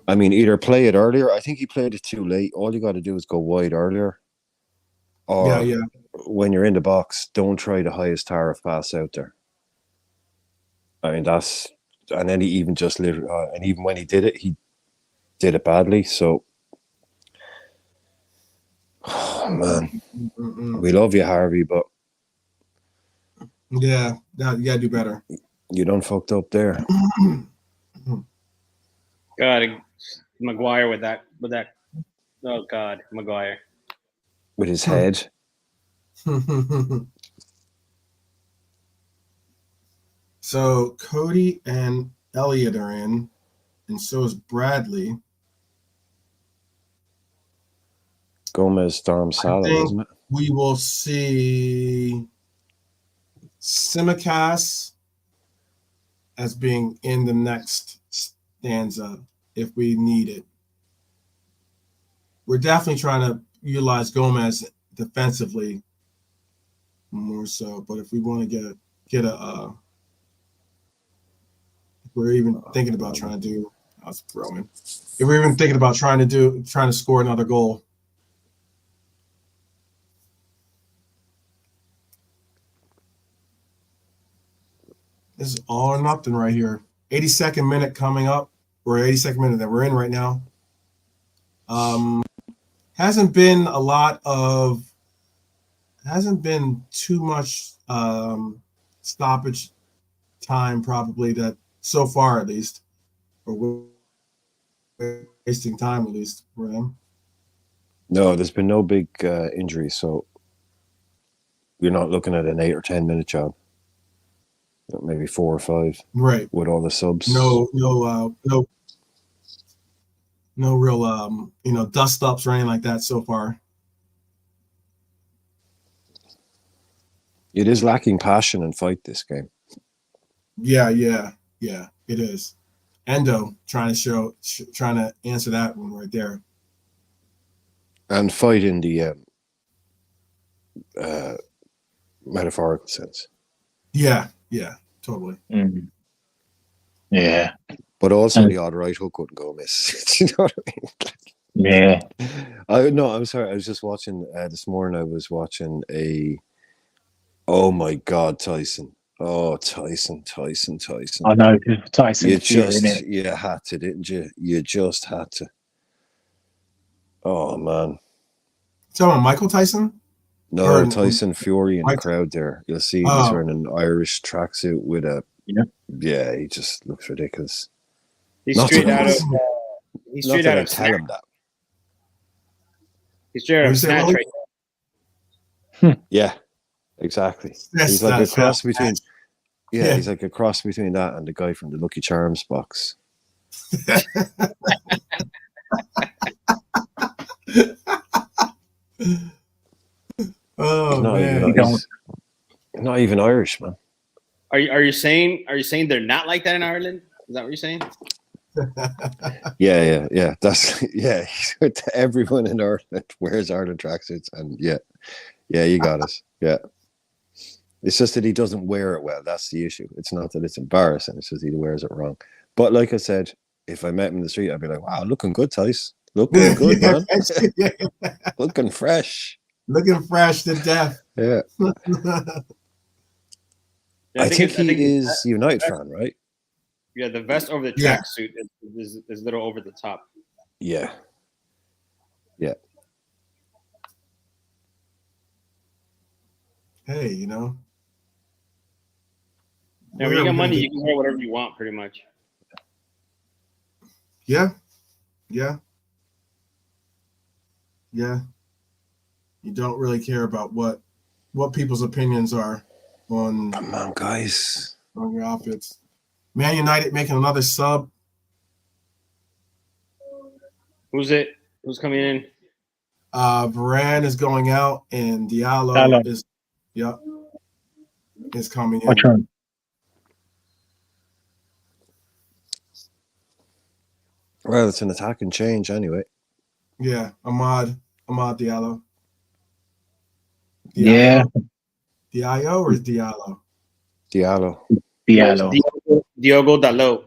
I mean, either play it earlier. I think he played it too late. All you got to do is go wide earlier. Or Yeah. when you're in the box, don't try the highest tariff pass out there. I mean, and then he even just and even when he did it badly. So, oh man, we love you, Harvey, but yeah, you gotta do better. You done fucked up there. God, Maguire with that. Oh God, Maguire with his head. So Cody and Elliott are in, and so is Bradley. Gomez, Storm, Salah, isn't it? We will see Simicast as being in the next stanza if we need it. We're definitely trying to utilize Gomez defensively more so, but if we want to get a if we're even thinking about trying to do, I was throwing. If we're even thinking about trying to score another goal. This is all or nothing right here. 82nd minute coming up, or 82nd minute that we're in right now. Hasn't been too much stoppage time probably that so far at least, or wasting time at least for them. No, there's been no big injuries, so you're not looking at an 8 or 10 minute job. Maybe 4 or 5, right? With all the subs. No real dust ups or anything like that so far. It is lacking passion and fight this game. Yeah, it is. Endo trying to answer that one right there. And fight in the metaphorical sense. Yeah, totally. Mm. Yeah. But also the odd right hook wouldn't go miss. Do you know what I mean? Yeah. No, I'm sorry. I was just watching this morning. I was watching oh my God, Tyson. Oh, Tyson. I know, Tyson. You had to, didn't you? You just had to. Oh, man. Talking Michael Tyson? No, Tyson Fury in the crowd there. You'll see he's wearing an Irish tracksuit with a... Yeah, he just looks ridiculous. He's straight out of... He's straight out of... Tell him that. He's straight out of Snatch right now. Yeah, exactly. He's like a cross between... Yeah, he's like a cross between that and the guy from the Lucky Charms box. Oh man, he's not even Irish, man. Are you saying they're not like that in Ireland? Is that what you're saying? Yeah. That's everyone in Ireland wears Ireland tracksuits, and yeah, you got us. Yeah. It's just that he doesn't wear it well. That's the issue. It's not that it's embarrassing. It's just he wears it wrong. But like I said, if I met him in the street, I'd be like, wow, looking good, Tice. Looking good, man. Looking fresh. Looking fresh to death. Yeah. I think he is United fan, right? Yeah, the vest over the tracksuit is a little over the top. Yeah. Yeah. Hey, Yeah, when you got money, you can wear whatever you want, pretty much. Yeah. You don't really care about what people's opinions are on. Come on, guys. On your outfits. Man United making another sub. Who's it? Who's coming in? Varane is going out, and Diallo is coming in. Well, it's an attack and change anyway. Yeah, Ahmad Diallo. Yeah. Diallo or Diallo? Diallo. Diallo. Diogo Dalot.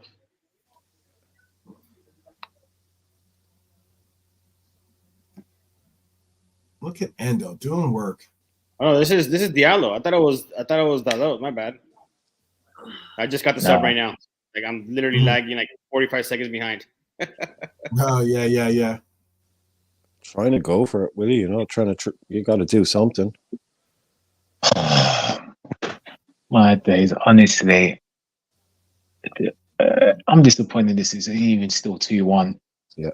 Look at Endo doing work. Oh, this is Diallo. I thought it was Dalot. My bad. I just got the sub right now. Like I'm literally lagging like 45 seconds behind. Oh yeah. Trying to go for it, Willie. You know, you got to do something. My days, honestly. I'm disappointed this is even still 2-1. Yeah.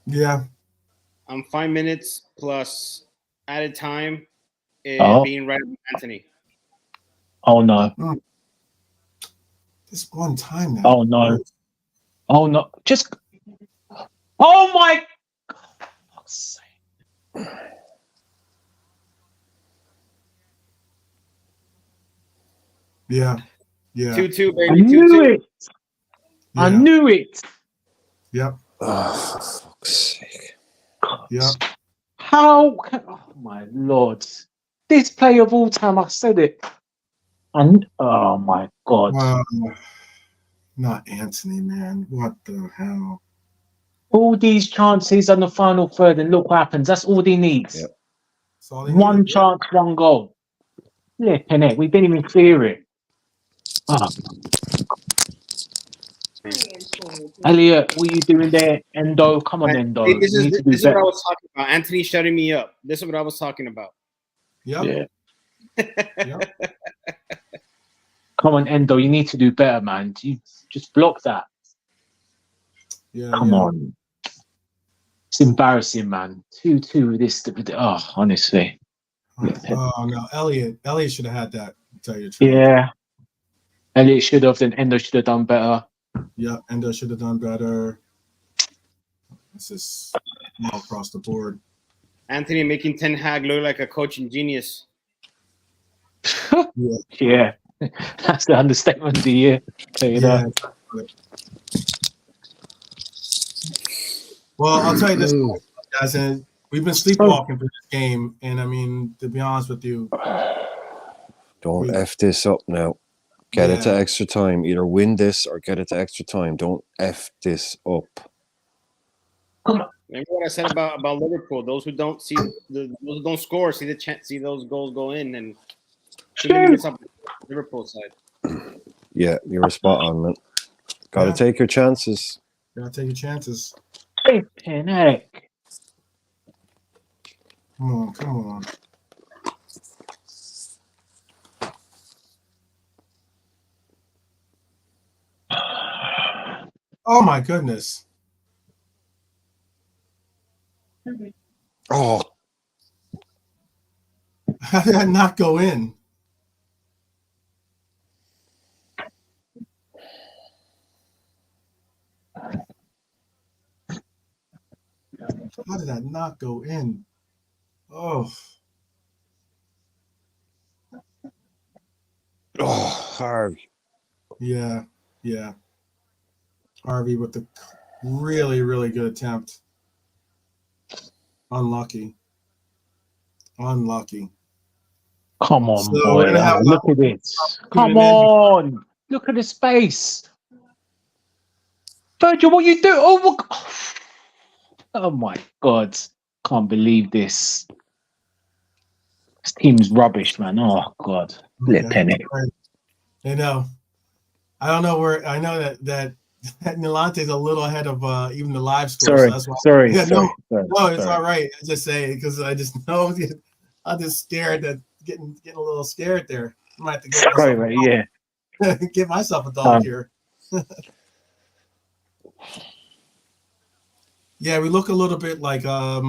Yeah. I'm 5 minutes plus added time being right with Anthony. Oh no. This one time now. Oh no. Oh no. Just. Oh my. Yeah. Yeah. 2-2, baby. I knew it. Yeah. I knew it. Yep. Oh, for fuck's sake. Yep. How? Oh my lord. This play of all time, I said it. And oh my god. Not Anthony, man. What the hell? All these chances on the final third, and look what happens. That's all he needs. Yep. One chance, one goal. Flipping it. We didn't even fear it. Oh. Elliot, what are you doing there? Endo, come on, Endo. Hey, this is what better. I was talking about. Anthony shutting me up. This is what I was talking about. Yep. Yeah. Come on, Endo. You need to do better, man. You just block that. Yeah. Come on. It's embarrassing, man. 2-2 with this. Oh, honestly. Oh no, Elliot should have had that. To tell you the truth. Yeah. Elliot should have. Then Endo should have done better. Yeah, Endo should have done better. This is all across the board. Anthony making Ten Hag look like a coaching genius. Yeah. That's the understatement of the year. Yeah. Well, I'll tell you this, guys, and we've been sleepwalking for this game, and I mean, to be honest with you, don't F this up now. Get it to extra time. Either win this or get it to extra time. Don't F this up. Remember what I said about Liverpool? Those who don't see those who don't score, see the chance, see those goals go in, and Liverpool side. Yeah, you're spot on, man. Got to take your chances. Gotta take your chances. Flipping heck. Come on. Oh my goodness. Oh. How did that not go in? How did that not go in? Oh. Oh, Harvey. Yeah. Harvey with the really, really good attempt. Unlucky. Come on, So boy. we're gonna have Look at this. Come on. Look at the space. Virgil, what you do? Oh my God. Can't believe this. This team's rubbish, man. Oh God. Flipping it. I know. I don't know where. I know that Nilante's a little ahead of even the live score. Sorry, so that's why. sorry. No, it's all right. I just say because I just know I'm just scared that getting a little scared there. I might have to get myself a dog. Give myself a dog here. Yeah, we look a little bit like Dash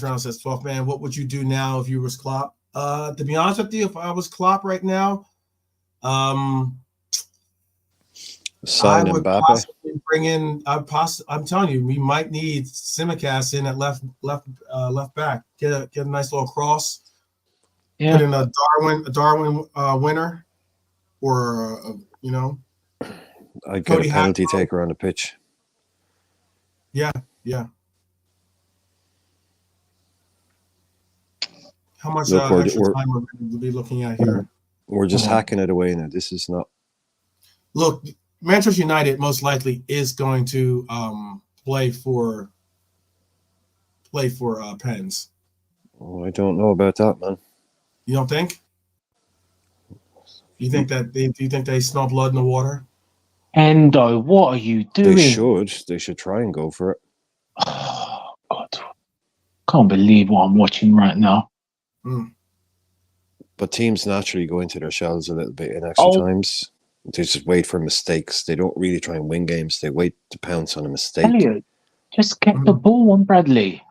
Round says 12th man, what would you do now if you was Klopp? To be honest with you, if I was Klopp right now, Sign I would Mbappe. possibly bring in. I'm telling you, we might need Simicast in at left back. Get a nice little cross. Yeah. Put in a Darwin winner, or You know, I'd get Cody a penalty Hackman. taker on the pitch. Yeah. How much Look, extra time are we going to be looking at here? We're just hacking it away now. This is not. Look, Manchester United most likely is going to play for pens. Oh, I don't know about that, man. You don't think? Do you think they smell blood in the water? Endo, what are you doing? They should try and go for it. Oh, God. Can't believe what I'm watching right now. But teams naturally go into their shells a little bit in extra times. They just wait for mistakes. They don't really try and win games. They wait to pounce on a mistake. Elliot, just get the ball on Bradley.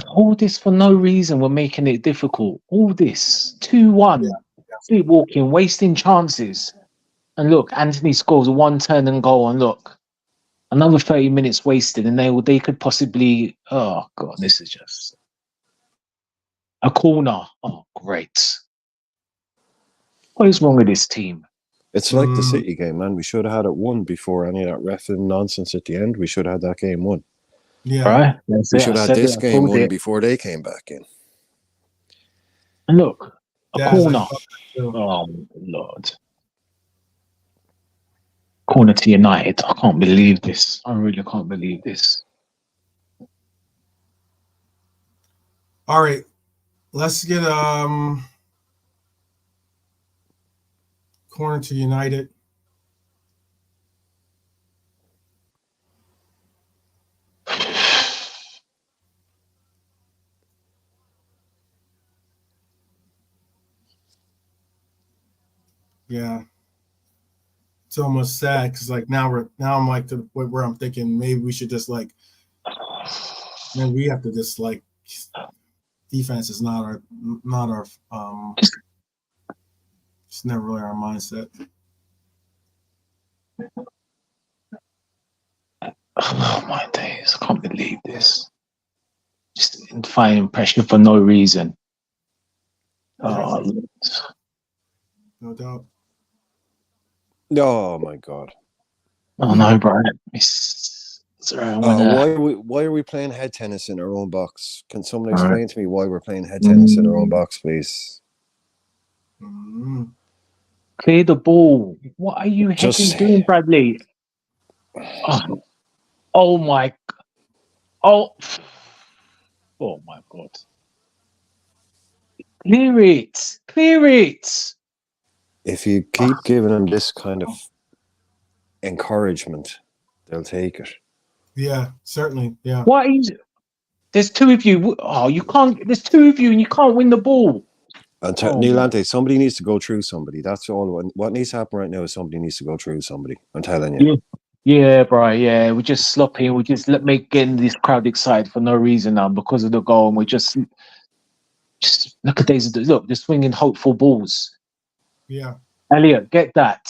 All this for no reason. We're making it difficult. All this 2-1, sleepwalking, wasting chances. And look, Anthony scores a 1-turn and goal. And look, another 30 minutes wasted, and they could possibly. Oh God, this is just a corner. Oh great! What is wrong with this team? It's like the City game, man. We should have had it won before any of that reffing nonsense at the end. We should have had that game won. Yeah, right. We should have had this game won before they came back in. And look, a corner. Oh Lord. Corner to United. I can't believe this. I really can't believe this. All right, let's get corner to United. Yeah. It's almost sad because like now I'm like to the point where I'm thinking maybe we should just like, man, we have to just like, defense is not our it's never really our mindset. Oh my days, I can't believe this. Just finding pressure for no reason. Oh, no doubt. Oh my God. Oh no, Brian. Why are we playing head tennis in our own box? Can someone explain to me why we're playing head tennis in our own box, please? Clear the ball. What are you doing, Bradley? Oh my. Oh my God. Clear it. If you keep giving them this kind of encouragement, they'll take it. Yeah, certainly. Yeah. What is it? There's two of you. Oh, you can't. There's two of you, and you can't win the ball. Neil Ante, somebody needs to go through somebody. That's all. What needs to happen right now is somebody needs to go through somebody. I'm telling you. Yeah, bro. Yeah, we're just sloppy. We just getting this crowd excited for no reason now because of the goal, and we're just look at these. Look, they're swinging hopeful balls. Yeah. Elliot, get that.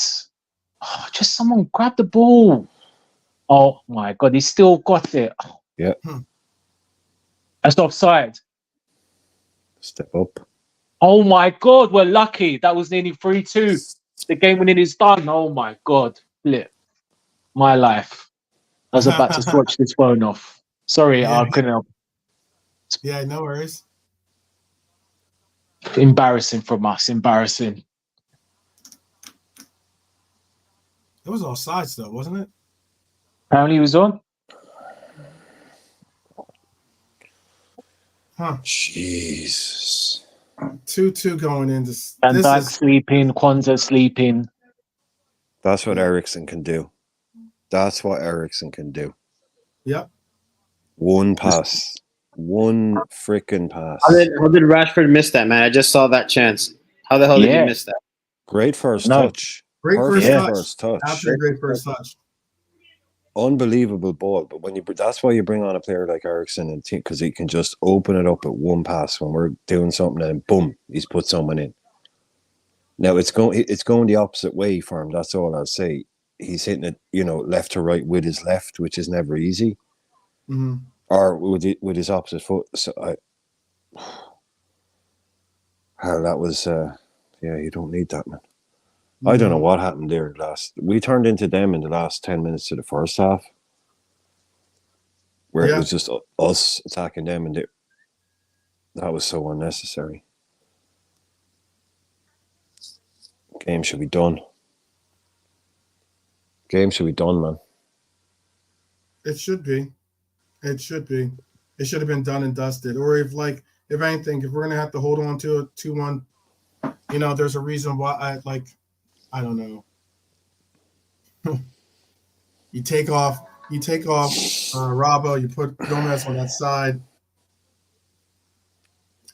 Oh, just someone grab the ball. Oh my God, he still got it. Yeah. That's offside. Step up. Oh my God, we're lucky. That was nearly 3-2. The game winning is done. Oh my God. Flip. My life. I was about to switch this phone off. Sorry, I couldn't help. Yeah, no worries. Embarrassing from us. Embarrassing. It was all sides though, wasn't it? Apparently he was on. Huh. Jesus. 2-2 going into Van Dijk sleeping, Kwanzaa sleeping. That's what Eriksen can do. That's what Eriksen can do. Yep. One pass. One freaking pass. How did Rashford miss that, man? I just saw that chance. How the hell did he miss that? Great first touch. Great Perfect first touch. Absolutely great first touch. Unbelievable ball, but that's why you bring on a player like Eriksen and team, because he can just open it up at one pass when we're doing something and boom, he's put someone in. Now it's going the opposite way for him. That's all I'll say. He's hitting it, left to right with his left, which is never easy. Mm-hmm. or with his opposite foot. So that was you don't need that, man. I don't know what happened there we turned into them in the last 10 minutes of the first half, where it was just us attacking them, and that was so unnecessary. Game should be done. Game should be done, man. It should be. It should be. It should have been done and dusted. Or if anything, if we're gonna have to hold on to a 2-1, there's a reason why I don't know. You take off Robbo, you put Gomez on that side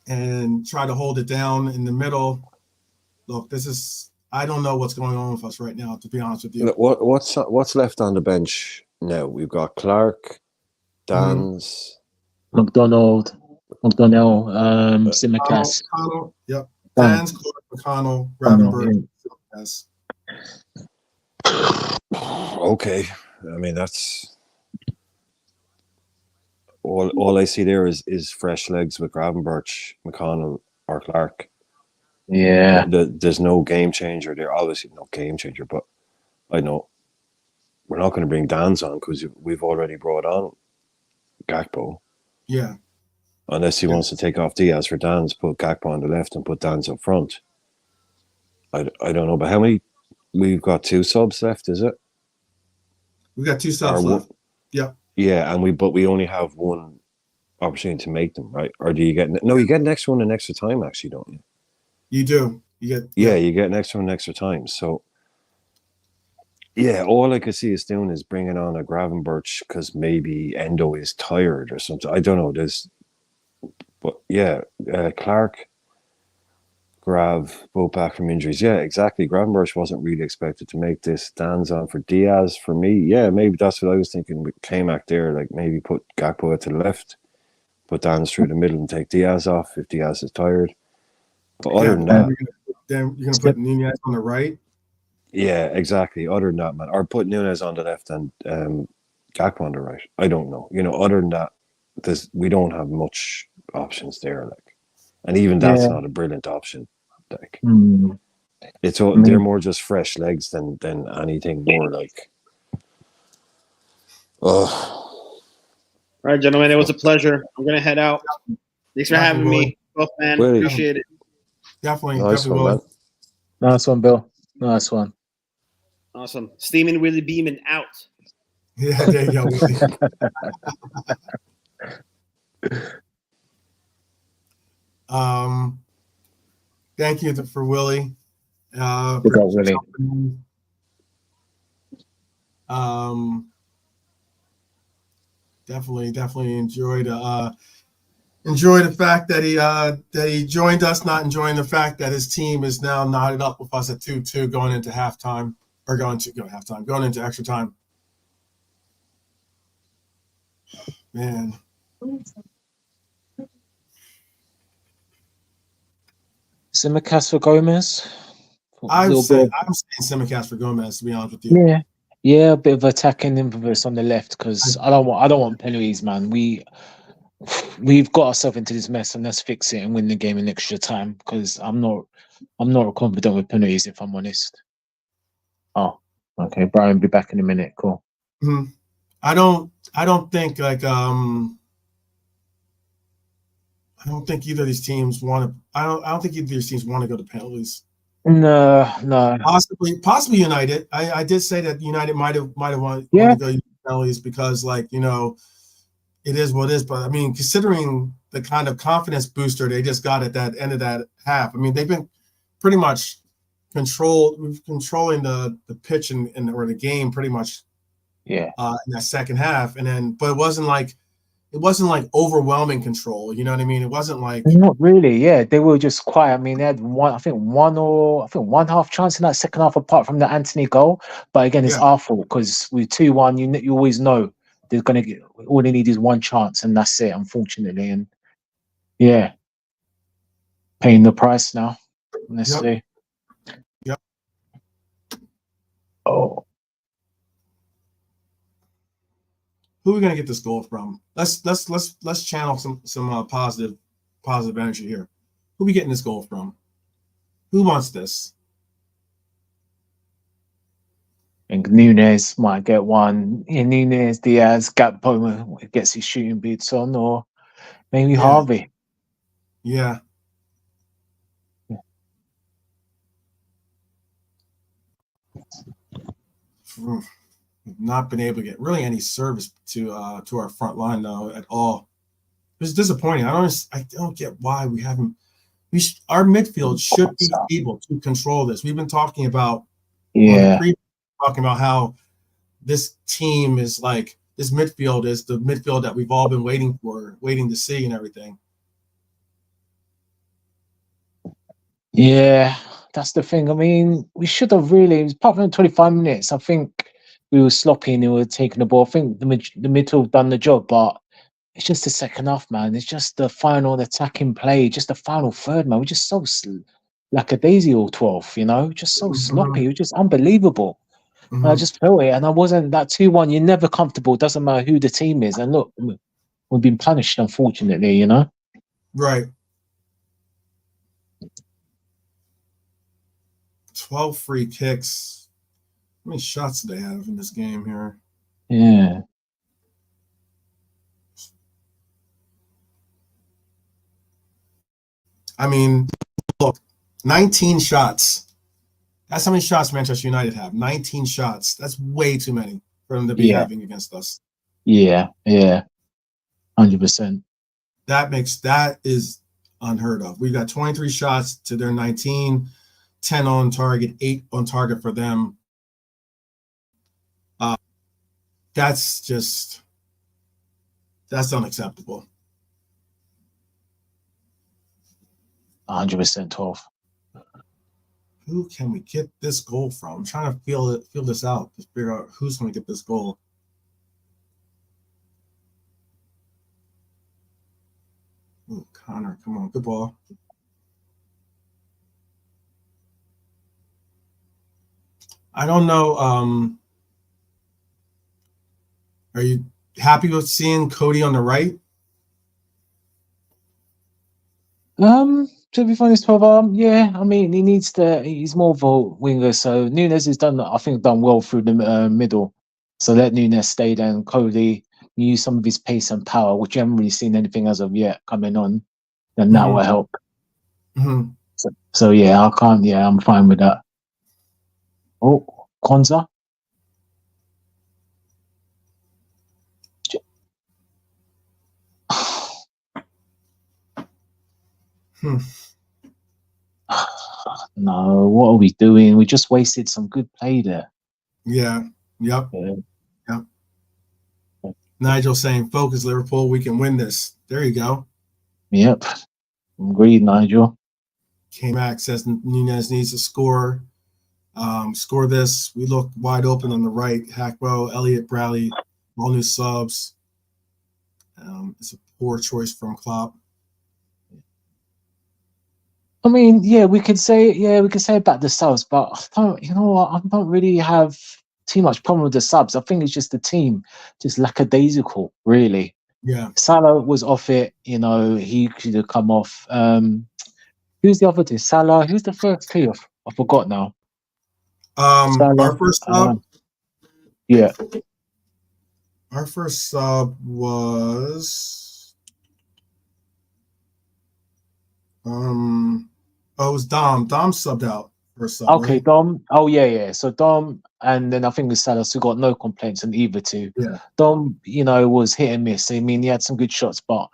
and try to hold it down in the middle. Look, I don't know what's going on with us right now, to be honest with you. What's left on the bench now? We've got Clark, Dans, McDonald, Simicast. McConnell, yep. Dans, Clark, McConnell, Gravenberch, Simicast. Okay, I mean that's all I see there is fresh legs with Gravenberch, McConnell, or Clark. Yeah, there's no game changer there. Obviously, no game changer, but I know we're not going to bring Dans on because we've already brought on Gakpo. Yeah. Unless he wants to take off Diaz for Dans, put Gakpo on the left and put Dans up front. I don't know, but how many? We've got 2 subs left, is it? We've got 2 subs left. Yeah. Yeah, but we only have one opportunity to make them, right? Or do you get you get an extra one in extra time, actually, don't you? You do. You get an extra one in extra time. So all I could see us doing is bringing on a Gravenberch because maybe Endo is tired or something. I don't know. Clark, Grav, both back from injuries. Yeah, exactly. Gravenberch wasn't really expected to make this. Dan's on for Diaz for me. Yeah, maybe that's what I was thinking with K-Mac there. Like maybe put Gakpo to the left, put Dan's through the middle and take Diaz off if Diaz is tired. But other than that, you're going to put Nunez on the right? Yeah, exactly. Other than that, man. Or put Nunez on the left and Gakpo on the right. I don't know. Other than that, we don't have much options there. And even that's not a brilliant option. They're more just fresh legs than anything more like. All right, gentlemen, it was a pleasure. I'm gonna head out. Thanks for having me, both, man. Really? Appreciate it. Definitely, nice one, man. Nice one, Bill. Nice one. Awesome. Steaming, Willie Beeman out. Yeah, there you go, Willie. Thank you for Willie. Willie. Definitely enjoyed the fact that he joined us, not enjoying the fact that his team is now knotted up with us at 2-2 going into halftime, or going into extra time. Man. Simicast for Gomez. I'm saying Simicast for Gomez, to be honest with you. Yeah, a bit of attacking impetus on the left because I don't want penalties, man. We've got ourselves into this mess, and let's fix it and win the game in extra time. Because I'm not confident with penalties, if I'm honest. Oh, okay. Brian, be back in a minute. Cool. Mm-hmm. I don't think I don't think either of these teams want to. I don't think either of these teams want to go to penalties. No. Possibly United. I did say that United might have wanted to go to penalties because, it is what it is. But I mean, considering the kind of confidence booster they just got at that end of that half, I mean, they've been pretty much controlling the pitch or the game pretty much. Yeah. In that second half, but it wasn't like overwhelming control. You know what I mean? It wasn't like not really. Yeah, they were just quiet. I mean, they had one half chance in that second half, apart from the Anthony goal. But again, it's our fault because with 2-1, you always know they're gonna get. All they need is one chance, and that's it. Unfortunately, and paying the price now. Honestly. Yep. Oh. Who are we gonna get this goal from? Let's channel some positive energy here. Who are we getting this goal from? Who wants this? I think Nunes might get one. Yeah, Nunes, Diaz, Gakpo gets his shooting boots on, or maybe Harvey. Yeah. We've not been able to get really any service to our front line though at all. It's disappointing. I don't get why we haven't. Our midfield should be able to control this. We've been talking about talking about how this team is like this midfield is the midfield that we've all been waiting to see and everything. Yeah, that's the thing. I mean, we should have really, apart from 25 minutes, I think we were sloppy and we were taking the ball. I think the midfield done the job, but it's just the second half, man. It's just the final attacking play, just the final third, man. We're just so like a daisy all 12, just so sloppy. It was just unbelievable. And I just felt it. And I wasn't that 2-1. You're never comfortable. Doesn't matter who the team is. And look, we've been punished, unfortunately, Right. 12 free kicks. How many shots did they have in this game here? Yeah. I mean, look, 19 shots. That's how many shots Manchester United have. 19 shots. That's way too many for them to be having against us. Yeah. 100%. That is unheard of. We've got 23 shots to their 19, 10 on target, 8 on target for them. That's unacceptable. 100%, 12. Who can we get this goal from? I'm trying to feel this out to figure out who's going to get this goal. Ooh, Connor, come on, good ball. I don't know. Are you happy with seeing Cody on the right? To be honest, 12, yeah. I mean, he's more of a winger. So Nunes has done well through the middle. So let Nunes stay there, and Cody use some of his pace and power, which you haven't really seen anything as of yet coming on. Then that will help. So yeah, I'm fine with that. Oh, Konza. No, what are we doing? We just wasted some good play there. Yeah. Yep. Nigel saying, "Focus, Liverpool. We can win this." There you go. Yep. Agreed, Nigel. K-Mac says Nunez needs to score. Score this. We look wide open on the right. Hackbo, Elliott, Bradley, all new subs. It's a poor choice from Klopp. I mean, yeah, we could say about the subs, but I don't really have too much problem with the subs. I think it's just the team, just lackadaisical, really. Yeah. Salah was off it, he could have come off. Who's the other two? Salah. Who's the first two? I forgot now. Salah, our first sub. Yeah. Our first sub was it was Dom. Dom subbed out first sub. Okay, right? Dom. Oh yeah. So Dom, and then I think with Salah, so got no complaints on either two. Yeah. Dom, was hit and miss. I mean, he had some good shots, but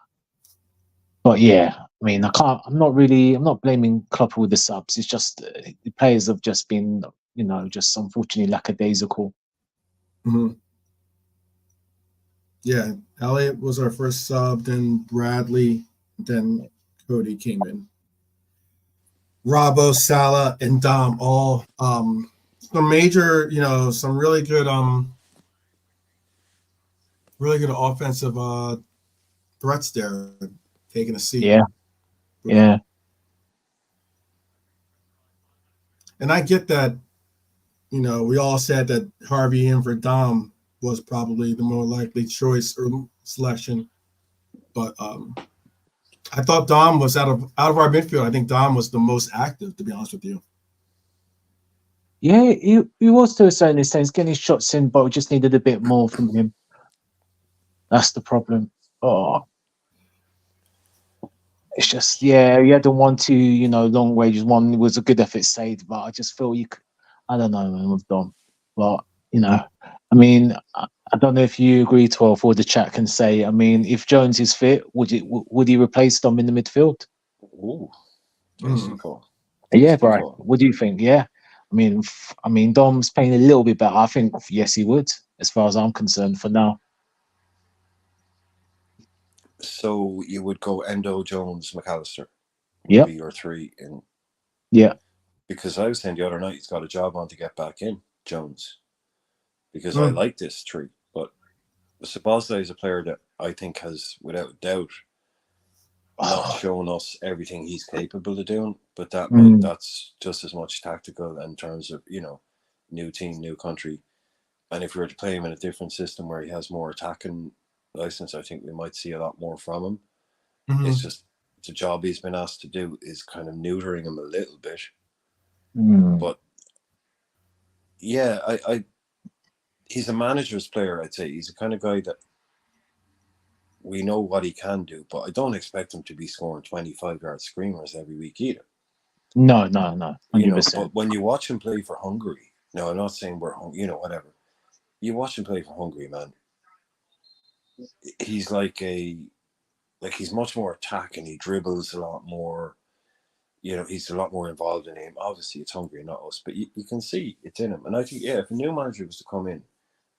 yeah. I mean, I'm not blaming Klopp with the subs. It's just the players have just been, just unfortunately lackadaisical. Yeah, Elliott was our first sub, then Bradley, then Cody came in. Robbo, Salah, and Dom all some major, some really good offensive threats there, taking a seat. Yeah. And I get that, we all said that Harvey in for Dom was probably the more likely choice or selection. But I thought Dom was out of our midfield. I think Dom was the most active, to be honest with you. Yeah, he was to a certain extent. He's getting his shots in, but we just needed a bit more from him. That's the problem. Oh, it's just, yeah, he had the 1-2, long range one was a good effort saved, but I just feel I don't know, man, with Dom. But, I mean, I don't know if you agree, 12, or the chat can say, I mean, if Jones is fit, would he replace Dom in the midfield? Ooh, tasty call. Yeah, Brian, what do you think? Yeah. I mean, Dom's playing a little bit better. I think, yes, he would, as far as I'm concerned for now. So you would go Endo, Jones, McAllister. Yep. Be your three in. Yeah. Because I was saying the other night he's got a job on to get back in, Jones. Because I like this three. But Sabazda is a player that I think has, without doubt, not shown us everything he's capable of doing. But that's just as much tactical in terms of, new team, new country. And if we were to play him in a different system where he has more attacking license, I think we might see a lot more from him. It's just the job he's been asked to do is kind of neutering him a little bit. But yeah, he's a manager's player, I'd say. He's the kind of guy that we know what he can do, but I don't expect him to be scoring 25-yard screamers every week either. No, 100%. But when you watch him play for Hungary, no, I'm not saying we're whatever. You watch him play for Hungary, man. He's he's much more attacking. He dribbles a lot more. He's a lot more involved in him. Obviously, it's Hungary, not us, but you can see it's in him. And I think, if a new manager was to come in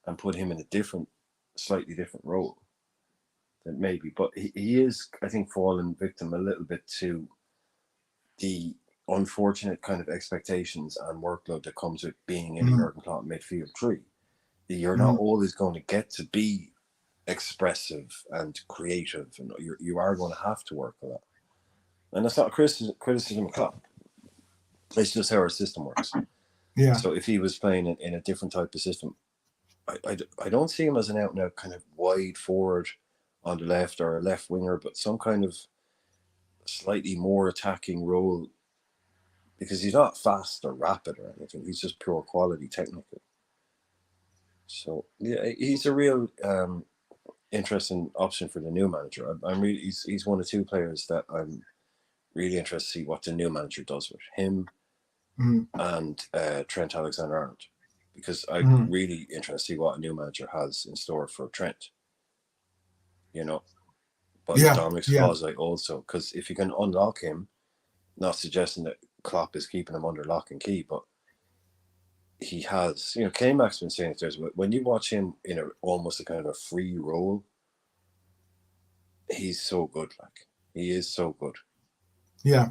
and put him in a slightly different role, then maybe. But he is, I think, fallen victim a little bit to the unfortunate kind of expectations and workload that comes with being in a Jurgen Klopp midfield three. You're not always going to get to be expressive and creative, and you are going to have to work a lot. And that's not a criticism of Klopp. It's just how our system works. Yeah. So if he was playing in a different type of system, I don't see him as an out-and-out kind of wide forward on the left or a left winger, but some kind of slightly more attacking role, because he's not fast or rapid or anything. He's just pure quality technical. So yeah, he's a real interesting option for the new manager. He's one of two players that I'm really interested to see what the new manager does with him and Trent Alexander-Arnold, because I'm really interested to see what a new manager has in store for Trent. But Dominic Szoboszlai also, because if you can unlock him, not suggesting that Klopp is keeping him under lock and key, but he has, K-Mac's been saying it, when you watch him in almost a kind of a free role, he's so good. He is so good. Yeah.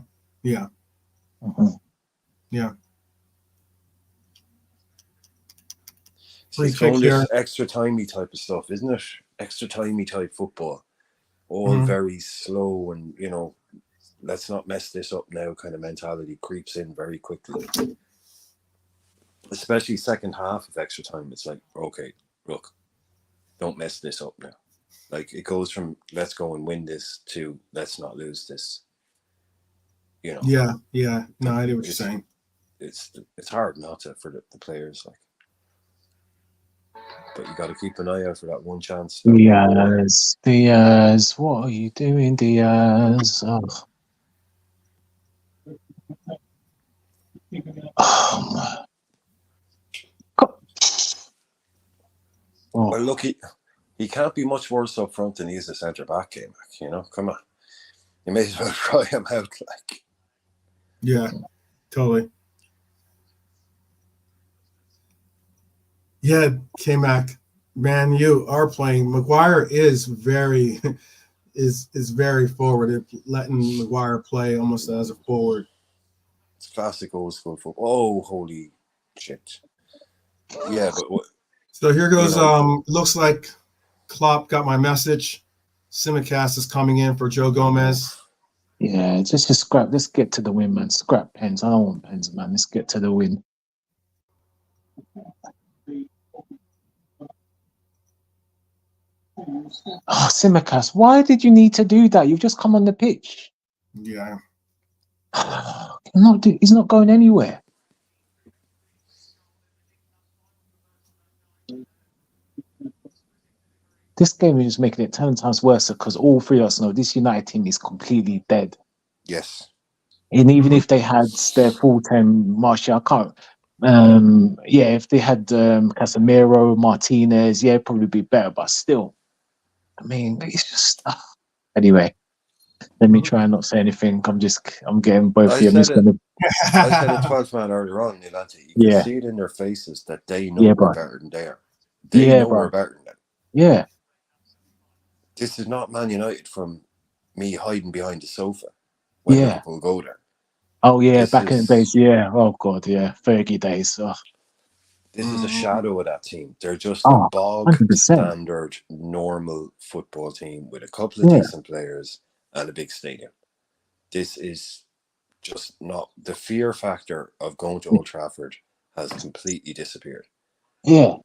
It's going this extra timey type of stuff, isn't it? Extra timey type football, all very slow, and let's not mess this up now kind of mentality creeps in very quickly. Especially second half of extra time, it's like, okay, look, don't mess this up now. It goes from let's go and win this to let's not lose this. Yeah. No, I know what you're saying. It's hard not to for the players, but you got to keep an eye out for that one chance. Diaz, what are you doing, Diaz? Well, look, he can't be much worse up front than he is a centre back game. Come on, you may as well try him out. Yeah, totally. Yeah, K-Mac, man, you are playing. Maguire is very forward. Letting Maguire play almost as a forward. It's classic old school football. Oh, holy shit! Yeah, but what? So here goes. Looks like Klopp got my message. Simicast is coming in for Joe Gomez. Yeah, just scrap. Let's get to the win, man. Scrap pens. I don't want pens, man. Let's get to the win. Oh, Simicast, why did you need to do that? You've just come on the pitch. Yeah. He's not going anywhere. This game is making it 10 times worse because all three of us know this United team is completely dead. Yes. And even if they had their full-time Martial, I can't. If they had Casemiro, Martinez, it'd probably be better. But still, I mean, it's just anyway. Let me try and not say anything. I'm getting both of you. I'm just gonna. I said a 12th man earlier on, Nilante. You can see it in their faces that they know we're better than they are. They know we're better than them. Yeah. This is not Man United from me hiding behind the sofa when Liverpool go there. Oh yeah, back in the days, yeah. Oh god, yeah, Fergie days. Oh. This is a shadow of that team. They're just a bog 100%. standard, normal football team with a couple of decent players and a big stadium. This is just not the fear factor of going to Old Trafford has completely disappeared. Yeah,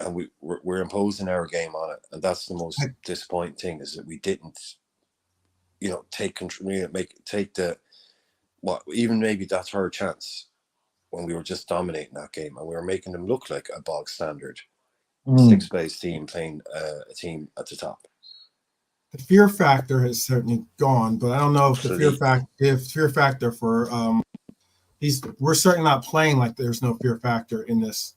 and we're imposing our game on it, and that's the most disappointing thing is that we didn't, take control, even maybe that third chance when we were just dominating that game and we were making them look like a bog standard six-place team playing a team at the top. The fear factor has certainly gone, but I don't know if the fear factor for we're certainly not playing like there's no fear factor in this.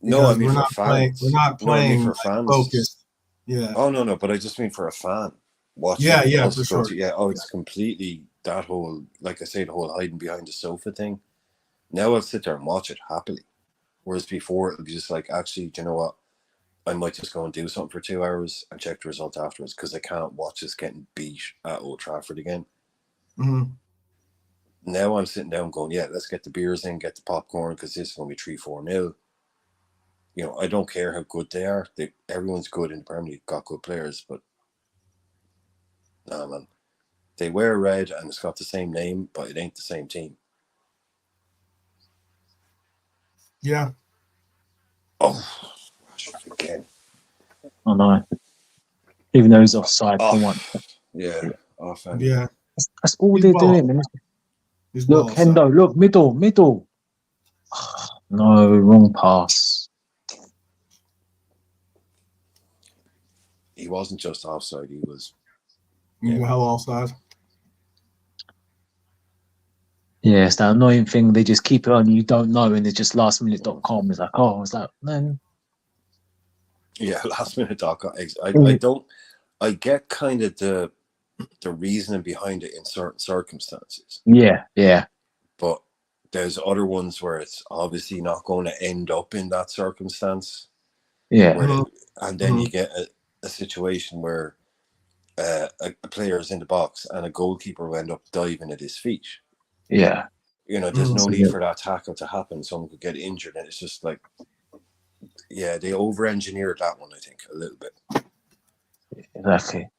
No, I mean for fans. We're not playing for fans. Focused. Yeah. Oh no, but I just mean for a fan watching. Yeah, for sure. It's completely that whole, like I say, the whole hiding behind the sofa thing. Now I'll sit there and watch it happily, whereas before it would be just like, actually, do you know what? I might just go and do something for 2 hours and check the result afterwards because I can't watch us getting beat at Old Trafford again. Mm-hmm. Now I'm sitting down going, yeah, let's get the beers in, get the popcorn because this is going to be 3-4-0. I don't care how good they are. Everyone's good in the Premier League, got good players, but nah, man. They wear red and it's got the same name, but it ain't the same team. Yeah. Oh, again. Oh no. Even though he's offside for one. Yeah. Offhand. Yeah. That's all they're doing. Look, Hendo, look, middle. No, wrong pass. He wasn't just offside, he was well offside. Yeah, it's that annoying thing. They just keep it on. You don't know, and it's just lastminute.com. It's like, man. Yeah, lastminute.com. I get kind of the reasoning behind it in certain circumstances. Yeah. But there's other ones where it's obviously not going to end up in that circumstance. Yeah. And then you get a situation where a player is in the box and a goalkeeper will end up diving at his feet. Yeah. There's no need for that tackle to happen. Someone could get injured. And it's just like, yeah, they over-engineered that one, I think, a little bit. Exactly.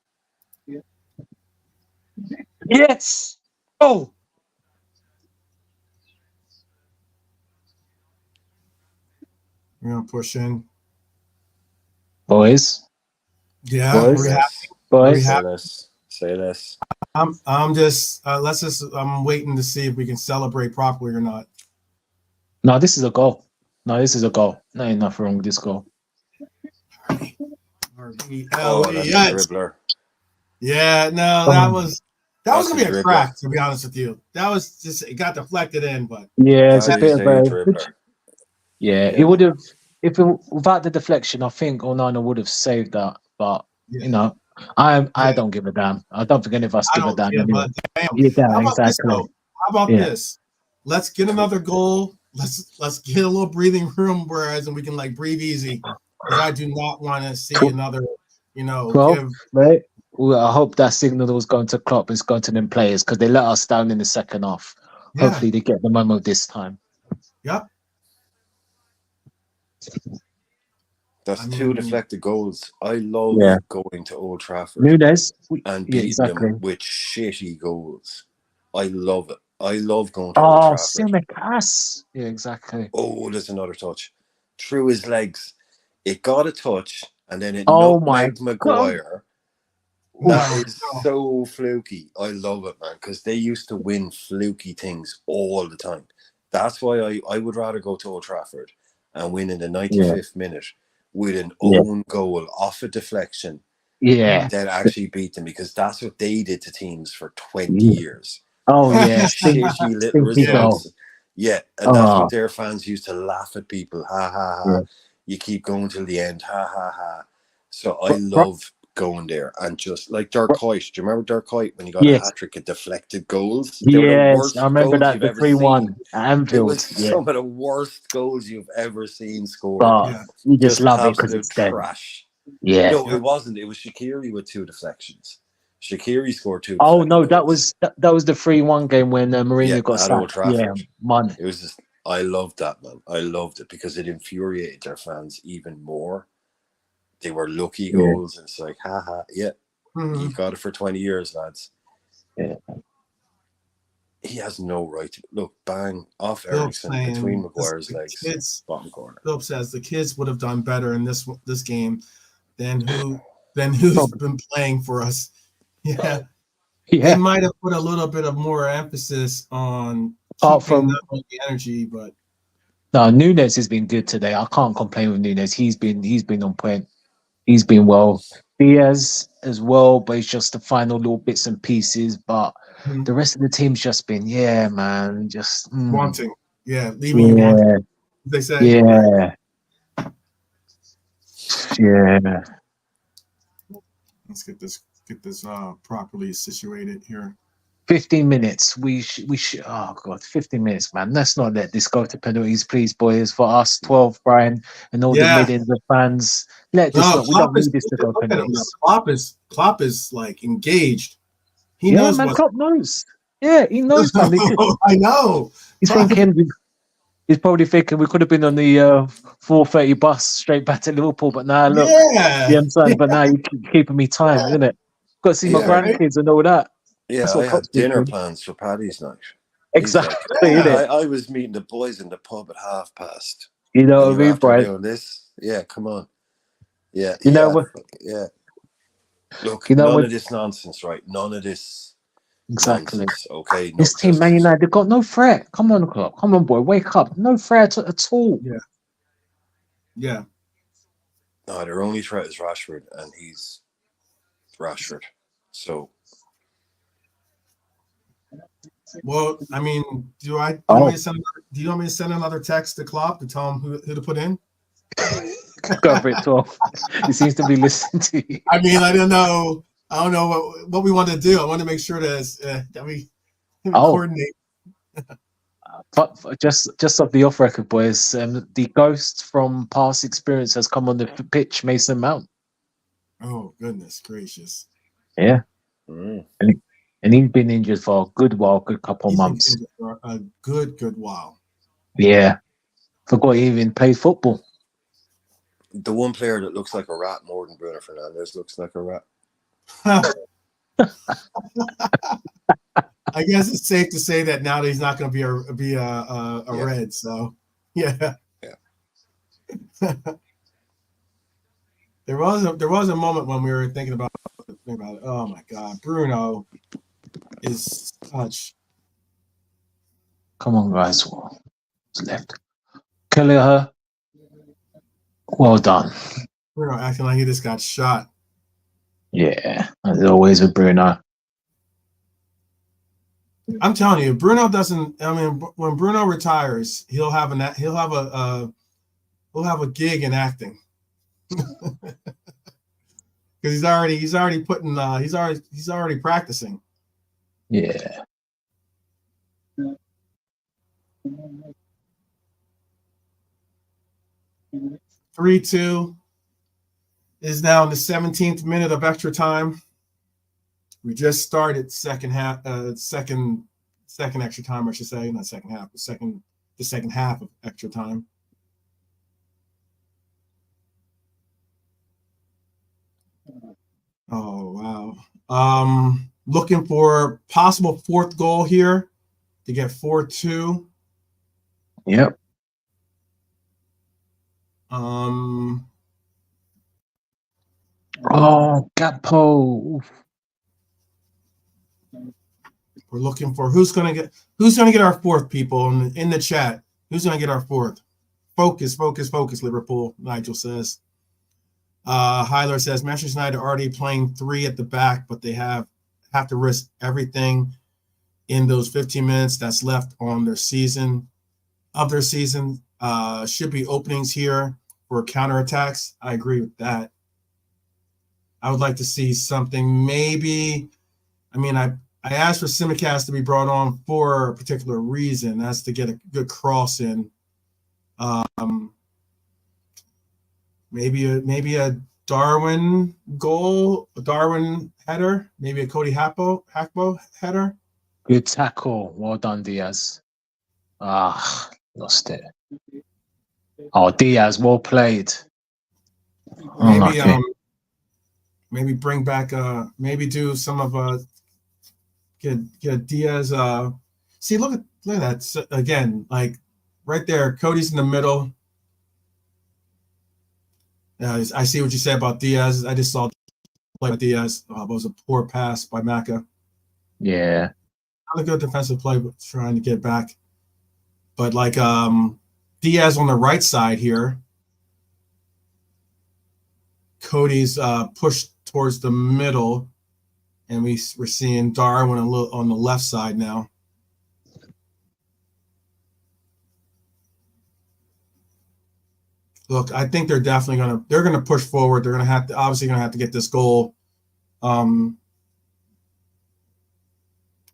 Yes! Oh! We're going to push in. Boys. Yeah. Boys. Say this. I'm just I'm waiting to see if we can celebrate properly or not. No, this is a goal. No, ain't nothing wrong with this goal. Dribbler. Yeah, no, that was gonna be a crack, to be honest with you. That was just, it got deflected in, but it's a bit of a dribbler. Yeah, it would have, without the deflection, I think Onana would have saved that. But I don't give a damn. I don't think any of us give a damn anyway. Exactly. How about this? Let's get another goal. Let's get a little breathing room, and we can breathe easy. Because I do not want to see another, right. Well, I hope that signal that was going to Klopp is going to them players because they let us down in the second half. Yeah. Hopefully they get the memo this time. Yep. That's 2 deflected goals. I love going to Old Trafford and beating them with shitty goals. I love it. I love going to Old Trafford. Yeah, exactly. Oh, there's another touch. Through his legs. It got a touch and then it Oh my nutmegged God. Maguire. No, That is no. so fluky. I love it, man, because they used to win fluky things all the time. That's why I would rather go to Old Trafford and win in the 95th minute with an own goal off a deflection Yeah. than actually beat them, because that's what they did to teams for 20 Yeah. years. Oh yeah. Shitty little Stinky goal. results. Yeah, and that's Oh what their fans used to laugh at people. Ha ha ha. Yeah. You keep going till the end. Ha ha ha. So I Bro- love going there and just like Dirk Kuyt. Do you remember Dirk Kuyt when he got a Yes. hat trick of deflected goals? They were the Yes. I worst remember goals that you've the ever 3-1 seen. at It was Anfield. Yeah. some of the worst goals you've ever seen scored. Oh, Yeah. you just love it because absolute it's there. trash. Yeah. No, it wasn't. It was Shaqiri with 2 deflections. Shaqiri scored 2 Oh no, deflected that goals. was the 3-1 game when Mourinho Yeah, got at Old sacked. Yeah, Trafford. man. It was just, I loved that, man. I loved it because it infuriated their fans even more. They were lucky Yeah. goals. And it's like, haha, yeah, Mhm. you got it for 20 years, lads. Yeah. He has no right to look, bang, off Phil's Ericsson saying between this- Maguire's the legs, kids- bottom corner. Philip says the kids would have done better in this game than who's been playing for us. Yeah. They Yeah. might have put a little bit of more emphasis on Apart keeping from not only the energy, but no, Nunes has been good today. I can't complain with Nunes. He's been on point. He's been well. Diaz as well, but it's just the final little bits and pieces. But Mhm. the rest of the team's just been, yeah, man, just wanting. Yeah, leaving you wanting. They say. Yeah. Yeah. Let's get this properly situated here. 15 minutes. We should. Oh God, 15 minutes, man. Let's not let this go to penalties, please, boys. For us, 12, Brian, and all the Yeah. millions of fans. Let this not. We don't need this to go look at him now. penalties. Klopp is like engaged. He Yeah, knows man. what. Klopp knows. Yeah, he knows, man. I know. He's thinking. He's probably thinking we could have been on the 4:30 bus straight back to Liverpool, but now look, Yeah. you understand? But now you're keeping me time, isn't it? Got to see my Yeah. grandkids and all that. Yeah, That's what I Klopp's had dinner thinking. plans for Paddy's night. He's Exactly, like, innit? I was meeting the boys in the pub at 50:30. You know And what I you're mean, after Brian? doing this? Yeah, come on. Yeah, You know what? yeah. Look, You know none what? of this nonsense, right? None of this Exactly. nonsense. Okay, no, This team, Man United, got no threat. Come on, Klopp. Come on, boy. Wake up. No threat at all. Yeah. no, their only threat is Rashford, and he's Rashford. So Well, I mean, do you want me to send another text to Klopp to tell him who to put in? Go for it, 12. He seems to be listening to you. I mean, I don't know what we want to do. I want to make sure that we coordinate. But just off the off record, boys, the ghost from past experience has come on the pitch, Mason Mount. Oh, goodness gracious. Yeah. And he's been injured for a good while, good couple of months. He's been injured for a good while. Yeah. Forgot he even played football. the one player that looks like a rat more than Bruno Fernandes looks like a rat. I guess it's safe to say that now that he's not going to be a Red. So, yeah. There was a moment when we were thinking about it. Oh my God, Bruno is such. Come on, guys. What's left? Kelleher. Well done. Bruno acting like he just got shot. Yeah, as always with Bruno. I'm telling you, Bruno doesn't. I mean, when Bruno retires, he'll have a gig in acting. Because he's already practicing. Yeah. 3-2 is now in the 17th minute of extra time. We just started second extra time, I should say, not second half, the second half of extra time. Oh wow. Looking for possible fourth goal here to get 4-2. Yep. Oh, Gakpo. Oof. We're looking for who's gonna get our fourth, people in the chat. Who's gonna get our fourth? Focus, focus, focus, Liverpool, Nigel says. Hyler says Manchester United are already playing 3 at the back, but they have to risk everything in those 15 minutes that's left on their season. Should be openings here for counterattacks. I agree with that. I would like to see something maybe. I mean, I asked for Simicast to be brought on for a particular reason. That's to get a good cross in. Maybe a Darwin goal, a Darwin header, maybe a Cody Hakpo header. Good tackle. Well done, Diaz. Lost it. Oh, Diaz, well played. Maybe bring back maybe do some of get Diaz see look at that again, like right there, Cody's in the middle. I see what you said about Diaz. I just saw play by Diaz. It was a poor pass by Maka. Yeah. Not a good defensive play, but trying to get back. But like Diaz on the right side here. Cody's pushed towards the middle, and we're seeing Darwin on the left side now. Look, I think they're definitely gonna push forward. They're obviously gonna have to get this goal.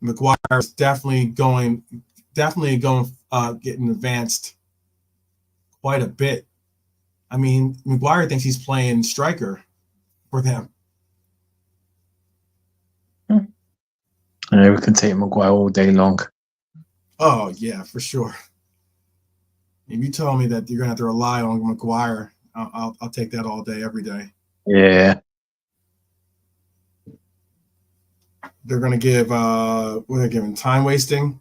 McGuire's definitely going getting advanced quite a bit. I mean, McGuire thinks he's playing striker for them. Yeah, we can take McGuire all day long. Oh yeah, for sure. If you tell me that you're gonna have to rely on McGuire, I'll take that all day, every day. Yeah. They're gonna give what are they giving? Time wasting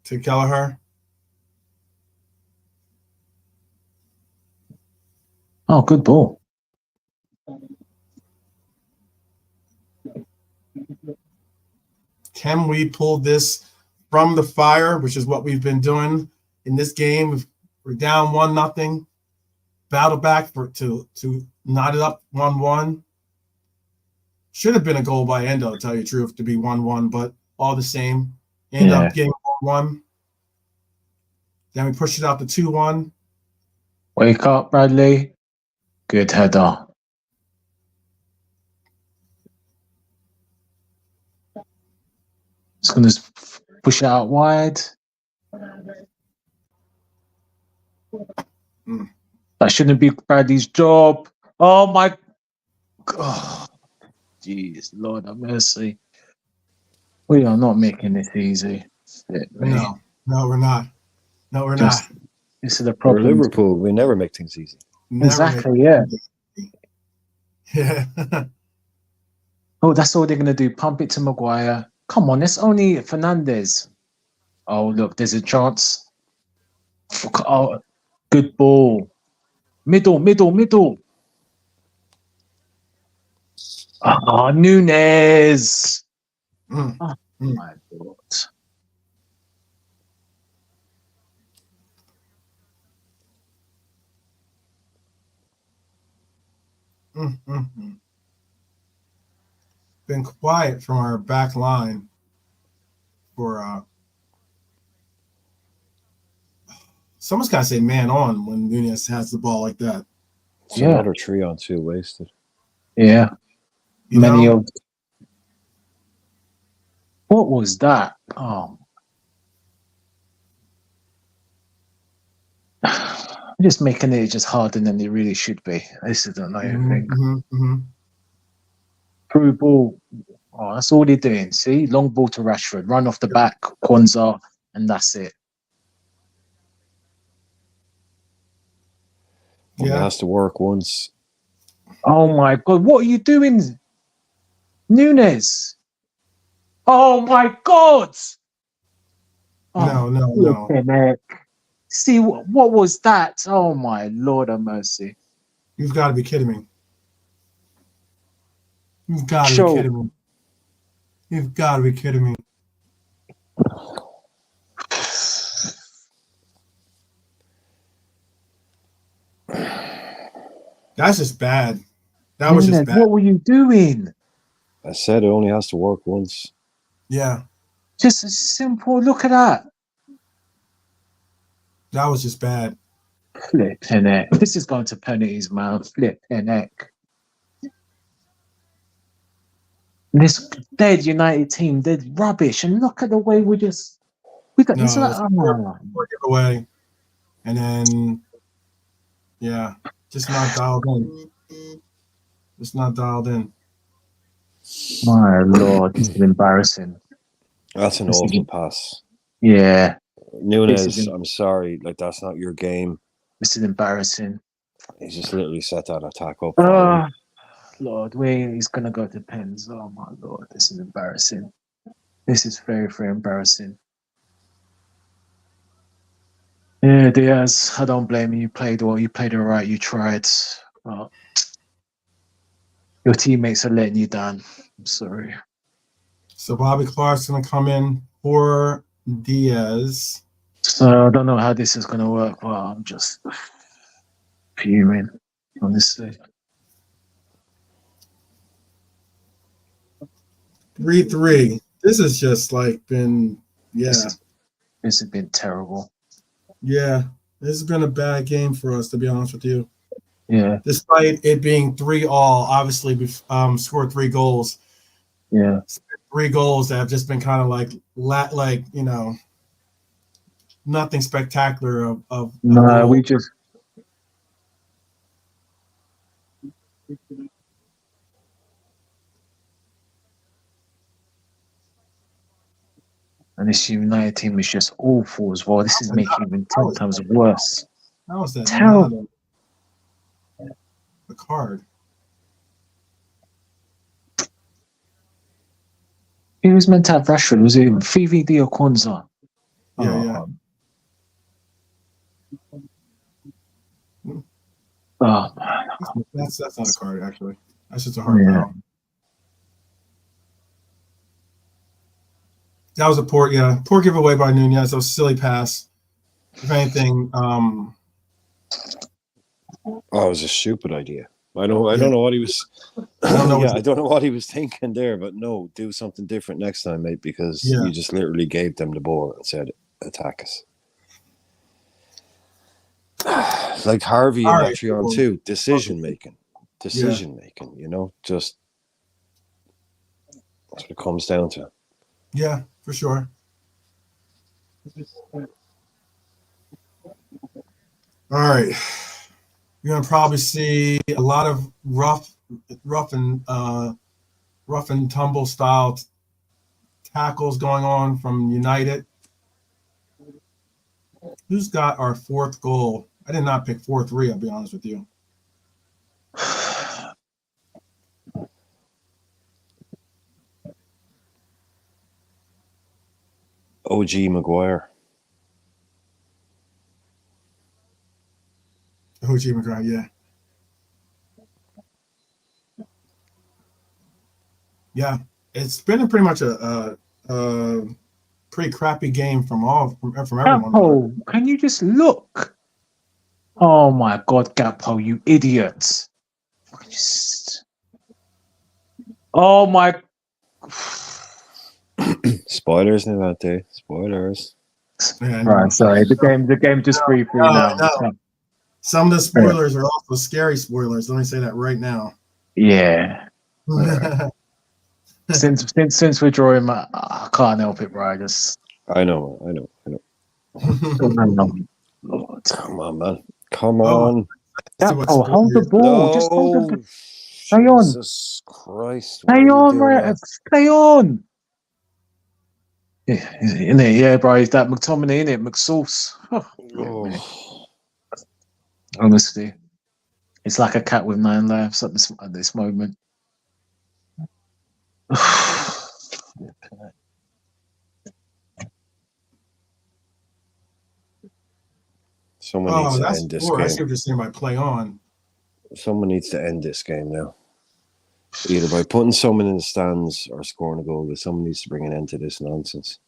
to Kelleher. Oh, good ball. Can we pull this from the fire, which is what we've been doing in this game? We're down 1-0. Battle back to knot it up 1-1. Should have been a goal by Endo, to tell you the truth, to be 1-1, but all the same, end up getting 1-1. Then we push it out to 2-1. Wake up, Bradley. Good header. Just going to push it out wide. That shouldn't be Bradley's job. Oh, my God. Jeez, Lord have mercy. We are not making this easy. No, we're not. No, we're not. This is the For problem. Liverpool, we never make things easy. Exactly, yeah. Yeah. Oh, that's all they're going to do. Pump it to Maguire. Come on, it's only Fernandez. Oh, look, there's a chance. Oh, good ball. Middle. Oh, Nunes. Oh, my God. Been quiet from our back line for someone's got to say man on when Nunes has the ball like that. It's another 3-on-2 wasted. Yeah. You know? What was that? Oh. Just making it just harder than it really should be. I just don't know anything. Through ball. Oh, that's all they're doing. See? Long ball to Rashford. Run off the back, Kwanzaa, and that's it. It has to work once. Oh, my God. What are you doing? Nunes. Oh, my God. Oh, no. See, what was that? Oh, my Lord of mercy. You've got to be kidding me. You've got to be kidding me. You've got to be kidding me. That's just bad. That was just bad. What were you doing? I said it only has to work once. Yeah. Just a simple look at that. That was just bad. Flipping heck. This is going to penalties, man. Flipping heck. This dead United team, they're rubbish. And look at the way we got No, it's like, poor giveaway. And then, yeah, just not dialed in. Just not dialed in. my Lord, this is embarrassing. That's an awful pass. Yeah. Nunes, I'm sorry. Like, that's not your game. This is embarrassing. He just literally set that attack up. Lord, where he's going to go to pens. Oh, my Lord, this is embarrassing. This is very, very embarrassing. Yeah, Diaz, I don't blame you. You played well. You played all right. You tried. Well, your teammates are letting you down. I'm sorry. So Bobby Clark's going to come in for Diaz. So I don't know how this is going to work. Well, I'm just fuming, honestly. 3-3. This has just like been, This has been terrible. Yeah, this has been a bad game for us, to be honest with you. Yeah. Despite it being 3-3, obviously we've scored 3 goals. Yeah. 3 goals that have just been kind of like nothing spectacular of No, we just. And this United team is just awful as well. This is making it even 10 times worse. How was that? Terrible. The card. Who was meant to have Rashford? Was it VVD or Kwanzaa? Yeah. Oh, that's not a card, actually. That's just a hard foul. That was a poor giveaway by Nunez. That was a silly pass. If anything, it was a stupid idea. I don't know what he was. I don't know what he was thinking there, but no, do something different next time, mate, because you just literally gave them the ball and said, "Attack us." Like Harvey and Patreon too. Decision making. You know, just that's what it comes down to. Yeah, for sure. All right. You're gonna probably see a lot of rough and tumble style tackles going on from United. Who's got our 4th goal? I did not pick 4-3, I'll be honest with you. OG Maguire. OG Maguire, yeah. Yeah, it's been pretty much a pretty crappy game from everyone. Gakpo, can you just look? Oh my God, Gakpo, you idiot! Oh my! Spoilers now out there. Spoilers. Yeah, right, sorry. The game just 3-3 now. No. Some of the spoilers are also scary spoilers. Let me say that right now. Yeah. since we're drawing, I can't help it, bro. I know. Lord. Come on, man. Come on. Hold the ball. No. Just hold the ball. Stay on. Jesus Christ. Stay on, right? Stay on. Yeah, in it, yeah, bro. Is that McTominay in it? McSauce. Honestly, it's like a cat with 9 lives at this moment. Someone needs to end this game. I see what you're saying by play on. Someone needs to end this game now. Either by putting someone in the stands or scoring a goal, that someone needs to bring an end to this nonsense.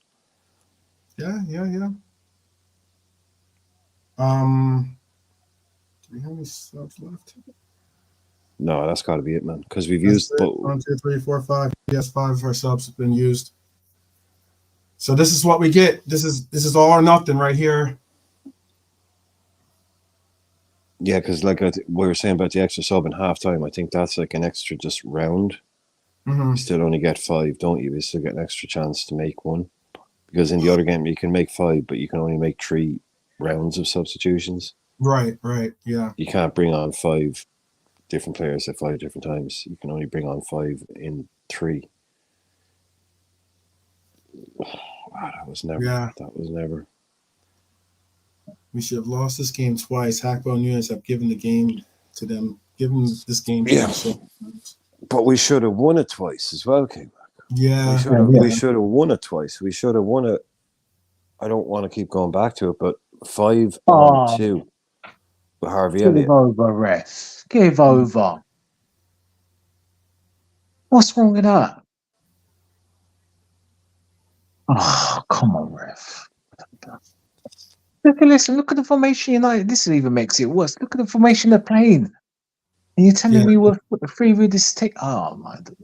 Yeah. Do we have any subs left? No, that's got to be it, man. Because we've That's used it. 1, 2, 3, 4, 5. Yes, 5 of our subs have been used. So this is what we get. This is all or nothing right here. Yeah, because like we were saying about the extra sub in halftime, I think that's like an extra just round. Mm-hmm. You still only get 5, don't you? You still get an extra chance to make 1. Because in the other game, you can make 5, but you can only make 3 rounds of substitutions. Right, yeah. You can't bring on 5 different players at 5 different times. You can only bring on 5 in 3. Wow, that was never. We should have lost this game twice. Hackbo and Nunes have given the game to them. Given this game to Yeah. them. So, But we should have won it twice as well, King. yeah. We should have won it twice. We should have won it. I don't want to keep going back to it, but 5-2 with Harvey Elliott. Give over, ref. Give over. What's wrong with that? Oh, come on, ref. Look at the formation United. This even makes it worse. Look at the formation they're playing. And you're telling me we're free with this take? Oh, my God.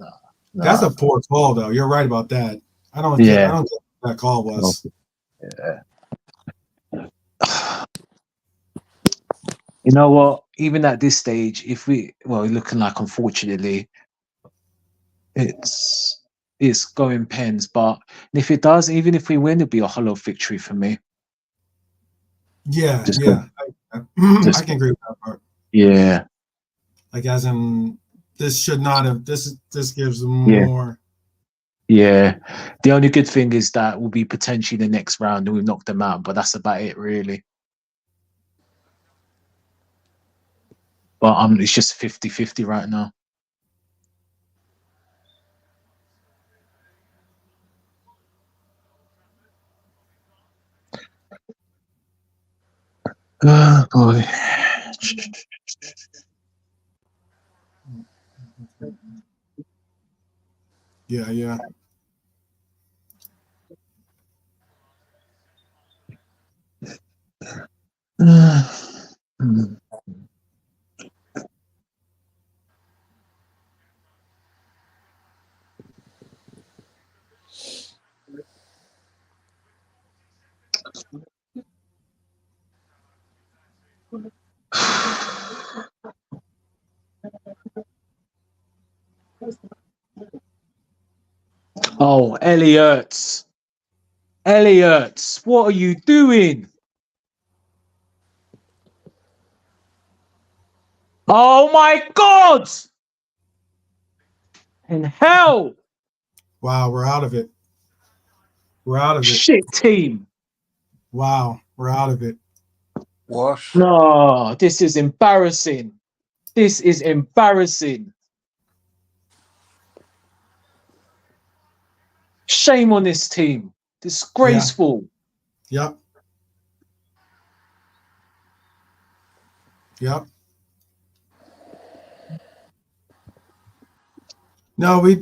No. That's a poor call, though. You're right about that. I don't get what that call was. Yeah. You know what? Even at this stage, we're looking like, unfortunately, it's going pens. But if it does, even if we win, it'll be a hollow victory for me. Yeah. I can agree with that part. Yeah. Like, as in, this should not have. This gives them more. Yeah. The only good thing is that we'll be potentially the next round and we've knocked them out, but that's about it, really. But it's just 50-50 right now. Oh, boy. Yeah. Oh, Elliot, what are you doing? Oh my God! In hell! Wow, we're out of it. Shit team. Wow, we're out of it. What? No, this is embarrassing. Shame on this team. Disgraceful. Yep. No, we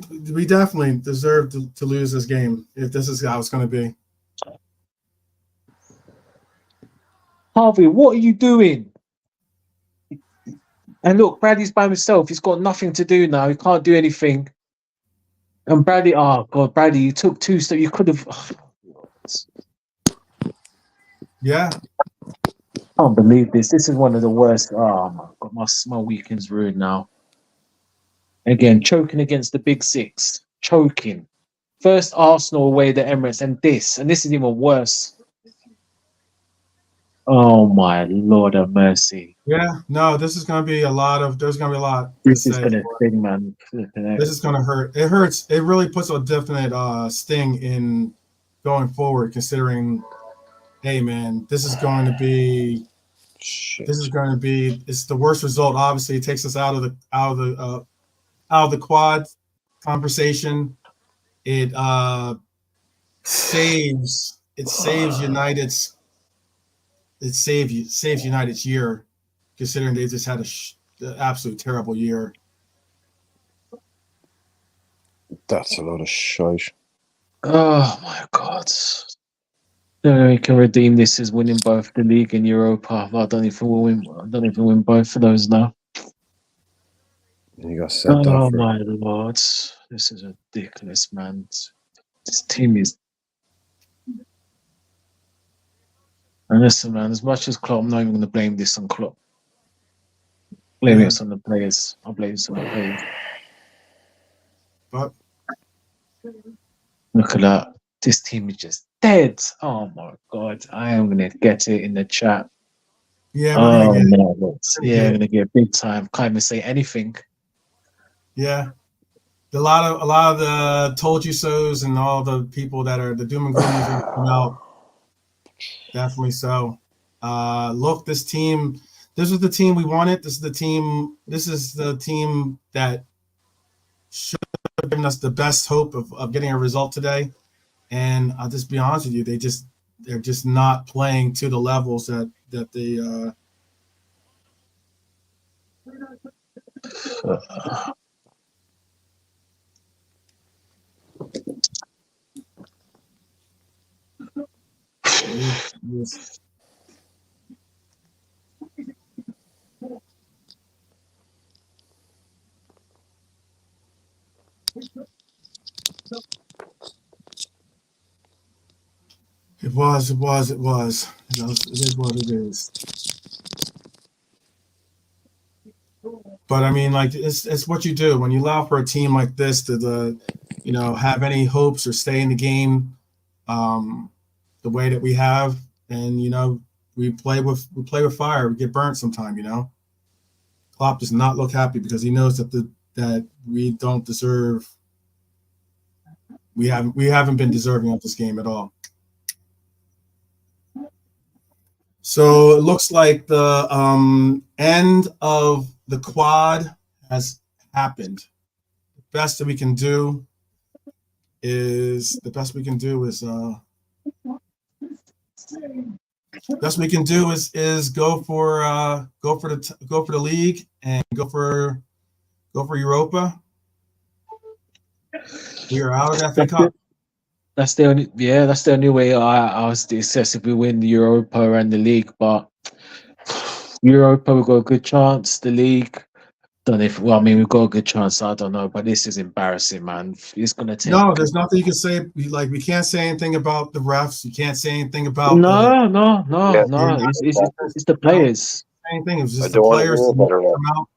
definitely deserve to lose this game if this is how it's going to be. Harvey, what are you doing? And look, Bradley's by himself. He's got nothing to do now. He can't do anything. And Bradley, oh God, Bradley, you took 2 steps. You could have. Yeah. I can't believe this. This is one of the worst. Oh my God, my weekend's ruined now. Again, choking against the Big Six. Choking. First Arsenal away the Emirates, and this is even worse. Oh my Lord of mercy. Yeah. No, this is going to be a lot of. There's going to be a lot. This is going to sting, man. This is going to hurt. It hurts. It really puts a definite sting in going forward, considering, hey man, this is going to be. Shit. It's the worst result. Obviously, it takes us out of the quad conversation. It saves United's year, considering they just had an absolute terrible year. That's a lot of shite. Oh my God. The only way we can redeem this is winning both the league and Europa. I don't even win. I don't even win both of those now. You got sent off Oh for my Lord, this is ridiculous, man. This team is. And listen, man. As much as Klopp, I'm not even going to blame this on Klopp. Blame Yeah. it on the players. I'll blame it on the players. But Look at that. This team is just dead. Oh my God. I am going to get it in the chat. yeah, we're gonna Oh get it. no. We're gonna Yeah, get I'm it. going to get big time. Can't even say anything. Yeah. A lot of the told you so's and all the people that are the doom and gloomers that come out. Definitely so. Look, this team. This was the team we wanted. This is the team. This is the team that should have given us the best hope of getting a result today. And I'll just be honest with you, they're just not playing to the levels that they. It was. It is what it is. But I mean, like it's what you do when you allow for a team like this to have any hopes or stay in the game, the way that we have, and we play with fire. We get burnt sometime. Klopp does not look happy because he knows that we don't deserve. We haven't been deserving of this game at all. So it looks like the end of the quad has happened. The best we can do is go for the league and go for Europa. We are out of the FA Cup. That's the only way I was to assess if we win the Europa and the league. But Europa, we've got a good chance. The league, don't know if. Well, I mean, we've got a good chance. I don't know, but this is embarrassing, man. It's gonna take. No, there's nothing you can say. We can't say anything about the refs. You can't say anything about No. Yeah. It's the players. anything. It was I just the don't want to players hear about it. come out.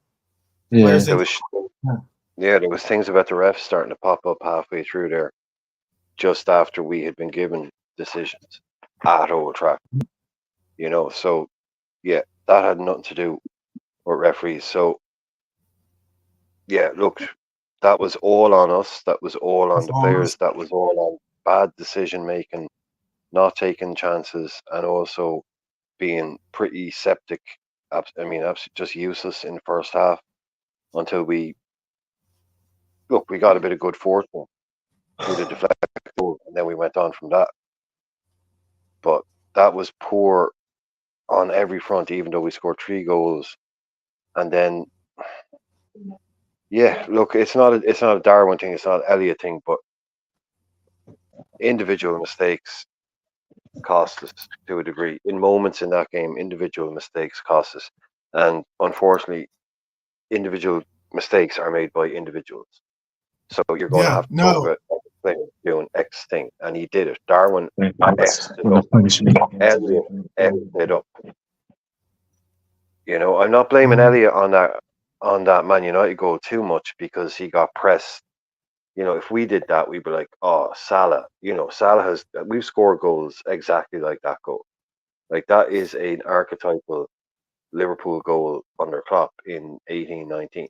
Yeah. Players There didn't was, come yeah, there was things about the refs starting to pop up halfway through there, just after we had been given decisions at Old Trafford. So yeah, that had nothing to do with referees. So yeah, look, that was all on us. That was all on the players. That was all on bad decision making, not taking chances, and also being pretty septic. I mean, absolutely just useless in the first half until we got a bit of good fortune through the deflected goal, and then we went on from that. But that was poor on every front, even though we scored 3 goals. And then, yeah, look, it's not a Darwin thing, it's not an Elliott thing, but individual mistakes cost us to a degree. In moments in that game, individual mistakes cost us. And unfortunately, individual mistakes are made by individuals. So you're going to have to talk about X player doing X thing. And he did it. Darwin F'd it up. Elliott F'd it up. I'm not blaming Elliott on that Man United goal too much because he got pressed. If we did that, we'd be like, oh, Salah. Salah we've scored goals exactly like that goal. Like that is an archetypal Liverpool goal under Klopp in 18-19.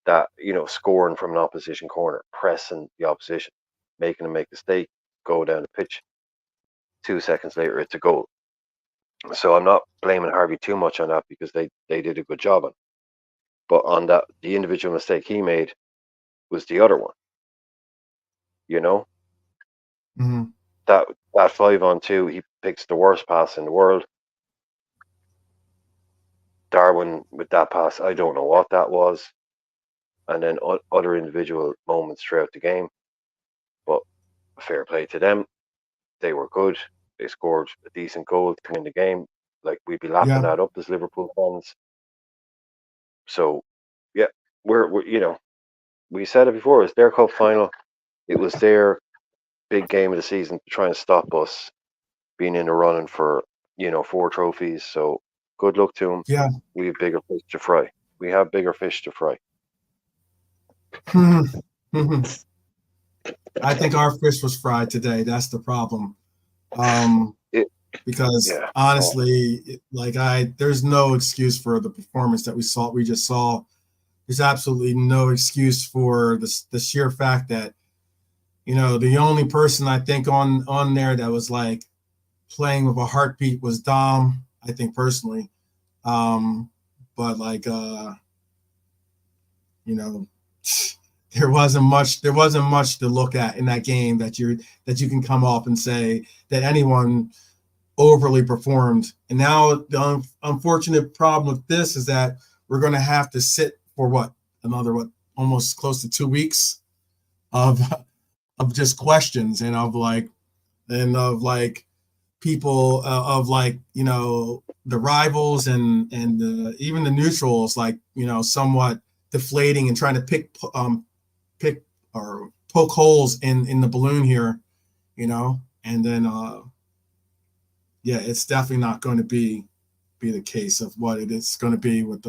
That, scoring from an opposition corner, pressing the opposition, making them make a mistake, go down the pitch. 2 seconds later, it's a goal. So I'm not blaming Harvey too much on that because they did a good job on it. But on that, the individual mistake he made was the other one. Mm-hmm. That 5-on-2, he picks the worst pass in the world. Darwin with that pass, I don't know what that was. and then other individual moments throughout the game. But fair play to them. They were good. They scored a decent goal to win the game. Like, we'd be lapping that up as Liverpool fans. So, yeah, we're we said it before. It's their cup final. It was their big game of the season to try and stop us being in the running for 4 trophies. So good luck to them. Yeah, we have bigger fish to fry. We have bigger fish to fry. I think our fish was fried today. That's the problem. Because honestly, there's no excuse for the performance that we just saw. There's absolutely no excuse for the sheer fact that, the only person I think on there that was like playing with a heartbeat was Dom, I think personally. But there wasn't much to look at in that game that you can come off and say that anyone overly performed. And now the unfortunate problem with this is that we're going to have to sit for almost close to 2 weeks of just questions and of people the rivals and even the neutrals, somewhat deflating and trying to pick or poke holes in the balloon here, and then it's definitely not going to be the case of what it is going to be with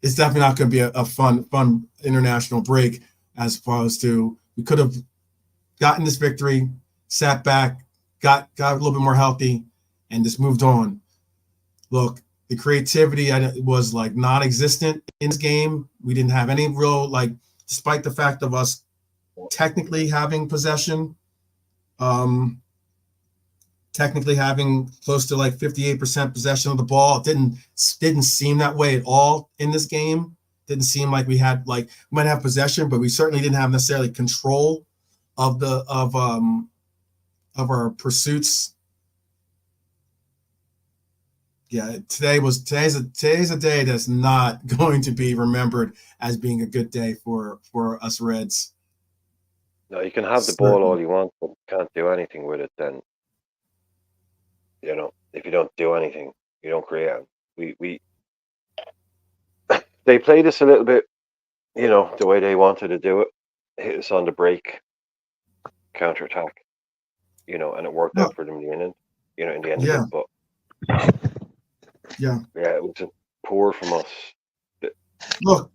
it's definitely not going to be a fun international break, as opposed to we could have gotten this victory, sat back, got a little bit more healthy, and just moved on. Look, the creativity was non-existent in this game. We didn't have any real, despite the fact of us technically having possession, technically having close to 58% possession of the ball. It didn't seem that way at all in this game. Didn't seem like we had we might have possession, but we certainly didn't have necessarily control of our pursuits. Yeah, today's a day that's not going to be remembered as being a good day for us Reds. No, you can have the ball all you want, but you can't do anything with it. Then, if you don't do anything, you don't create. We they played us a little bit, the way they wanted to do it. Hit us on the break, counter attack, and it worked out for them in the end. In the end of it, but. Yeah, it was just poor from us. Look,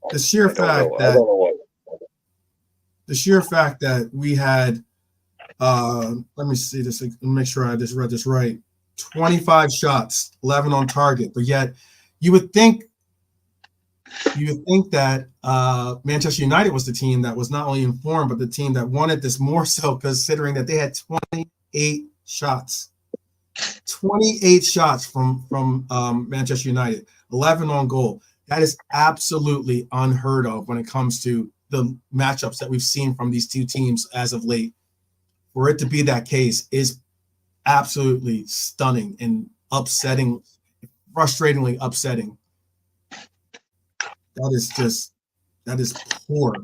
the sheer fact that we had, let me see this, make sure I just read this right. 25 shots, 11 on target, but yet you would think that Manchester United was the team that was not only informed, but the team that wanted this more so, considering that they had 28 shots. 28 shots from Manchester United, 11 on goal. That is absolutely unheard of when it comes to the matchups that we've seen from these two teams as of late. For it to be that case is absolutely stunning and upsetting, frustratingly upsetting. That is poor.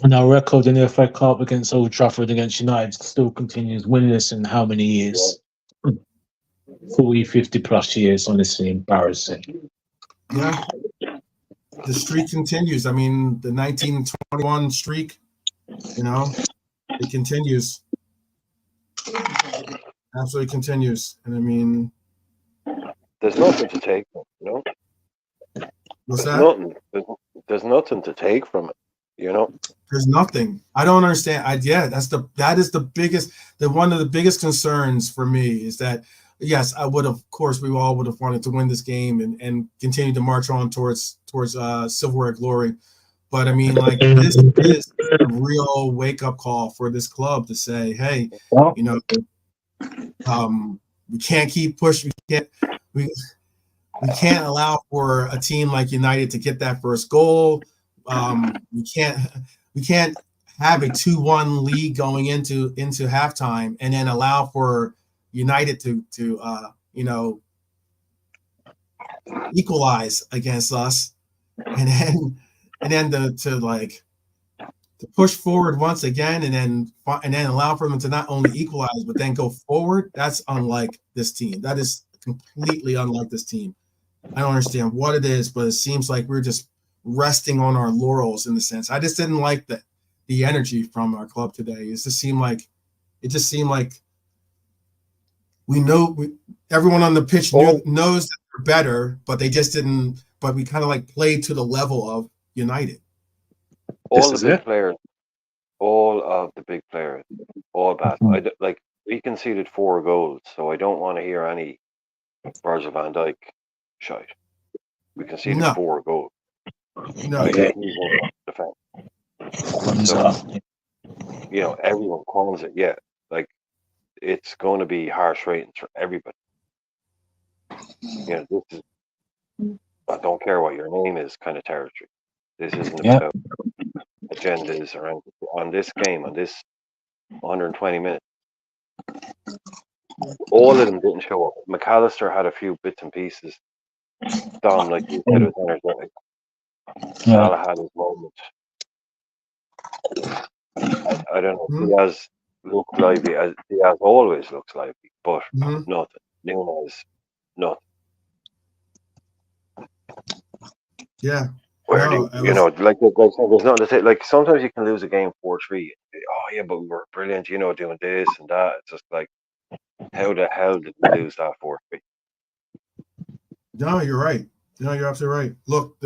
And our record in the FA Cup against Old Trafford against United still continues, winless in how many years? 40, 50 plus years, honestly, embarrassing. Yeah. The streak continues. I mean, the 1921 streak, it continues. Absolutely continues. And I mean, there's nothing to take from it, What's that? There's nothing to take from it. There's nothing. I don't understand. That is the biggest. One of the biggest concerns for me is that, yes, we all would have wanted to win this game and continue to march on towards silverware glory. But I mean, this is a real wake up call for this club to say, hey, we can't keep pushing. We can't allow for a team like United to get that first goal. We can't have a 2-1 lead going into halftime and then allow for United to equalize against us, and then to push forward once again, and then allow for them to not only equalize but then go forward. That's unlike this team. That is completely unlike this team. I don't understand what it is, but it seems like we're just resting on our laurels in the sense. I just didn't like the energy from our club today. It just seemed like everyone on the pitch knows that we're better, but they just didn't. But we kind of like played to the level of United. All of the big players, all bad. We conceded 4 goals, so I don't want to hear any Virgil van Dijk shite. We conceded 4 goals. No, everyone calls it. Yeah, like it's going to be harsh ratings for everybody. This is, I don't care what your name is, kind of territory. This isn't about agendas or anything. On this game, on this 120 minutes. All of them didn't show up. McAllister had a few bits and pieces. Dom, like you said, was energetic. Salah had his moments. I don't know. Diaz looked lively, as Diaz always looks lively, but nothing. Nunes, nothing. Yeah. There's nothing to say. Like sometimes you can lose a game 4-3. Oh yeah, but we were brilliant, doing this and that. It's just like, how the hell did we lose that 4-3? No, you're right. No, you're absolutely right. Look,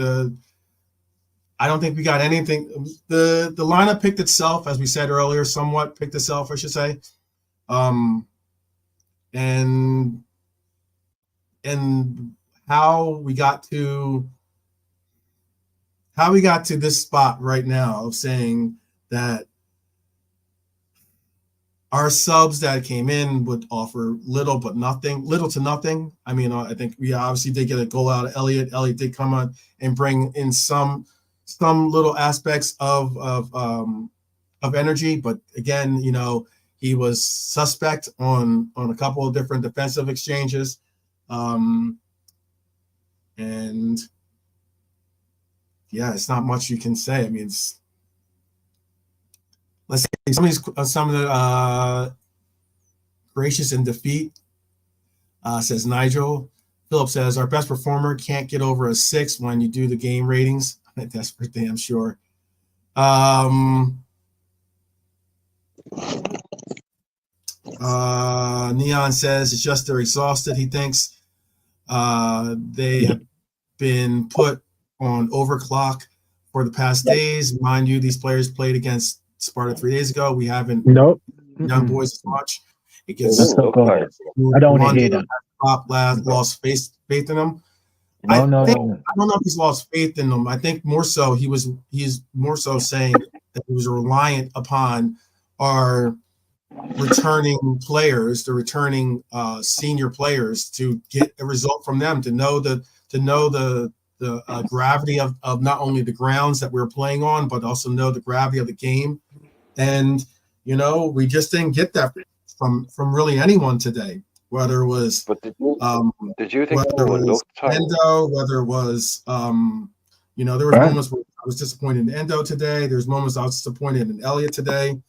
I don't think we got anything. The lineup picked itself, as we said earlier, somewhat picked itself, I should say. And how we got to this spot right now of saying that our subs that came in would offer little to nothing. I mean, I think we obviously did get a goal out of Elliott. Elliott did come on and bring in some little aspects of energy, but again, he was suspect on a couple of different defensive exchanges, and yeah, it's not much you can say. I mean, let's say some of the gracious in defeat, says Nigel. Philip says our best performer can't get over a 6 when you do the game ratings. That's for damn sure. Neon says it's just they're exhausted. He thinks they have been put on overclock for the past days. Mind you, these players played against Sparta 3 days ago. We haven't young boys as much. It gets I don't want to hear that. Lost faith in them. I don't know if he's lost faith in them. I think more so he's more so saying that he was reliant upon our returning players, the returning senior players, to get a result from them, to know the gravity of not only the grounds that we're playing on, but also know the gravity of the game. And we just didn't get that from really anyone today. Whether it was, did you think whether it was Endo, whether it was, there was moments where I was disappointed in Endo today. There's moments I was disappointed in Elliott today.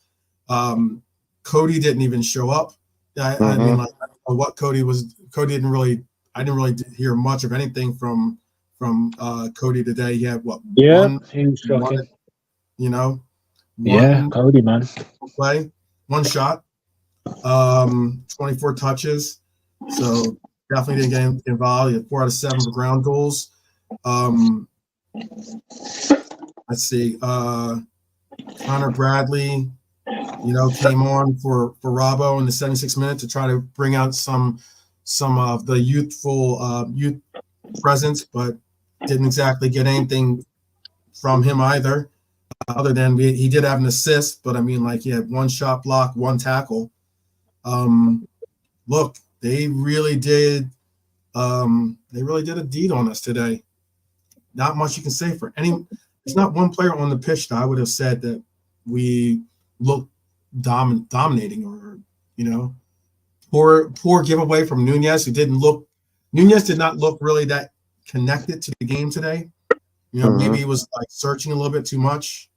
Cody didn't even show up. I mean, like, what Cody didn't really. I didn't really hear much of anything from Cody today. He had one Cody, man, play, one shot. 24 touches, so definitely didn't get involved. He had 4 out of 7 for ground goals. Let's see. Connor Bradley, came on for Robbo in the 76th minute to try to bring out some of the youthful youth presence, but didn't exactly get anything from him either. Other than he did have an assist, but I mean, like, he had 1 shot block, 1 tackle. Look, they really did a deed on us today. Not much you can say for any. There's not one player on the pitch that I would have said that we look dominating, or poor giveaway from Nunez, who did not look really that connected to the game today. You know, maybe he was like searching a little bit too much.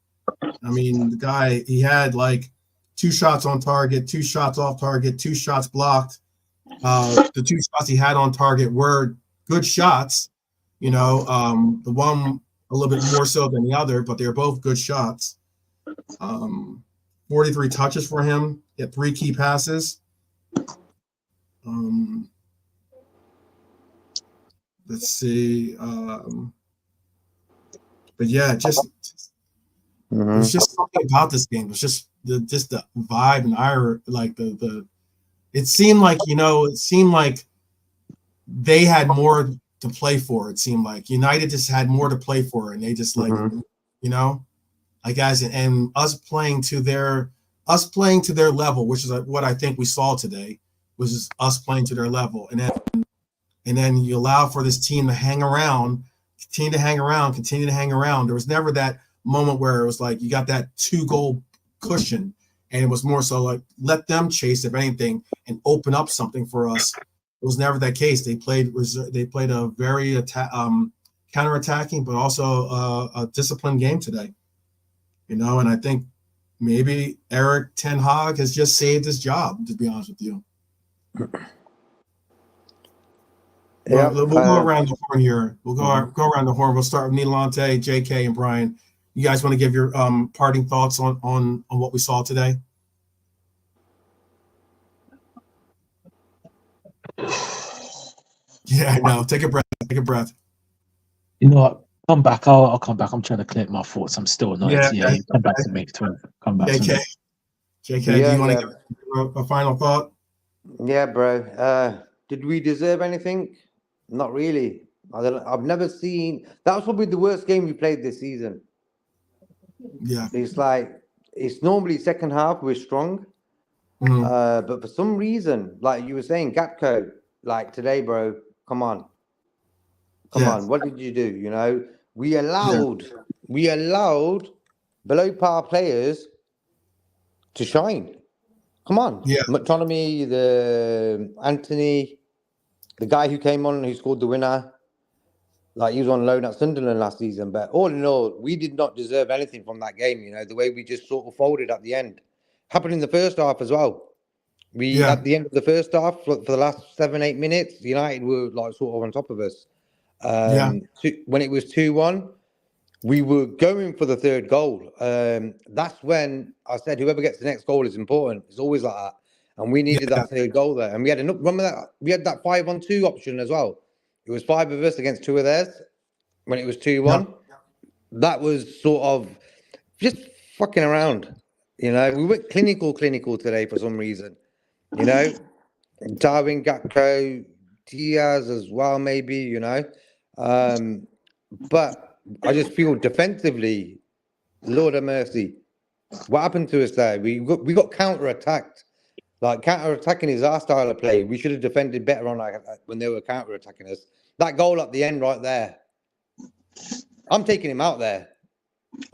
I mean, the guy, he had like 2 shots on target, 2 shots off target, 2 shots blocked. The 2 shots he had on target were good shots. You know, the one a little bit more so than the other, but they're both good shots. 43 touches for him. He had 3 key passes. Let's see. But yeah, just it was just something about this game. It was just the vibe and like the. It seemed like they had more to play for. It seemed like United just had more to play for, and they just like like guys and us playing to their level, which is what I think we saw today, was just us playing to their level, and then you allow for this team to hang around, continue to hang around. There was never that moment where it was like you got that 2-goal cushion, and it was more so like let them chase, if anything, and open up something for us. It was never that case. They played a very counter-attacking, but also a disciplined game today. And I think maybe Eric Ten Hag has just saved his job, to be honest with you. Yeah, we'll go around the horn here. We'll go around the horn. We'll start with Nilante, JK, and Brian. You guys want to give your parting thoughts on what we saw today? Yeah, no. Take a breath. Take a breath. You know what? Come back. I'll come back. I'm trying to collect my thoughts. I'm still annoyed. Yeah, Come back to me. Come back to me. JK, do you want to give a final thought? Yeah, bro. Did we deserve anything? Not really. I've never seen. That was probably the worst game we played this season. Yeah. It's normally second half we're strong, but for some reason, like you were saying, Gapco, like today, bro. Come on. What did you do? We allowed below par players to shine. Come on. Yeah. McTominay, the Anthony, the guy who came on who scored the winner. Like he was on loan at Sunderland last season. But all in all, we did not deserve anything from that game, the way we just sort of folded at the end. Happened in the first half as well. At the end of the first half, for the last 7-8 minutes, United were like sort of on top of us. When it was 2-1, we were going for the third goal. That's when I said whoever gets the next goal is important. It's always like that. And we needed that third goal there. And we had remember that we had that 5-on-2 option as well. It was 5 of us against 2 of theirs when it was 2-1. That was sort of just fucking around. We went clinical today for some reason. Darwin, Gakpo, Diaz as well, maybe, but I just feel defensively, Lord have mercy. What happened to us there? We got counter-attacked. Like, counter-attacking is our style of play. We should have defended better on when they were counter-attacking us. That goal at the end right there. I'm taking him out there.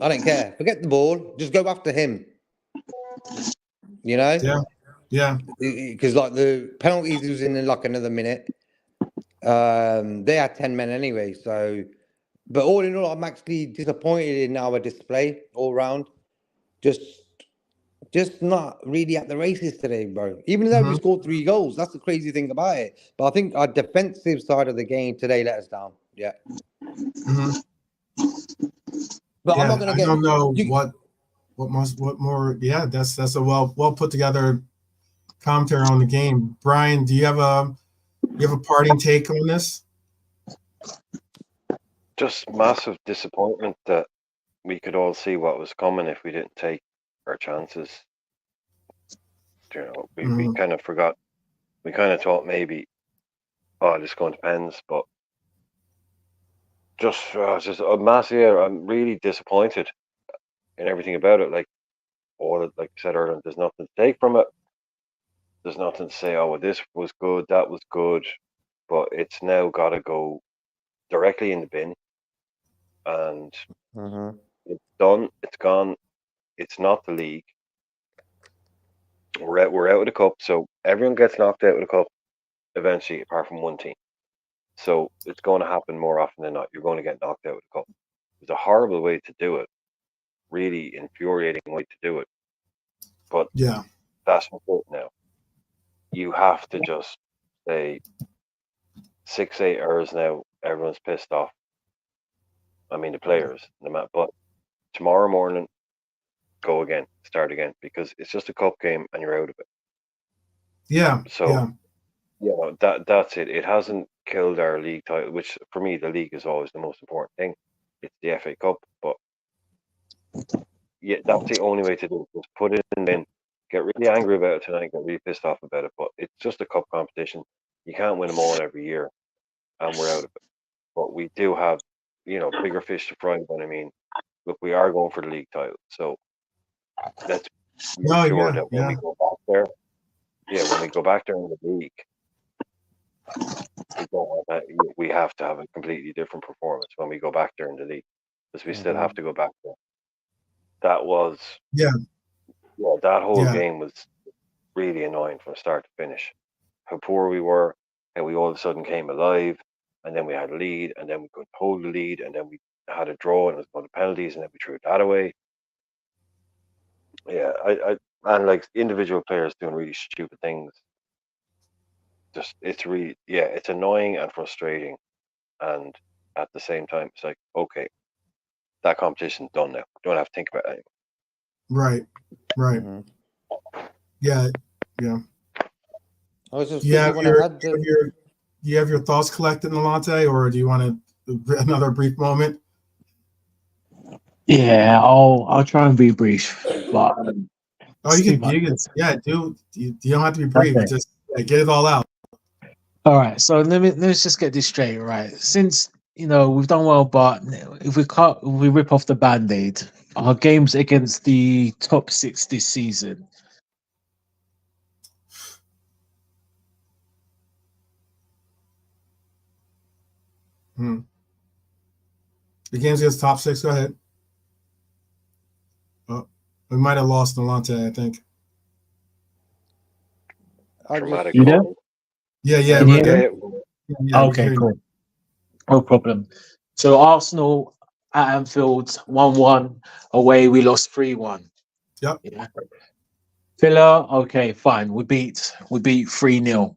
I don't care. Forget the ball. Just go after him. Yeah. Because like the penalties was in like another minute. They had 10 men anyway. So, but all in all, I'm actually disappointed in our display all round. Just not really at the races today, bro. Even though we scored 3 goals, that's the crazy thing about it. But I think our defensive side of the game today let us down. Yeah. But I'm not gonna get. I don't know what more. Yeah, that's a well put together commentary on the game. Brian, do you have a parting take on this? Just massive disappointment that we could all see what was coming if we didn't take our chances. We kind of forgot. We kind of thought maybe, this is going to pens, but just a massive. I'm really disappointed in everything about it. Like I said earlier, there's nothing to take from it. There's nothing to say, well, this was good, that was good, but it's now got to go directly in the bin. And it's done. It's gone. It's not the league. We're out of the cup, so everyone gets knocked out of the cup eventually, apart from one team. So it's going to happen more often than not. You're going to get knocked out of the cup. It's a horrible way to do it. Really infuriating way to do it. But Yeah. that's important now. You have to just say 6-8 hours now. Everyone's pissed off. I mean, the players, no matter. But tomorrow morning, go again, start again, because it's just a cup game and you're out of it. Yeah. So, that's it. It hasn't killed our league title, which for me, the league is always the most important thing. It's the FA Cup, but yeah, that's the only way to do it. Just put it in, get really angry about it tonight, get really pissed off about it, but it's just a cup competition. You can't win them all every year, and we're out of it. But we do have, bigger fish to fry. But I mean, look, we are going for the league title, so let's make sure that when we go back there, when we go back there in the league, we have to have a completely different performance when we go back there in the league, because we still have to go back there. That was that whole game was really annoying from start to finish. How poor we were, and we all of a sudden came alive, and then we had a lead, and then we couldn't hold the lead, and then we had a draw, and it was going to penalties, and then we threw that away. Yeah, I and like individual players doing really stupid things. Just it's really it's annoying and frustrating, and at the same time, it's like, okay, that competition's done now. Don't have to think about it anymore. Right. Yeah. I was just Do you have your thoughts collected, Nalante, or do you want another brief moment? Yeah, I'll try and be brief, but you can you don't have to be brief. Okay. Just get it all out. All right, so let's just get this straight, right? Since we've done well, but if we rip off the Band-Aid, our games against the top 6 this season. The games against top 6. Go ahead. Oh, we might have lost Nalante, I think. You there? Yeah. Okay, cool. No problem. So Arsenal at Anfield 1-1 away. We lost 3-1. Yep. Yeah. Villa. Okay, fine. We beat 3-0.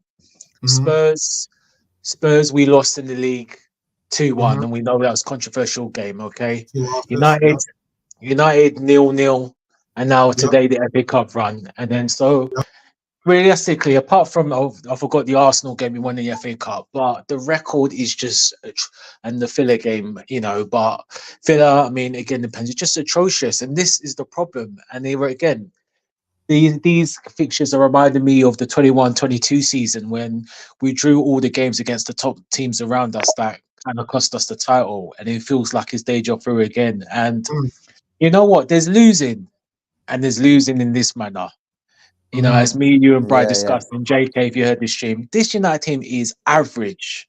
Spurs. We lost in the league 2-1, and we know that was a controversial game. Okay. United 0-0, and now today the FA Cup run, and then realistically, apart from I forgot the Arsenal game, we won the FA Cup, but the record is just and the Villa game, but Villa, I mean, again, depends. It's just atrocious, and this is the problem. And they were again. These fixtures are reminding me of the 21-22 season when we drew all the games against the top teams around us that kind of cost us the title, and it feels like it's deja vu again. And you know what? There's losing, and there's losing in this manner. As me, you, and Brian discussed, and JK, if you heard this stream, this United team is average.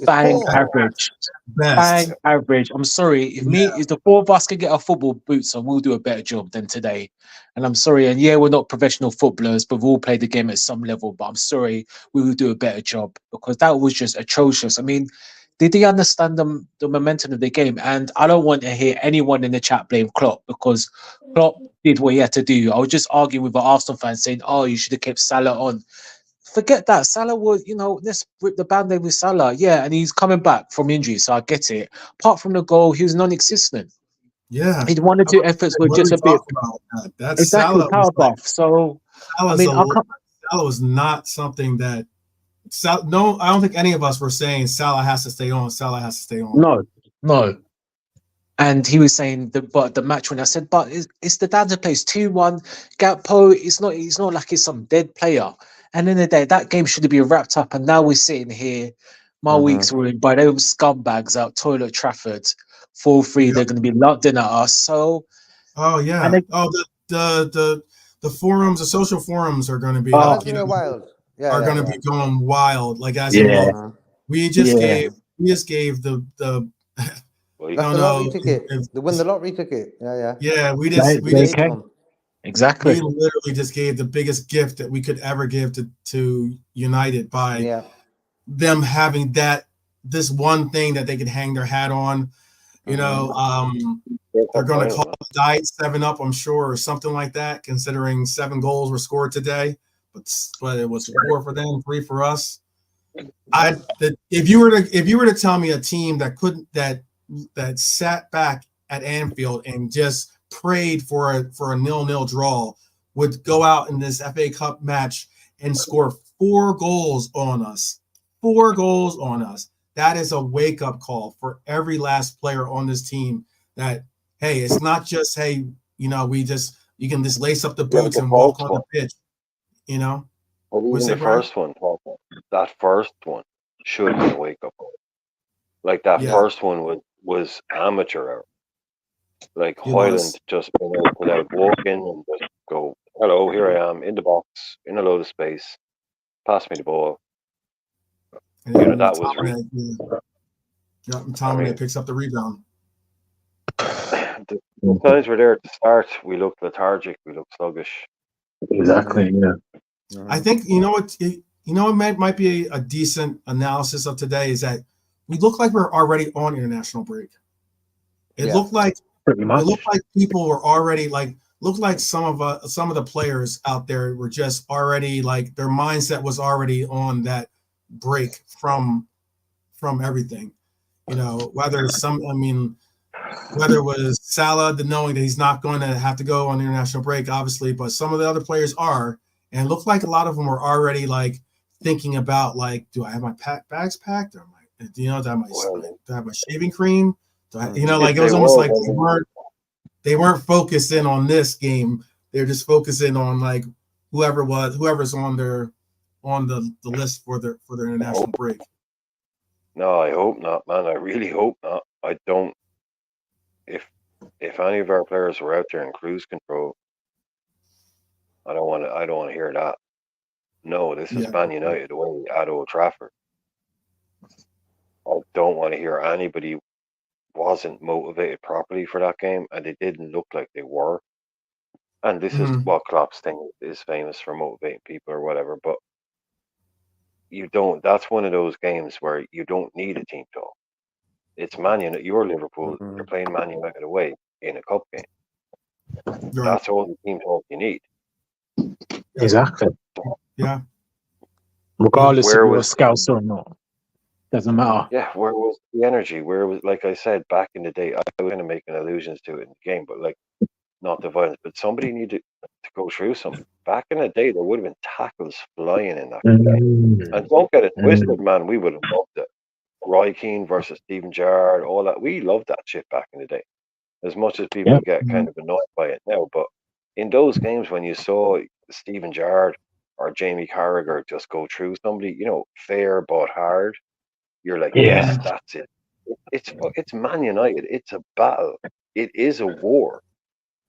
Bang average. Bang average. I'm sorry. If the 4 of us can get our football boots on, we'll do a better job than today. And I'm sorry. And we're not professional footballers, but we've all played the game at some level. But I'm sorry, we will do a better job, because that was just atrocious. I mean, did they understand the momentum of the game? And I don't want to hear anyone in the chat blame Klopp, because Klopp did what he had to do. I was just arguing with an Arsenal fan saying, "Oh, you should have kept Salah on." Forget that. Salah was, let's rip the Band-Aid with Salah. Yeah, and he's coming back from injury, so I get it. Apart from the goal, he was non-existent. Yeah. His 1 or 2 efforts were just a bit. That's exactly, Salah power buff. So, Salah was not something that. No, I don't think any of us were saying Salah has to stay on. Salah has to stay on. No. And he was saying the match when I said, but it's the Danza plays 2-1. Gakpo, it's not like he's some dead player. And in the day, that game should have been wrapped up. And now we're sitting here, my week's ruined by those scumbags out Old Trafford, 4-3. They're going to be locked in at us. So, the forums, the social forums are going to be wild. Going to be going wild. Like we just gave the. That's the lottery ticket. They win the lottery ticket. Yeah, we exactly. We literally just gave the biggest gift that we could ever give to United by them having that this one thing that they could hang their hat on. You know, they're going to call the Diet 7-Up, I'm sure, or something like that, considering 7 goals were scored today. But it was 4 for them, 3 for us. If you were to tell me a team that couldn't that sat back at Anfield and just prayed for a 0-0 draw would go out in this FA Cup match and score 4 goals on us. 4 goals on us. That is a wake-up call for every last player on this team that, hey, it's not just, hey, you know, you can just lace up the boots and walk on the pitch, you know? But even the first one, that first one should have been a wake-up call. Like, that first one was amateur hour. Like, Hoyland just being able to walk in and just go, hello, here I am, in the box, in a load of space, pass me the ball. And you know, that was really... Tomine picks up the rebound. The times we're there at the start, we looked lethargic, we looked sluggish. Exactly, yeah. I think, you know what, it might be a decent analysis of today is that we look like we're already on international break. It looked like people were already looked like some of the players out there were just already like their mindset was already on that break from everything. You know, whether it was Salah, knowing that he's not going to have to go on international break, obviously, but some of the other players are, and it looked like a lot of them were already like thinking about like, do I have my bags packed, or do I have my shaving cream? Like it was almost like they weren't focusing on this game. They're just focusing on like whoever's on the list for their international break. No, I hope not, man. I really hope not. I don't. If any of our players were out there in cruise control, I don't want to hear that. No, this is Man United away at Old Trafford. I don't want to hear anybody wasn't motivated properly for that game, and they didn't look like they were. And this is what Klopp's thing is famous for, motivating people or whatever. But you don't. That's one of those games where you don't need a team talk. It's Man United. You're Liverpool. You're playing Man United away in a cup game. That's all the team talk you need. Exactly. Yeah. Regardless if you're a scout or not, doesn't matter. Yeah. Where was the energy? Where was, like I said back in the day, I was kind of making allusions to it in the game, but like not the violence. But somebody needed to go through something. Back in the day, there would have been tackles flying in that game. And don't get it twisted, man. We would have loved it. Roy Keane versus Steven Gerrard, all that. We loved that shit back in the day. As much as people get kind of annoyed by it now, but in those games when you saw Steven Gerrard or Jamie Carragher just go through somebody, fair but hard, you're like, yes, that's it. It's Man United. It's a battle. It is a war.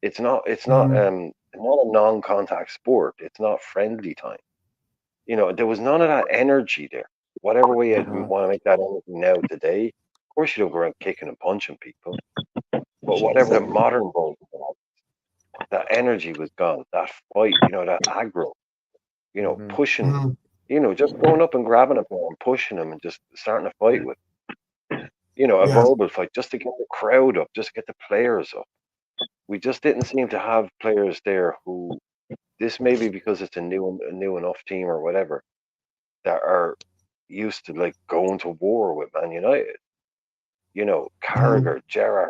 It's not a non-contact sport. It's not friendly time. There was none of that energy there. Whatever way you want to make that energy now today, of course you don't go around kicking and punching people. But whatever the modern version of that energy was gone. That fight, that aggro, pushing, just going up and grabbing a ball and pushing them and just starting a fight with, a verbal fight just to get the crowd up, just to get the players up. We just didn't seem to have players there who, this may be because it's a new enough team or whatever, that are used to like going to war with Man United. Carragher, Gerrard,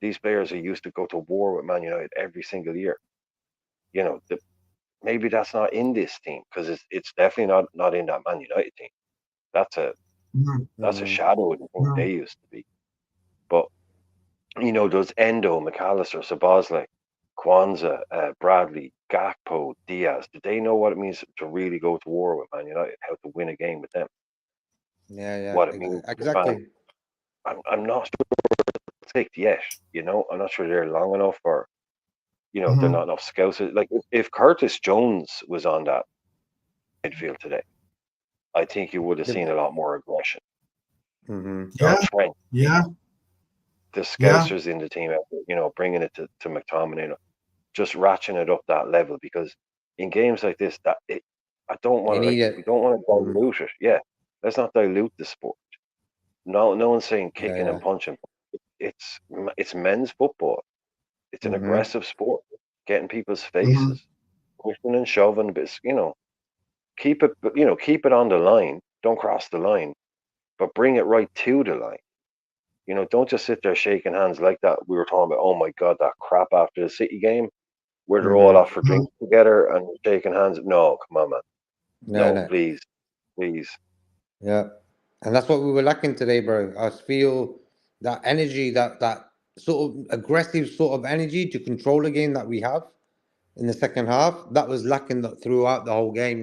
these players are used to go to war with Man United every single year. Maybe that's not in this team because it's definitely not in that Man United team. That's a shadow of the thing they used to be. But those Endo, McAllister, Szoboszlai, Kwanzaa, Bradley, Gakpo, Diaz, did they know what it means to really go to war with Man United? How to win a game with them? Yeah. What it means exactly. I'm not sure it's clicked yet. I'm not sure they're long enough, or they're not enough scouts. Like if Curtis Jones was on that midfield today, I think you would have seen a lot more aggression. The scousers in the team, bringing it to McTominay, just ratcheting it up that level, because in games like this, I don't want to. We don't want to dilute it. Yeah, let's not dilute the sport. no one's saying kicking and punching. It's men's football. It's an aggressive sport. Getting people's faces, pushing and shoving, but keep it on the line. Don't cross the line, but bring it right to the line. Don't just sit there shaking hands like that. We were talking about, oh my God, that crap after the City game where they're all off for drinks together and shaking hands. No, come on, man. No, please. Yeah, and that's what we were lacking today, bro. I feel that energy, that sort of aggressive sort of energy to control the game that we have in the second half, that was lacking throughout the whole game,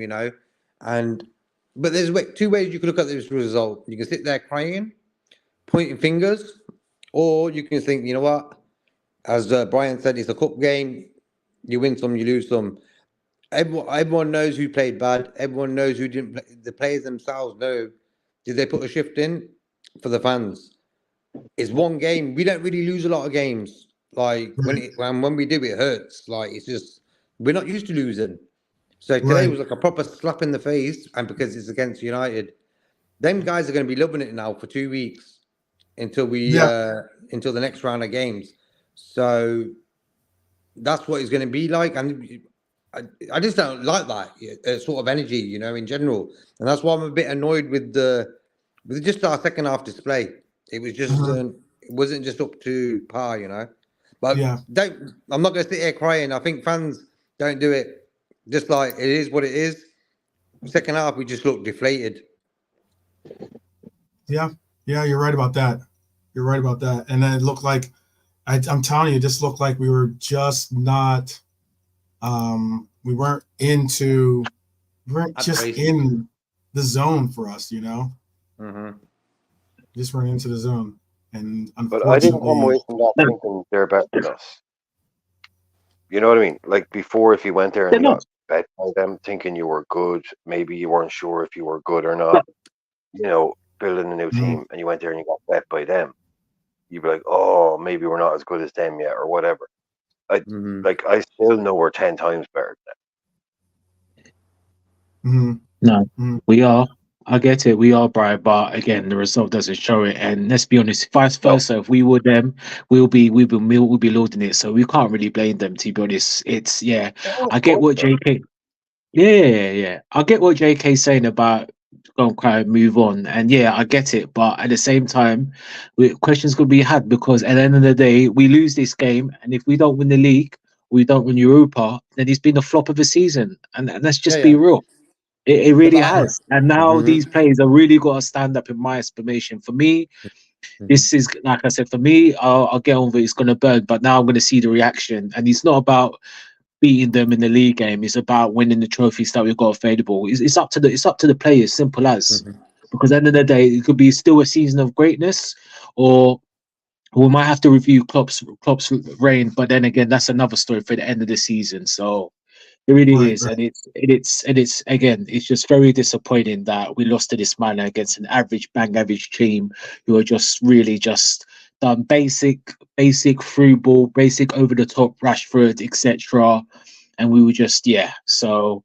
but there's two ways you can look at this result. You can sit there crying, pointing fingers, or you can think, you know what, as Brian said, it's a cup game. You win some, you lose some. Everyone knows who played bad. Everyone knows who didn't play. The players themselves know. Did they put a shift in for the fans? It's one game. We don't really lose a lot of games. Like when we do, it hurts. Like it's just we're not used to losing. So today was like a proper slap in the face, and because it's against United, them guys are going to be loving it now for 2 weeks until until the next round of games. So that's what it's going to be like, and I just don't like that sort of energy, in general, and that's why I'm a bit annoyed with just our second half display. It was just it wasn't just up to par, But I'm not going to sit here crying. I think fans don't do it. Just like it is what it is. Second half, we just look deflated. Yeah, you're right about that. And then it looked like I'm telling you, it just looked like we were just not. We weren't in the zone for us, Just weren't into the zone, and unfortunately, but I didn't come away from that thinking they're better than us. You know what I mean? Like before, if you went there and you got bet by them, thinking you were good, maybe you weren't sure if you were good or not. Building a new team, and you went there and you got bet by them, you'd be like, oh, maybe we're not as good as them yet, or whatever. I still know we're 10 times better than them. No, we are. I get it. We are bright, but again, the result doesn't show it. And let's be honest, vice versa. If we were them, we'll be loading it. So we can't really blame them. To be honest, it's I get what JK. Yeah. I get what JK's saying about go and cry and move on, and I get it. But at the same time, questions could be had because at the end of the day, we lose this game, and if we don't win the league, we don't win Europa, then it's been a flop of a season, and let's just be real. It really has. And now these players are really got to stand up in my estimation. For me, this is, like I said, for me, I'll get over it. It's going to burn. But now I'm going to see the reaction. And it's not about beating them in the league game. It's about winning the trophies that we've got available. It's up to the players, simple as. Because at the end of the day, it could be still a season of greatness, or we might have to review Klopp's reign. But then again, that's another story for the end of the season. So it really is, and it's again, it's just very disappointing that we lost to this man against an average team who are just really just done basic through ball, basic over the top Rashford, etc. And we were just So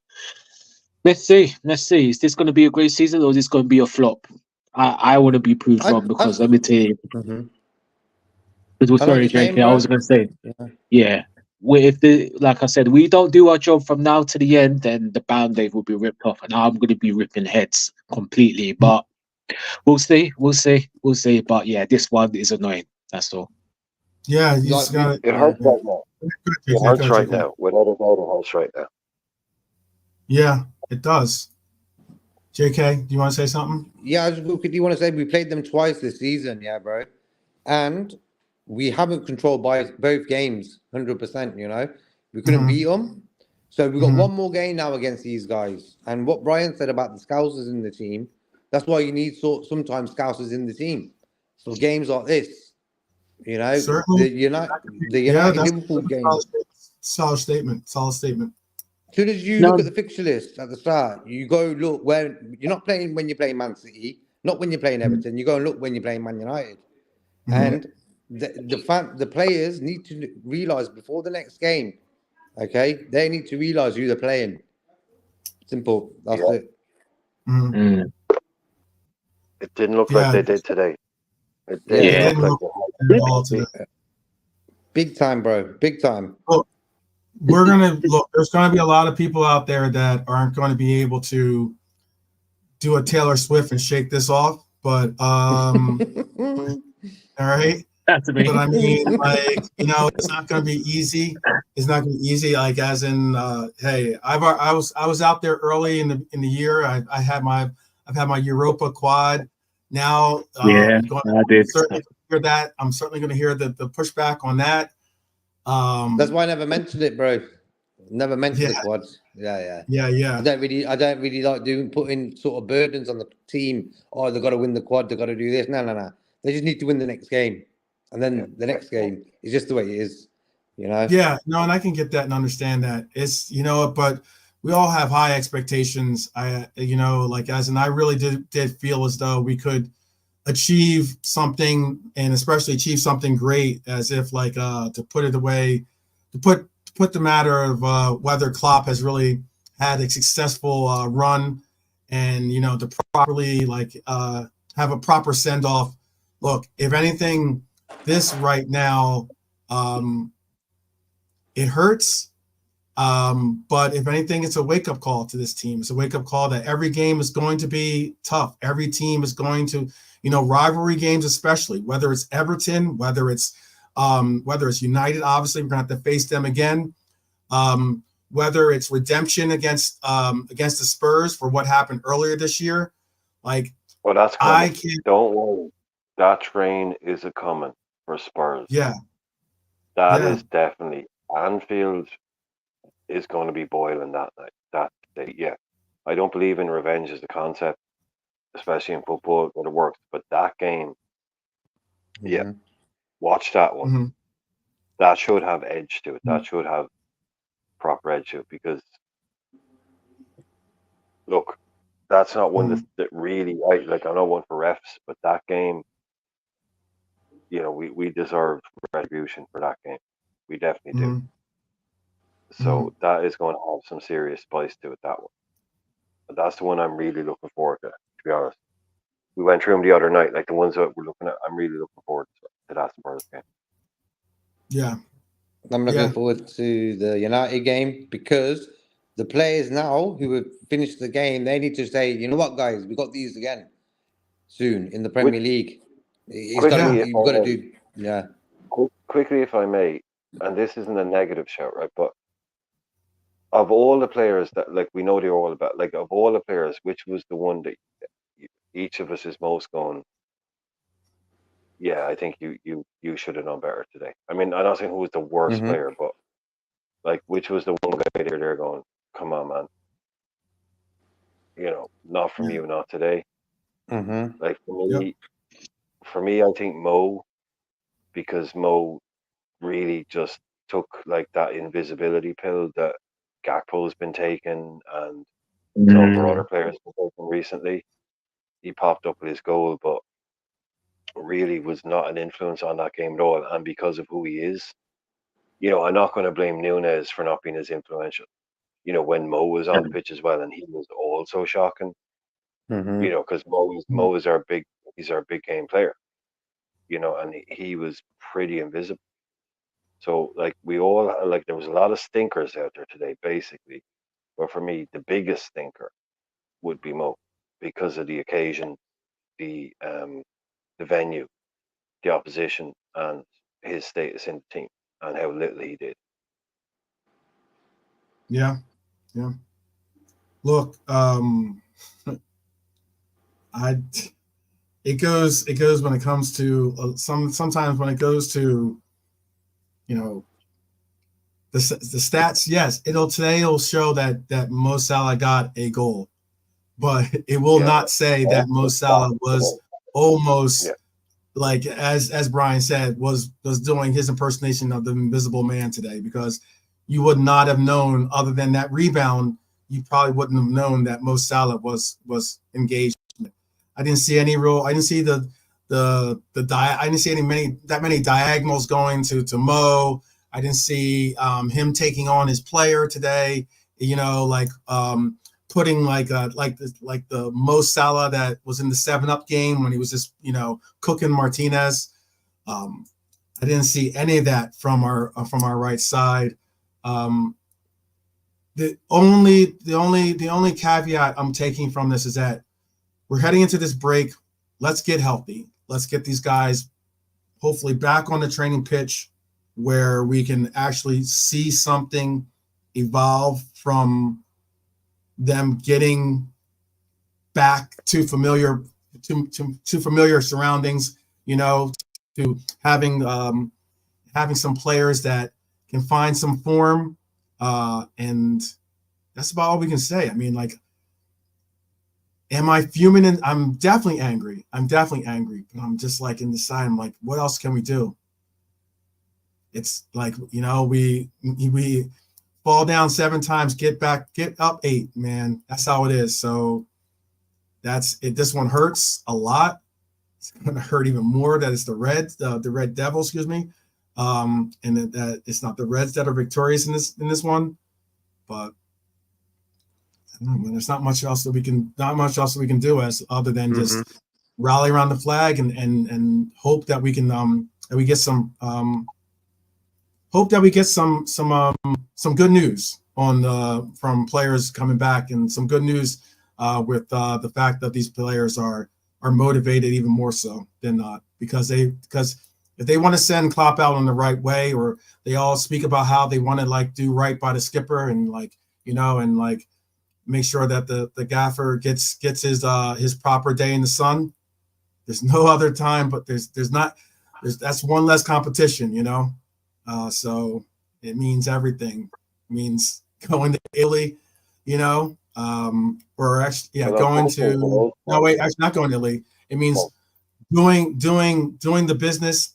let's see. Is this going to be a great season or is this going to be a flop? I want to be proved wrong because let me tell you. Sorry, JK, I was going to say, like I said, we don't do our job from now to the end, then the Band-Aid will be ripped off, and I'm going to be ripping heads completely. But we'll see. But this one is annoying. That's all. Yeah, you just got it. It hurts right now. It hurts right now. Without a doubt, it hurts right now. Yeah, it does. JK, do you want to say something? Yeah, I just quickly want to say we played them twice this season, bro, and we haven't controlled both games 100%. We couldn't beat them, so we've got one more game now against these guys. And what Brian said about the Scousers in the team, that's why you need sometimes Scousers in the team for games like this. Certainly. The United Liverpool game. Solid statement. As soon as you look at the fixture list at the start, you go look where you're not playing when you're playing Man City, not when you're playing Everton. You go and look when you're playing Man United, and the players need to realize before the next game, okay? They need to realize who they're playing. Simple. That's it. It didn't look like they did today. It Yeah. It didn't didn't look look like like that at all today. Big time, bro. Big time. We're gonna look. There's going to be a lot of people out there that aren't going to be able to do a Taylor Swift and shake this off. But all right. That's me. But I mean, like, it's not going to be easy. It's not going to be easy. Like, as in, hey, I was out there early in the year. I've had my Europa quad. Now, Yeah, I did. certainly hear that. I'm certainly going to hear the pushback on that. That's why I never mentioned it, bro. Never mentioned the Yeah. quads. Yeah. Yeah. I don't really like putting sort of burdens on the team. Oh, they've got to win the quad. They've got to do this. No. They just need to win the next game, and then the next game is just the way it is. Yeah. No, and I can get that and understand that. It's but we all have high expectations. I I really did feel as though we could achieve something, and especially achieve something great, as if to put it away, to put the matter of whether Klopp has really had a successful run, and to properly have a proper send off. Look, if anything, this right now, it hurts. But if anything, it's a wake-up call to this team. It's a wake-up call that every game is going to be tough. Every team is going to, rivalry games, especially, whether it's Everton, whether it's United, obviously, we're going to have to face them again. Whether it's redemption against the Spurs for what happened earlier this year. well, that's coming. Don't worry. That train is a coming for Spurs. Yeah. That is definitely. Anfield is going to be boiling that night. That day, yeah. I don't believe in revenge as a concept, especially in football, but it works. But that game, yeah, watch that one. Mm-hmm. That should have edge to it. That should have proper edge to it, because look, that's not one that really, I'm not one for refs, but that game, we deserve retribution for that game. We definitely do. So that is going to have some serious spice to it, that one. But that's the one I'm really looking forward to be honest. We went through them the other night, like the ones that we're looking at. I'm really looking forward to that Spurs game. Yeah. I'm looking forward to the United game, because the players now who have finished the game, they need to say, you know what, guys, we got these again soon in the Premier League. You've got to do, yeah. Quickly, if I may, and this isn't a negative shout, right? But of all the players that, we know they're all about, of all the players, which was the one that each of us is most going, yeah, I think you should have known better today. I mean, I'm not saying who was the worst player, but which was the one guy they're going, come on, man. Not from you, not today. For me, I think Mo, because Mo really just took that invisibility pill that Gakpo's been taking, and a number of other players have been taking recently. He popped up with his goal, but really was not an influence on that game at all. And because of who he is, I'm not going to blame Nunez for not being as influential. When Mo was on the pitch as well, and he was also shocking. Because Mo is he's our big game player. And he was pretty invisible. So we all there was a lot of stinkers out there today, basically. But for me, the biggest stinker would be Mo, because of the occasion, the venue, the opposition, and his status in the team, and how little he did. Yeah. Look, it goes when it comes to sometimes when it goes to the stats. Yes, it'll show that Mo Salah got a goal, but it will not say that Mo Salah was almost as Brian said, was doing his impersonation of the Invisible Man today, because you would not have known, other than that rebound, you probably wouldn't have known that Mo Salah was engaged. I didn't see any real. I didn't see I didn't see many diagonals going to Mo. I didn't see him taking on his player today. putting like the Mo Salah that was in the 7-Up game when he was just cooking Martinez. I didn't see any of that from our right side. The only caveat I'm taking from this is that we're heading into this break. Let's get healthy. Let's get these guys hopefully back on the training pitch where we can actually see something evolve from them getting back to familiar surroundings, to having some players that can find some form, and that's about all we can say. I mean, like, am I fuming? And I'm definitely angry. But I'm just like in the side. I'm like, what else can we do? It's like, we fall down 7 times, get up 8, man. That's how it is. So that's it. This one hurts a lot. It's going to hurt even more that it's the Red Devils, excuse me. And that it's not the Reds that are victorious in this one. But I don't know, man, there's not much else that we can do as other than just rally around the flag and hope that we can that we get some good news on from players coming back, and some good news with the fact that these players are motivated even more so than not, because if they want to send Klopp out in the right way, or they all speak about how they want to like do right by the skipper and like and like make sure that the gaffer gets his proper day in the sun. There's no other time, but that's one less competition, so it means everything. It means going to Italy, or actually, going to actually not going to Italy. It means doing the business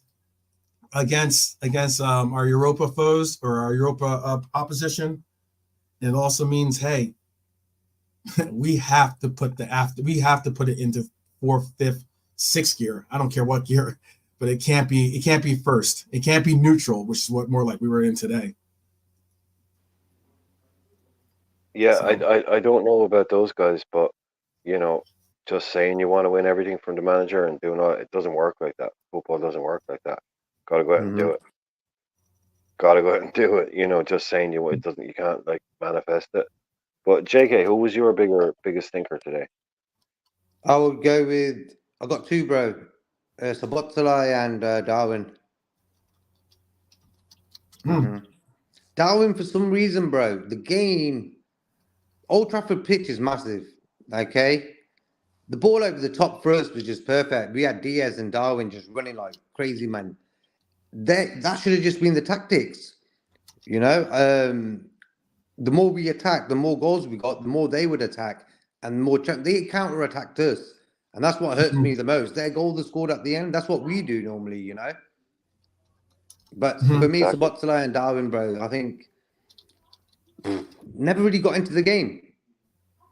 against our Europa foes or our Europa opposition. And it also means, hey, we have to put it into 4th, 5th, 6th gear. I don't care what gear, but it can't be first. It can't be neutral, which is what more like we were in today. Yeah, so. I don't know about those guys, but just saying you want to win everything from the manager and doing it doesn't work like that. Football doesn't work like that. Got to go out and do it. Got to go out and do it. Just saying you can't like manifest it. But JK, who was your biggest thinker today? I would go with, I've got 2, bro. Szoboszlai and Darwin. Darwin, for some reason, bro, the game, Old Trafford pitch is massive, okay? The ball over the top for us was just perfect. We had Diaz and Darwin just running like crazy, man. That should have just been the tactics, The more we attack, the more goals we got, the more they would attack, and the more they counter-attacked us. And that's what hurts me the most. Their goal they scored at the end, that's what we do normally, But for me, Szoboszlai and Darwin, bro, I think never really got into the game,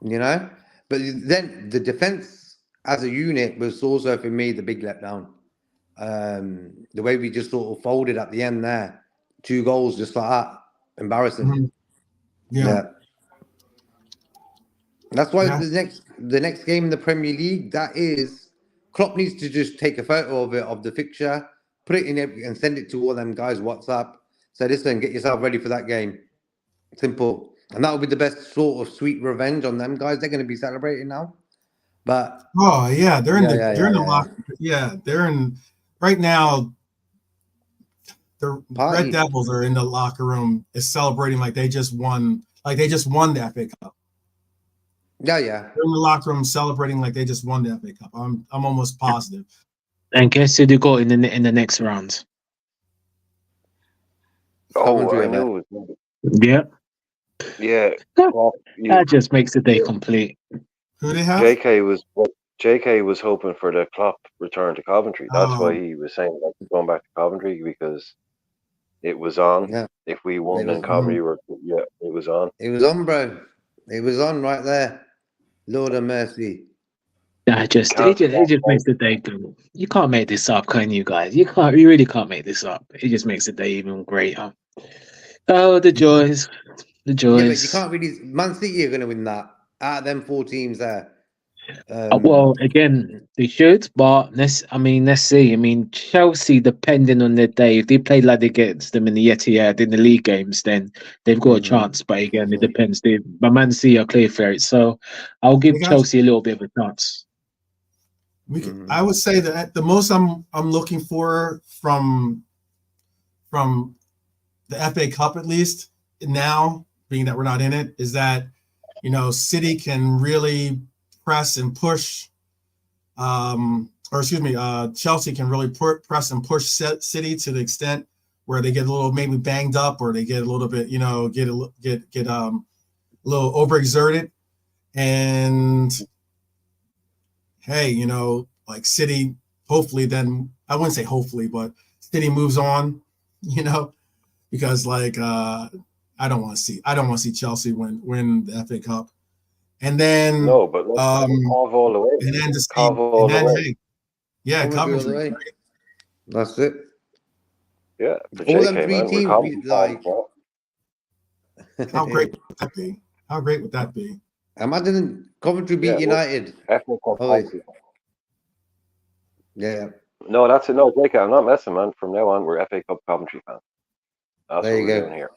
But then the defense as a unit was also, for me, the big letdown. The way we just sort of folded at the end there. 2 goals just like that. Embarrassing. Yeah. That's why the next game in the Premier League, that is, Klopp needs to just take a photo of it, of the fixture, put it in it and send it to all them guys WhatsApp. Say, listen, get yourself ready for that game. Simple. And that will be the best sort of sweet revenge on them guys. They're going to be celebrating now. But they're in the locker. Yeah, they're in right now. The Red Devils are in the locker room, is celebrating like they just won the FA Cup. Yeah. They're in the locker room celebrating like they just won the FA Cup. I'm almost positive. And guess who they got in the next round? Oh, I knew it was. Yeah. Yeah. That just makes the day complete. Who they have? JK was hoping for the Klopp return to Coventry. That's why he was saying like going back to Coventry, because it was on. Yeah. If we won in Coventry, it was on. It was on, bro. It was on right there. Lord of mercy. It just makes the day go. You can't make this up, can you guys? You really can't make this up. It just makes the day even greater. Oh, the joys. The joys. Yeah, but you can't really. Man City are going to win that, out of them 4 teams there. Well, again, they should, but let's see. I mean, Chelsea, depending on their day, if they play like against them in the Etihad in the league games, then they've got a chance. But again, it depends. But Man City are clear favourites, so I'll give Chelsea a little bit of a chance. I would say that the most I'm looking for from the FA Cup, at least now, being that we're not in it, is that City can really press and push, Chelsea can really press and push City to the extent where they get a little maybe banged up, or they get a little bit, get a little overexerted. And hey, like City, hopefully, then I wouldn't say hopefully, but City moves on, because like I don't want to see Chelsea win the FA Cup. And then no, but let's carve all the way. And then Coventry. Right? That's it. Yeah, all them 3 teams. Like, how great would that be? How great would that be? Imagine Coventry beat United. Yeah. No, that's it. No, JK, I'm not messing, man. From now on, we're FA Cup Coventry fans. That's there you what we're go. doing here.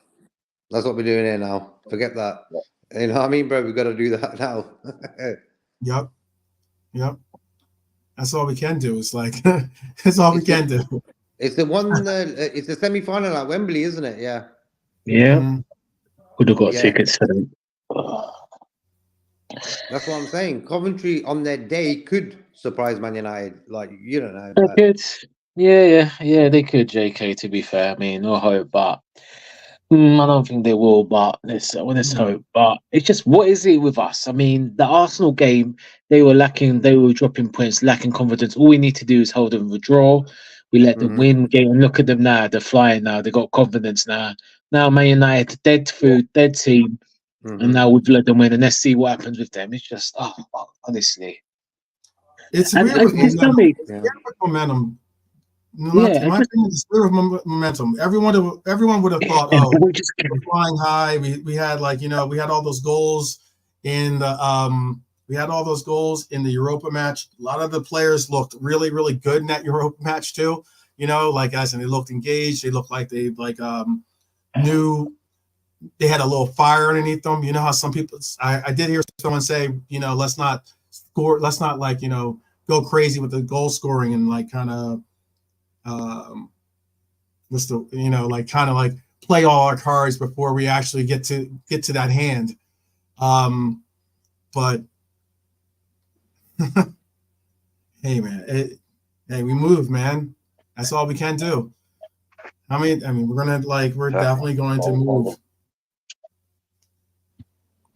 That's what we're doing here now. Forget that. Yeah. You know what I mean, bro? We've got to do that now. Yep. That's all we can do. It's like that's all we can do. It's the one. It's the semi-final at Wembley, isn't it? Yeah. Yeah. Could have got tickets for them. That's what I'm saying. Coventry on their day could surprise Man United. Like, you don't know. They could. Yeah, they could, JK, to be fair. I mean, no hope, but I don't think they will, but let's hope. But it's just, what is it with us? I mean, the Arsenal game, they were dropping points, lacking confidence. All we need to do is hold them with a draw. We let them win game, and look at them now. They're flying now. They got confidence now. Now Man United, dead team. And now we've let them win, and let's see what happens with them. It's just, honestly. It's weird momentum. It's weird momentum. Everyone would have thought, we're flying high. We had we had all those goals in the Europa match. A lot of the players looked really, really good in that Europa match too. And they looked engaged. They looked like they knew they had a little fire underneath them. You know how some people, I did hear someone say, let's not go crazy with the goal scoring and play all our cards before we actually get to that hand. But hey man, we move, man. That's all we can do. We're definitely going to move.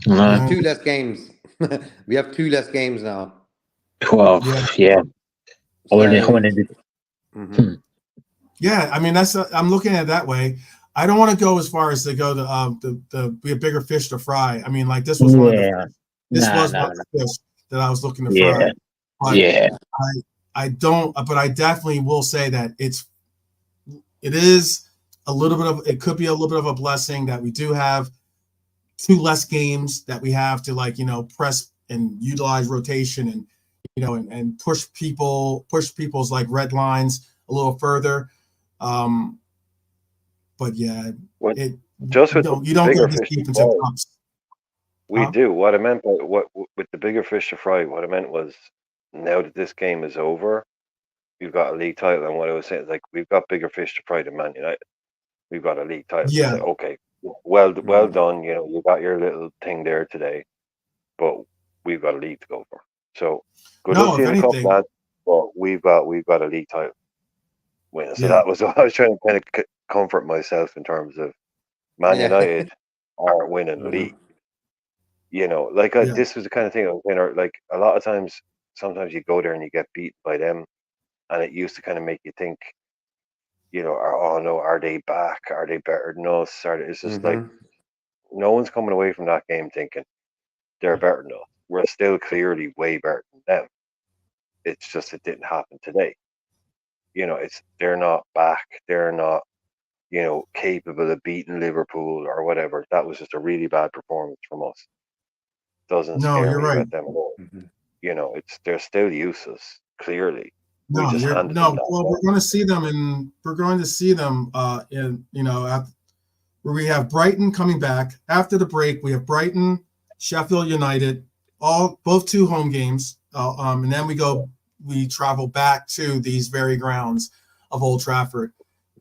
2 less games. We have 2 less games now. 12. Yeah. Yeah, I'm looking at it that way. I don't want to go as far as to go to be a bigger fish to fry. This was one of the fish that I was looking to fry. But I don't. But I definitely will say that it is a little bit of. It could be a little bit of a blessing that we do have 2 less games that we have to press and utilize rotation and and push people's red lines a little further. But yeah, you don't get this deep into cups. We do. What I meant by with the bigger fish to fry, what I meant was, now that this game is over, you've got a league title, and what I was saying is we've got bigger fish to fry than Man United. We've got a league title. Yeah. So, okay. Well done. You got your little thing there today, but we've got a league to go for. So good luck to you in the cup, lads. But we've got a league title win. So that was what I was trying to kind of comfort myself in terms of Man United aren't winning the league. This was the kind of thing I was saying. A lot of times, sometimes you go there and you get beat by them, and it used to kind of make you think, are they back? Are they better than us? It's just no one's coming away from that game thinking they're better than us. We're still clearly way better than them. It's just it didn't happen today. They're not back. They're not, capable of beating Liverpool or whatever. That was just a really bad performance from us. doesn't No, scare you're me right. about them at all. You know, they're still useless. Clearly, we No, just you're handed them no. that Well, ball. we're going to see them, and we're going to see them in where we have Brighton coming back after the break. We have Brighton, Sheffield United, both 2 home games, and then we travel back to these very grounds of Old Trafford.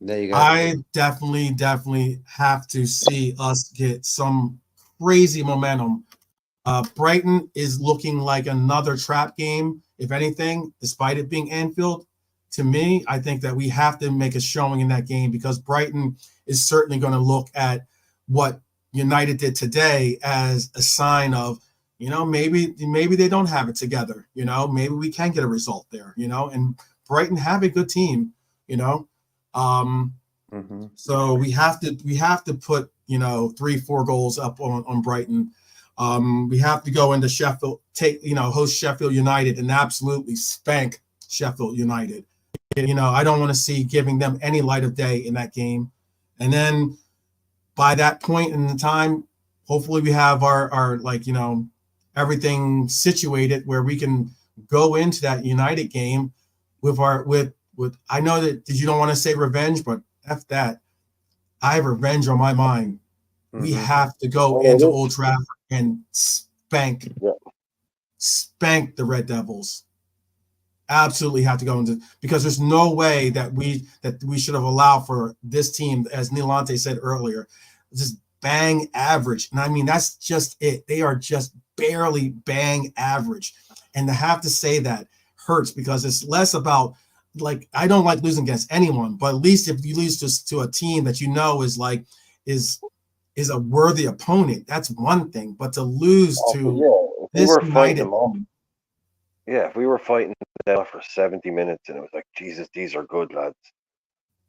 There you go. I definitely have to see us get some crazy momentum. Brighton is looking like another trap game, if anything, despite it being Anfield. To me, I think that we have to make a showing in that game because Brighton is certainly going to look at what United did today as a sign of, maybe they don't have it together. Maybe we can get a result there. And Brighton have a good team. So we have to put 3-4 goals up on Brighton. We have to go into Sheffield, host Sheffield United and absolutely spank Sheffield United. I don't want to see giving them any light of day in that game. And then by that point in the time, hopefully we have our everything situated where we can go into that United game with I know that you don't want to say revenge, but F that. I have revenge on my mind. We have to go into Old Trafford and spank the Red Devils. Absolutely have to go into, because there's no way that we should have allowed for this team, as Nilante said earlier, just bang average. And I mean, that's just it. They are just barely bang average. And to have to say that hurts because it's less about, I don't like losing against anyone, but at least if you lose to a team that is a worthy opponent, that's one thing. But to lose to this United, if we were fighting them for 70 minutes and it was like, Jesus, these are good lads.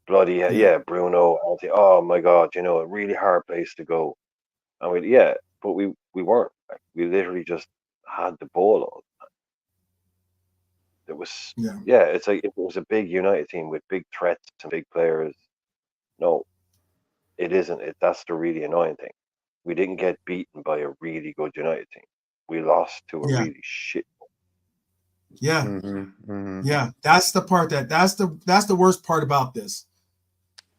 Bloody Bruno, oh my God, a really hard place to go. And but we weren't. We literally just had the ball all the time. It was it's like if it was a big United team with big threats and big players. No, it isn't. That's the really annoying thing. We didn't get beaten by a really good United team. We lost to a really shit. Yeah, that's the part that's the worst part about this.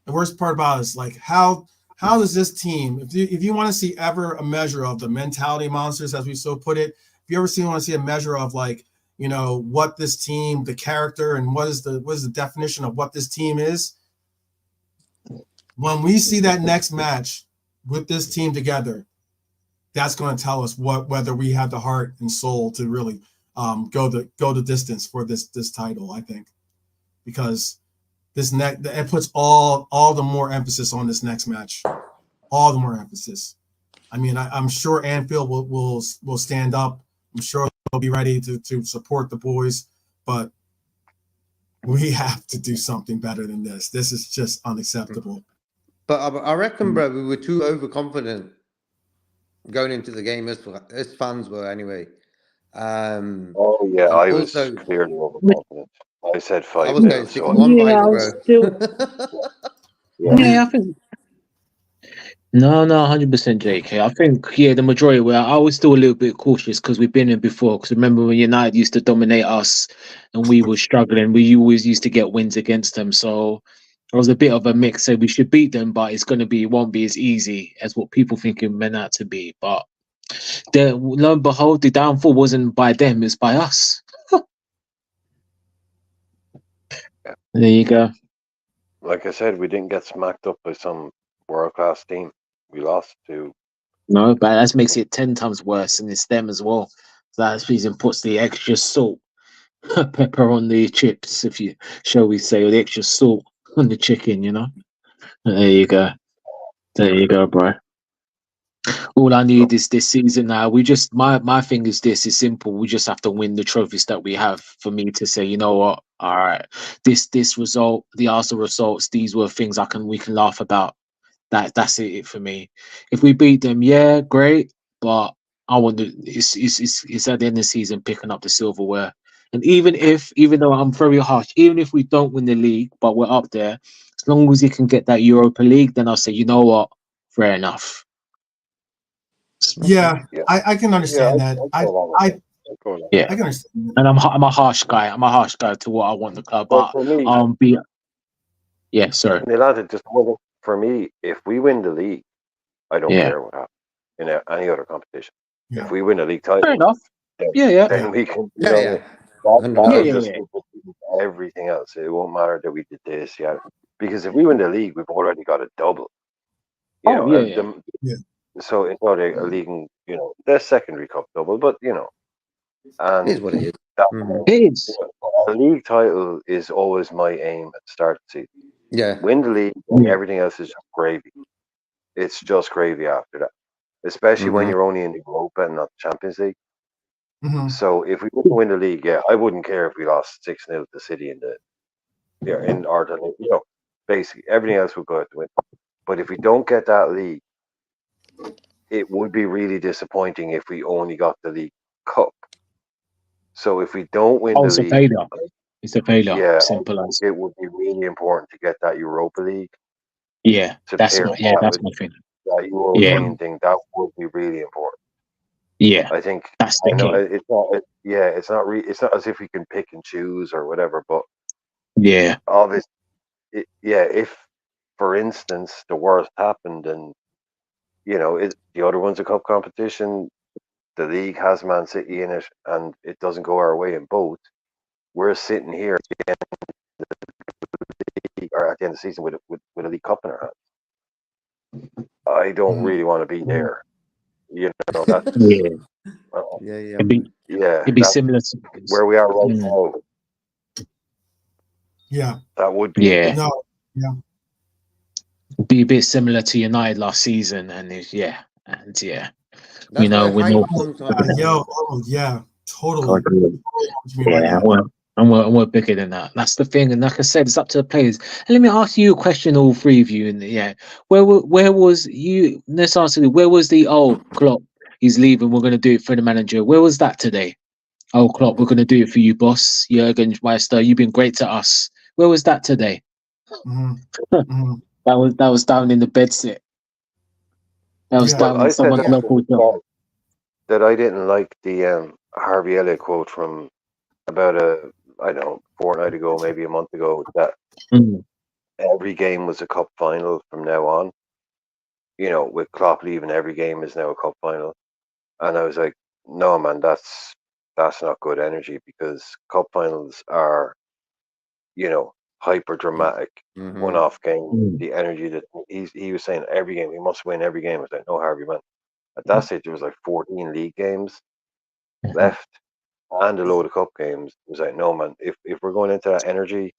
The worst part about it is how does this team, if you want to see ever a measure of the mentality monsters, as we so put it, if you ever want to see a measure of what this team, the character, and what is the definition of what this team is, when we see that next match with this team together, that's going to tell us whether we have the heart and soul to really go the distance for this title. I think because it puts all the more emphasis on this next match, all the more emphasis. I mean, I'm sure Anfield will stand up. I'm sure they'll be ready to support the boys, but we have to do something better than this. This is just unacceptable. But I reckon, bro, we were too overconfident going into the game as fans were anyway. I was clearly overconfident. I said 5-0. I was going 6-1 I was still. I think. No, 100% JK. I think, the majority were. I was still a little bit cautious because we've been in before. Because remember when United used to dominate us and we were struggling, we always used to get wins against them. So it was a bit of a mix. So we should beat them, but it won't be as easy as what people think it meant out to be. But lo and behold, the downfall wasn't by them, it's by us. There you go. Like I said, we didn't get smacked up by some world-class team. We lost to. No, but that makes it 10 times worse, and it's them as well. So that reason puts the extra salt, pepper on the chips, shall we say, or the extra salt on the chicken, There you go. There you go, bro. All I need is this season now. My thing is this is simple. We just have to win the trophies that we have for me to say, you know what? All right, this result, the Arsenal results, these were things we can laugh about. That's it for me. If we beat them, great. But I want it's at the end of the season picking up the silverware. And even though I'm very harsh, even if we don't win the league, but we're up there, as long as you can get that Europa League, then I'll say, you know what? Fair enough. Yeah, I can understand that. I can understand that. And I'm a harsh guy. I'm a harsh guy to what I want the club. But But for me, sorry. just for me, if we win the league, I don't care what happens in any other competition. Yeah. If we win a league title, Fair enough. then we can. That'll just everything else. It won't matter that we did this, because if we win the league, we've already got a double. So it's not a league, the secondary cup double, but and it is what it is. It is. A league title is always my aim at the start of the season. Yeah. Win the league, and everything else is just gravy. It's just gravy after that, especially when you're only in the Europa and not the Champions League. So if we win the league, I wouldn't care if we lost 6-0 to City in Arden. Basically everything else would go out to win. But if we don't get that league, it would be really disappointing if we only got the League Cup. So if we don't win the league, failure. It's a failure. Yeah, Simple as. It would be really important to get that Europa League. Yeah, that's my thing. That European thing, that would be really important. Yeah, I think that's the key. It's not as if we can pick and choose or whatever, but obviously, if for instance the worst happened and the other one's a cup competition, the league has Man City in it, and it doesn't go our way in both, we're sitting here at the end of the season with a League Cup in our hands. I don't really want to be there. That's It'd be similar to where we are right now. Yeah, that would be. It'd be a bit similar to United last season, and totally. And we're bigger than that. That's the thing. And like I said, it's up to the players. And let me ask you a question, all three of you. And where was you? Let's ask you, where was the Klopp? He's leaving. We're going to do it for the manager. Where was that today? Klopp, we're going to do it for you, boss. Jurgen Meister, you've been great to us. Where was that today? That was down in the bedsit. That was down in someone's local job. That I didn't like the Harvey Elliott quote from about fortnight ago, maybe a month ago, that every game was a cup final from now on. With Klopp leaving, every game is now a cup final. And I was like, no, man, that's not good energy, because cup finals are, hyper dramatic, one-off game. The energy that he was saying, every game, he must win every game. I was like, no, Harvey, man. At that stage, there was like 14 league games left and a load of cup games. It was like, no, man, if we're going into that energy,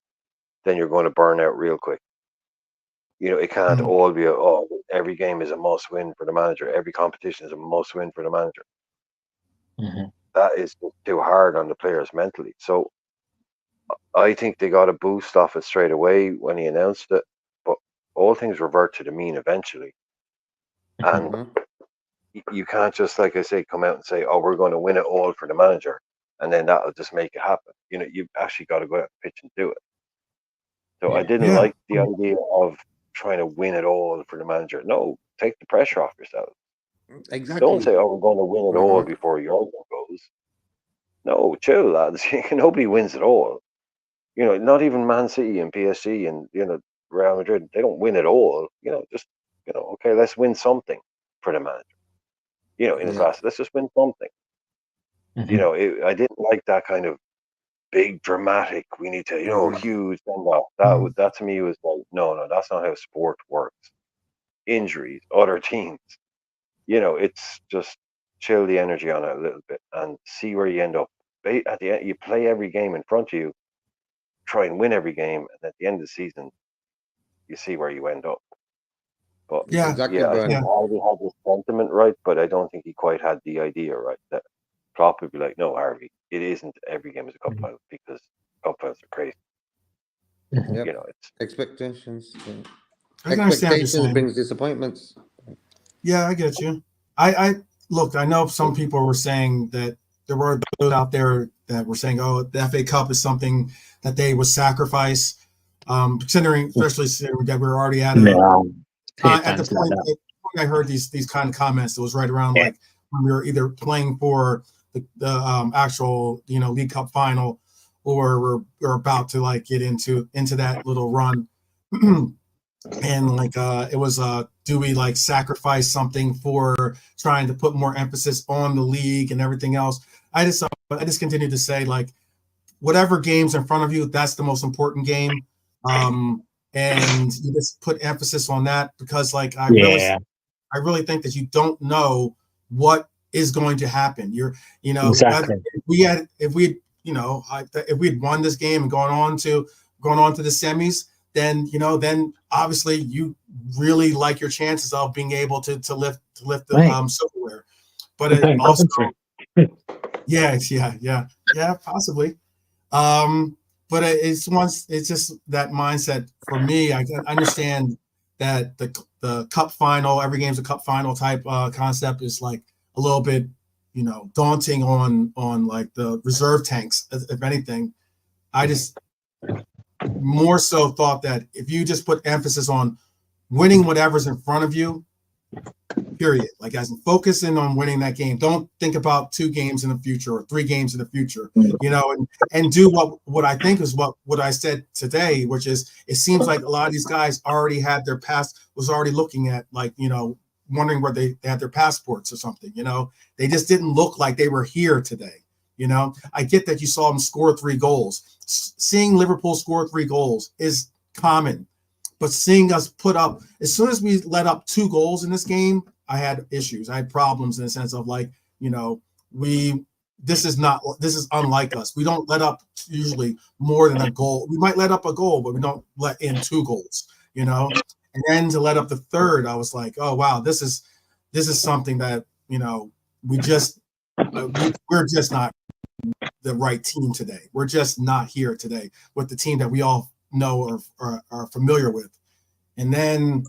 then you're going to burn out real quick. It can't all be every game is a must win for the manager. Every competition is a must win for the manager. That is too hard on the players mentally. So I think they got a boost off it straight away when he announced it, but all things revert to the mean eventually. And you can't just, like I say, come out and say, we're going to win it all for the manager, and then that'll just make it happen. You've actually got to go out and pitch and do it. So I didn't like the idea of trying to win it all for the manager. No, take the pressure off yourself. Exactly. Don't say, we're going to win it all before your goes. No, chill, lads. Nobody wins it all. Not even Man City and PSG and Real Madrid. They don't win it all. Okay, let's win something for the manager. In his last, let's just win something. I didn't like that kind of big dramatic. We need to, huge send off. That to me was like, no, that's not how sport works. Injuries, other teams. It's just chill the energy on it a little bit and see where you end up. At the end, you play every game in front of you, try and win every game, and at the end of the season, you see where you end up. But exactly, I think Harvey had the sentiment right, but I don't think he quite had the idea right. That Klopp would be like, no, Harvey, it isn't every game is a cup final, because cup finals are crazy. It's expectations. Expectations brings disappointments. Yeah, I get you. I look, I know some people were saying that there were those out there that were saying, the FA Cup is something that they would sacrifice, especially considering that we're already at the point I heard these kind of comments. It was right around like when we were either playing for the actual League Cup final, or we're about to like get into that little run. And like it was do we like sacrifice something for trying to put more emphasis on the league and everything else? I just continue to say, like, whatever game's in front of you, that's the most important game. And you just put emphasis on that, because like I really think that you don't know what is going to happen. Exactly. If we had won this game and gone on to the semis, then obviously you really like your chances of being able to lift the silverware. But it also, yeah, possibly. But it's just that mindset for me. I understand that the cup final, every game's a cup final type concept is like a little bit daunting on like the reserve tanks. If anything, I just more so thought that if you just put emphasis on winning whatever's in front of you, period, like as in focusing on winning that game, don't think about 2 games in the future or 3 games in the future, and do what I think is what I said today, which is it seems like a lot of these guys already had their past, was already looking at like, wondering where they had their passports or something, they just didn't look like they were here today. I get that you saw them score 3 goals. Seeing Liverpool score 3 goals is common, but seeing us put up, as soon as we let up 2 goals in this game, I had issues. I had problems in the sense of like, this is unlike us. We don't let up usually more than a goal. We might let up a goal, but we don't let in 2 goals, And then to let up the third, I was like, oh wow, this is something that, we're just not the right team today. We're just not here today with the team that we all know or are familiar with. And then,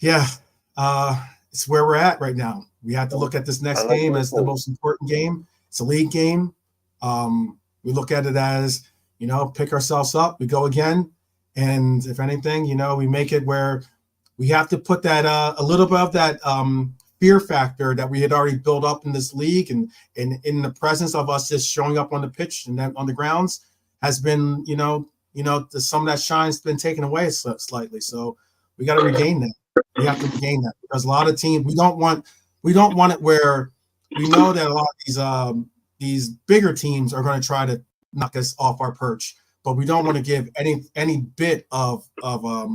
it's where we're at right now. We have to look at this next game as the most important game. It's a league game. We look at it as, pick ourselves up, we go again. And if anything, we make it where we have to put that a little bit of that fear factor that we had already built up in this league, and in the presence of us just showing up on the pitch and then on the grounds has been, some of that shine's been taken away slightly. So we got to regain that. We have to regain that, because a lot of teams, we don't want it where we know that a lot of these bigger teams are going to try to knock us off our perch, but we don't want to give any bit of a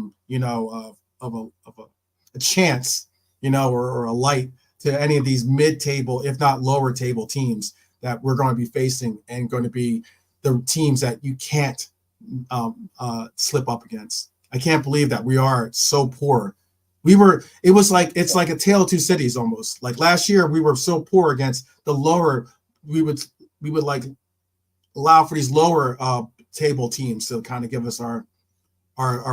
chance, or a light to any of these mid-table, if not lower table teams that we're going to be facing, and going to be the teams that you can't slip up against. I can't believe that we are so poor. It's like a tale of 2 cities almost. Like last year, we were so poor against the lower. We would like allow for these lower table teams to kind of give us our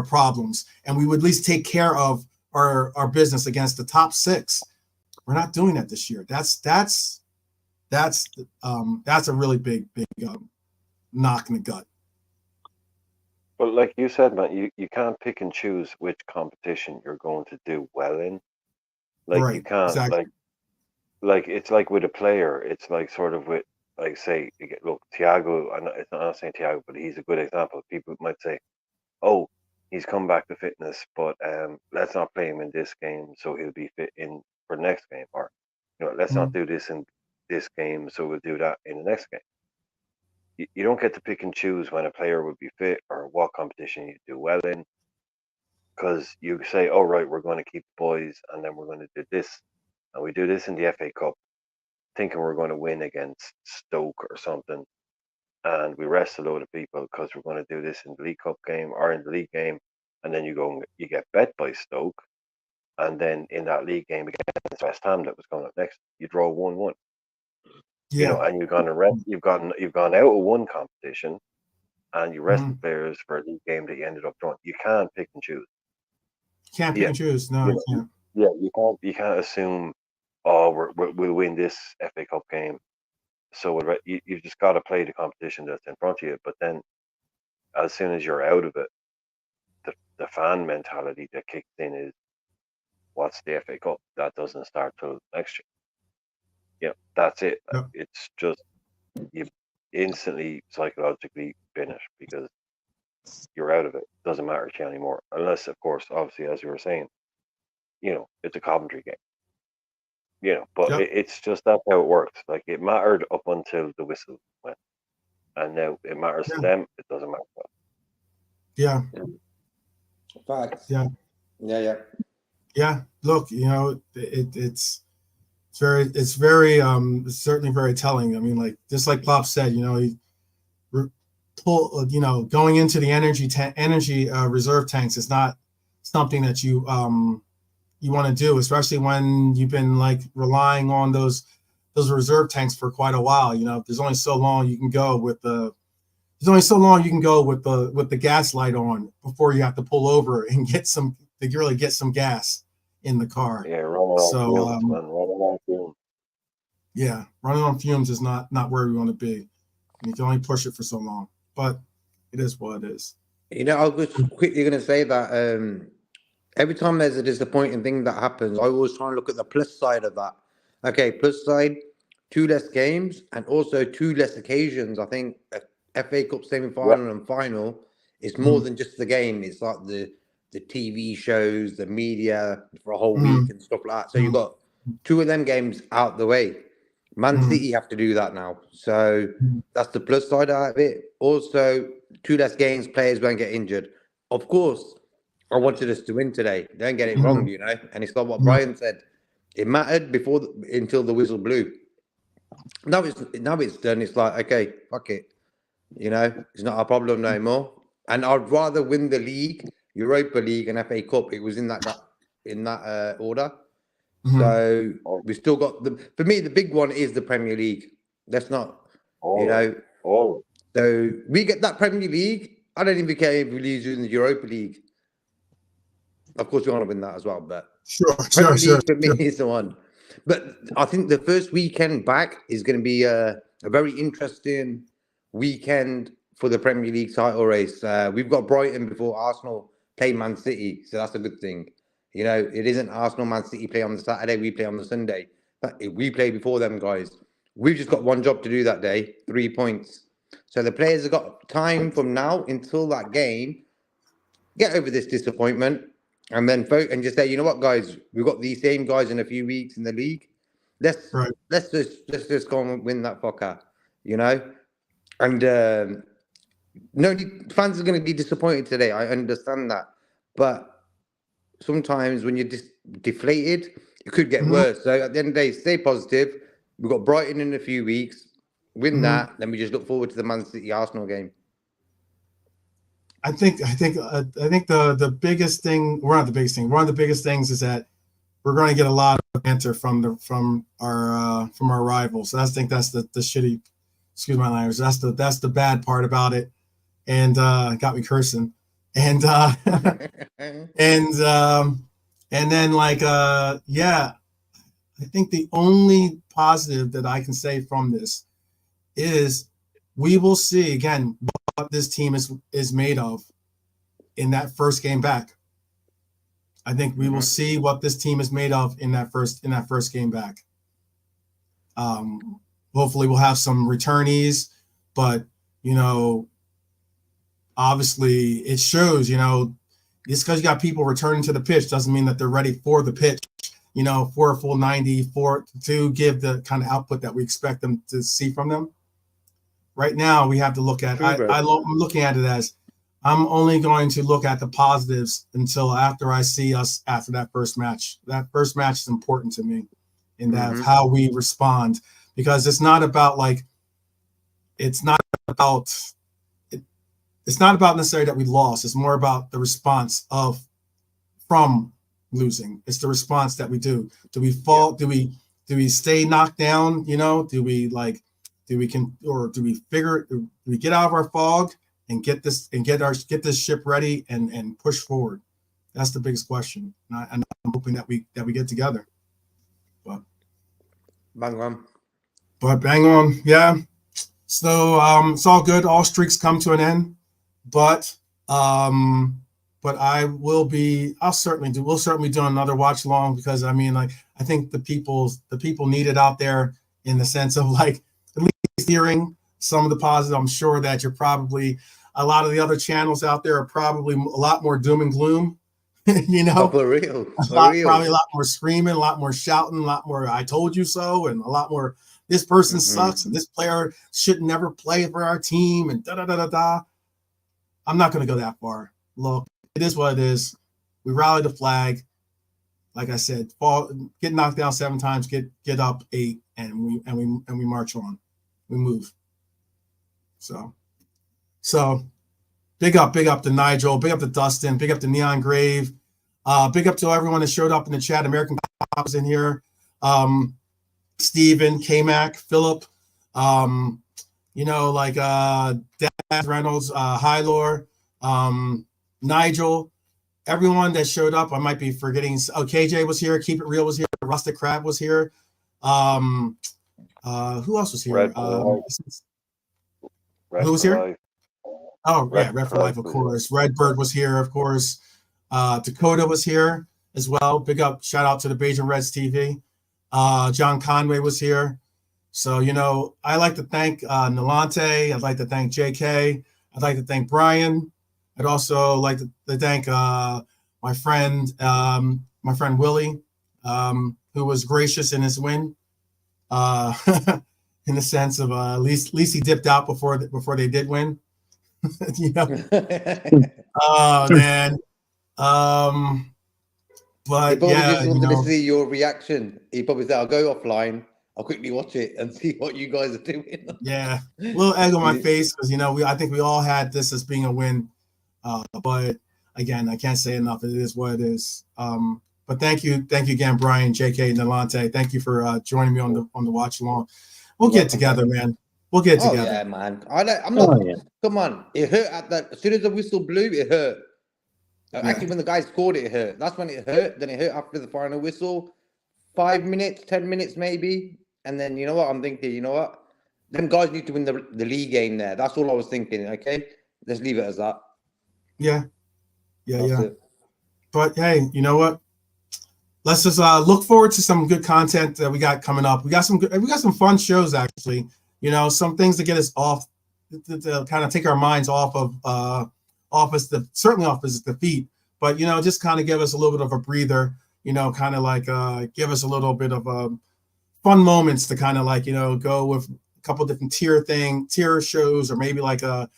problems, and we would at least take care of our business against the top 6. We're not doing that this year. That's a really big knock in the gut. But like you said, man, you can't pick and choose which competition you're going to do well in. Like right, you can't exactly. like it's like with a player. It's like sort of with, like, say, look, Thiago. I'm not saying Thiago, but he's a good example. People might say, oh, he's come back to fitness, but let's not play him in this game, so he'll be fit in for the next game, or let's not do this in this game, so we'll do that in the next game. You don't get to pick and choose when a player would be fit or what competition you do well in, because you say, oh right, we're going to keep the boys, and then we're going to do this, and we do this in the FA Cup, thinking we're going to win against Stoke or something, and we rest a load of people because we're going to do this in the League Cup game or in the league game, and then you get bet by Stoke, and then in that league game against West Ham that was going up next, you draw 1-1. Yeah. And you've gone out of one competition, and you rest the players for a league game that you ended up drawing. You can't pick and choose. Can't pick and choose. No, you can't. Yeah, you can't assume, oh, we'll win this FA Cup game. So you've just got to play the competition that's in front of you. But then, as soon as you're out of it, the fan mentality that kicks in is, what's the FA Cup? That doesn't start till next year. Yeah, that's it. Yep. It's just you instantly psychologically finish because you're out of it. Doesn't matter to you anymore, unless, of course, obviously, as you were saying, it's a Coventry game. But Yep. it's just that's how it works. Like, it mattered up until the whistle went, and now it matters to them. It doesn't matter to us. Yeah. Facts. Yeah. Look, it's certainly very telling. I mean, like, just like Pop said, he going into the energy reserve tanks is not something that you want to do, especially when you've been like relying on those reserve tanks for quite a while. There's only so long you can go with the gas light on before you have to pull over and get some gas in the car. Yeah, running on fumes. Yeah, running on fumes is not where we want to be. You can only push it for so long, but it is what it is. I was just quickly going to say that every time there's a disappointing thing that happens, I always try and look at the plus side of that. Okay, plus side, 2 less games and also 2 less occasions. I think FA Cup semi-final and final is more than just the game. It's like the TV shows, the media for a whole week and stuff like that. So you've got 2 of them games out the way. Man City have to do that now. So that's the plus side of it. Also, 2 less games, players won't get injured. Of course, I wanted us to win today. Don't get it wrong, And it's like what Brian said. It mattered until the whistle blew. Now it's done. It's like, okay, fuck it. It's not a problem no more. And I'd rather win the league, Europa League and FA Cup. It was in that order. So we still got for me, the big one is the Premier League. That's not, So we get that Premier League. I don't even care if we lose in the Europa League. Of course, we want to win that as well, but sure. For me is the one. But I think the first weekend back is going to be a very interesting weekend for the Premier League title race. We've got Brighton before Arsenal play Man City, so that's a good thing. It isn't Arsenal, Man City play on the Saturday, we play on the Sunday. But we play before them, guys. We've just got one job to do that day, 3 points. So the players have got time from now until that game, get over this disappointment, and then vote and just say, you know what, guys, we've got these same guys in a few weeks in the league. Let's just go and win that fucker, And no, fans are going to be disappointed today. I understand that, but sometimes when you're deflated, it could get worse. So at the end of the day, stay positive. We've got Brighton in a few weeks. Win that, then we just look forward to the Man City Arsenal game. I think the biggest thing, one of the biggest things is that we're going to get a lot of banter from our rivals. So I think that's the shitty, excuse my language. That's the bad part about it, and got me cursing. And and then I think the only positive that I can say from this is we will see again what this team is made of in that first game back. I think we will see what this team is made of in that first game back. Hopefully we'll have some returnees, but obviously it shows, just because you got people returning to the pitch doesn't mean that they're ready for the pitch, for a full 90, to give the kind of output that we expect them to see from them. Right now, we have to look at, I'm looking at it as, I'm only going to look at the positives until after I see us after that first match. That first match is important to me in that how we respond, because it's not about necessarily that we lost. It's more about the response from losing. It's the response that we do. Do we fall? Do we stay knocked down? Do we get out of our fog and get this ship ready and push forward? That's the biggest question. And I'm hoping that we get together. But bang on, yeah. So it's all good. All streaks come to an end. But but we'll certainly be doing another watch along, because I mean, like, I think the people need it out there, in the sense of, like, at least hearing some of the positive. I'm sure that you're probably, a lot of the other channels out there are probably a lot more doom and gloom, you know, for real. Probably a lot more screaming, a lot more shouting, a lot more "I told you so," and a lot more "this person sucks" and "this player should never play for our team," and da da da da da. I'm not going to go that far. Look, it is what it is. We rally the flag. Like I said, get knocked down 7 times, get up 8, and we march on. We move. So big up to Nigel, big up to Dustin, big up to Neon Grave, big up to everyone that showed up in the chat. American Cops in here, Steven, K-Mac, Philip, Dad Reynolds, Hylor, Nigel, everyone that showed up. I might be forgetting. Oh, KJ was here, Keep It Real was here, Rustic Crab was here. Who else was here? Who was here? Oh, yeah, Red for Life, of course. Redbird was here, of course. Dakota was here as well. Big up, shout out to the Beijing Reds TV. John Conway was here. So, I like to thank Nalante. I'd like to thank JK. I'd like to thank Brian. I'd also like to thank my friend Willie, who was gracious in his win. In the sense of at least he dipped out before they did win. Oh man. But he yeah, just wanted to see your reaction. He probably said, "I'll go offline. I'll quickly watch it and see what you guys are doing." Yeah, a little egg on my face, because I think we all had this as being a win. But again, I can't say enough. It is what it is. But thank you again, Brian, JK, Nalante. Thank you for joining me on the watch along. We'll get together, man. We'll get together. Yeah, man. I'm not. Come on, it hurt at that. As soon as the whistle blew, it hurt. Actually, when the guy scored, it hurt. That's when it hurt. Then it hurt after the final whistle. 5 minutes, 10 minutes, maybe. And then you know what? I'm thinking. Them guys need to win the league game there. That's all I was thinking. Okay, let's leave it as that. Yeah. But hey, you know what? Let's just look forward to some good content that we got coming up. We got some fun shows, actually. Some things to get us off, to kind of take our minds off of certainly off his defeat, but just kind of give us a little bit of a breather. Kind of like give us a little bit of fun moments to kind of like go with a couple different tier shows, or maybe like a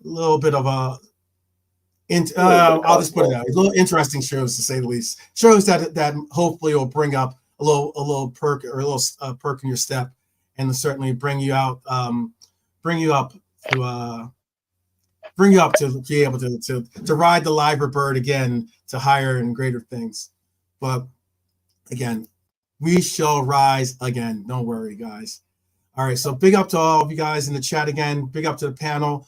little bit of a. I'll just put it out. Little interesting shows, to say the least. Shows that hopefully will bring up a little perk, or a little perk in your step, and certainly bring you up to be able to ride the Liver Bird again to higher and greater things. But again, we shall rise again. Don't worry, guys. All right. So big up to all of you guys in the chat again. Big up to the panel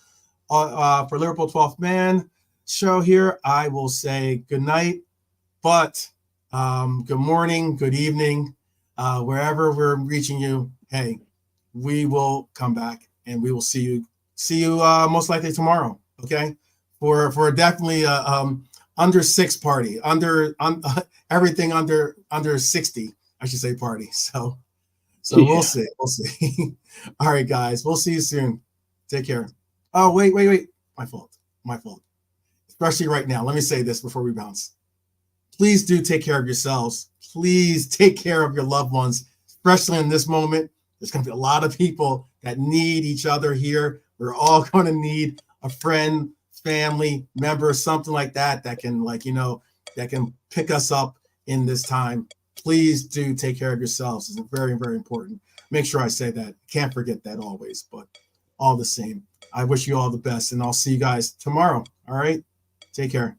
for Liverpool 12th Man show here. I will say good night, but good morning, good evening, wherever we're reaching you. Hey, we will come back, and we will see you most likely tomorrow. Okay, for definitely under 6 party, everything under 60, I should say, party. So yeah. We'll see. All right, guys, we'll see you soon. Take care. Oh, wait. My fault. Especially right now. Let me say this before we bounce. Please do take care of yourselves. Please take care of your loved ones, especially in this moment. There's going to be a lot of people that need each other here. We're all going to need a friend, family member, something like that can that can pick us up in this time. Please do take care of yourselves. It's very, very important. Make sure I say that. Can't forget that always, but all the same, I wish you all the best, and I'll see you guys tomorrow. All right? Take care.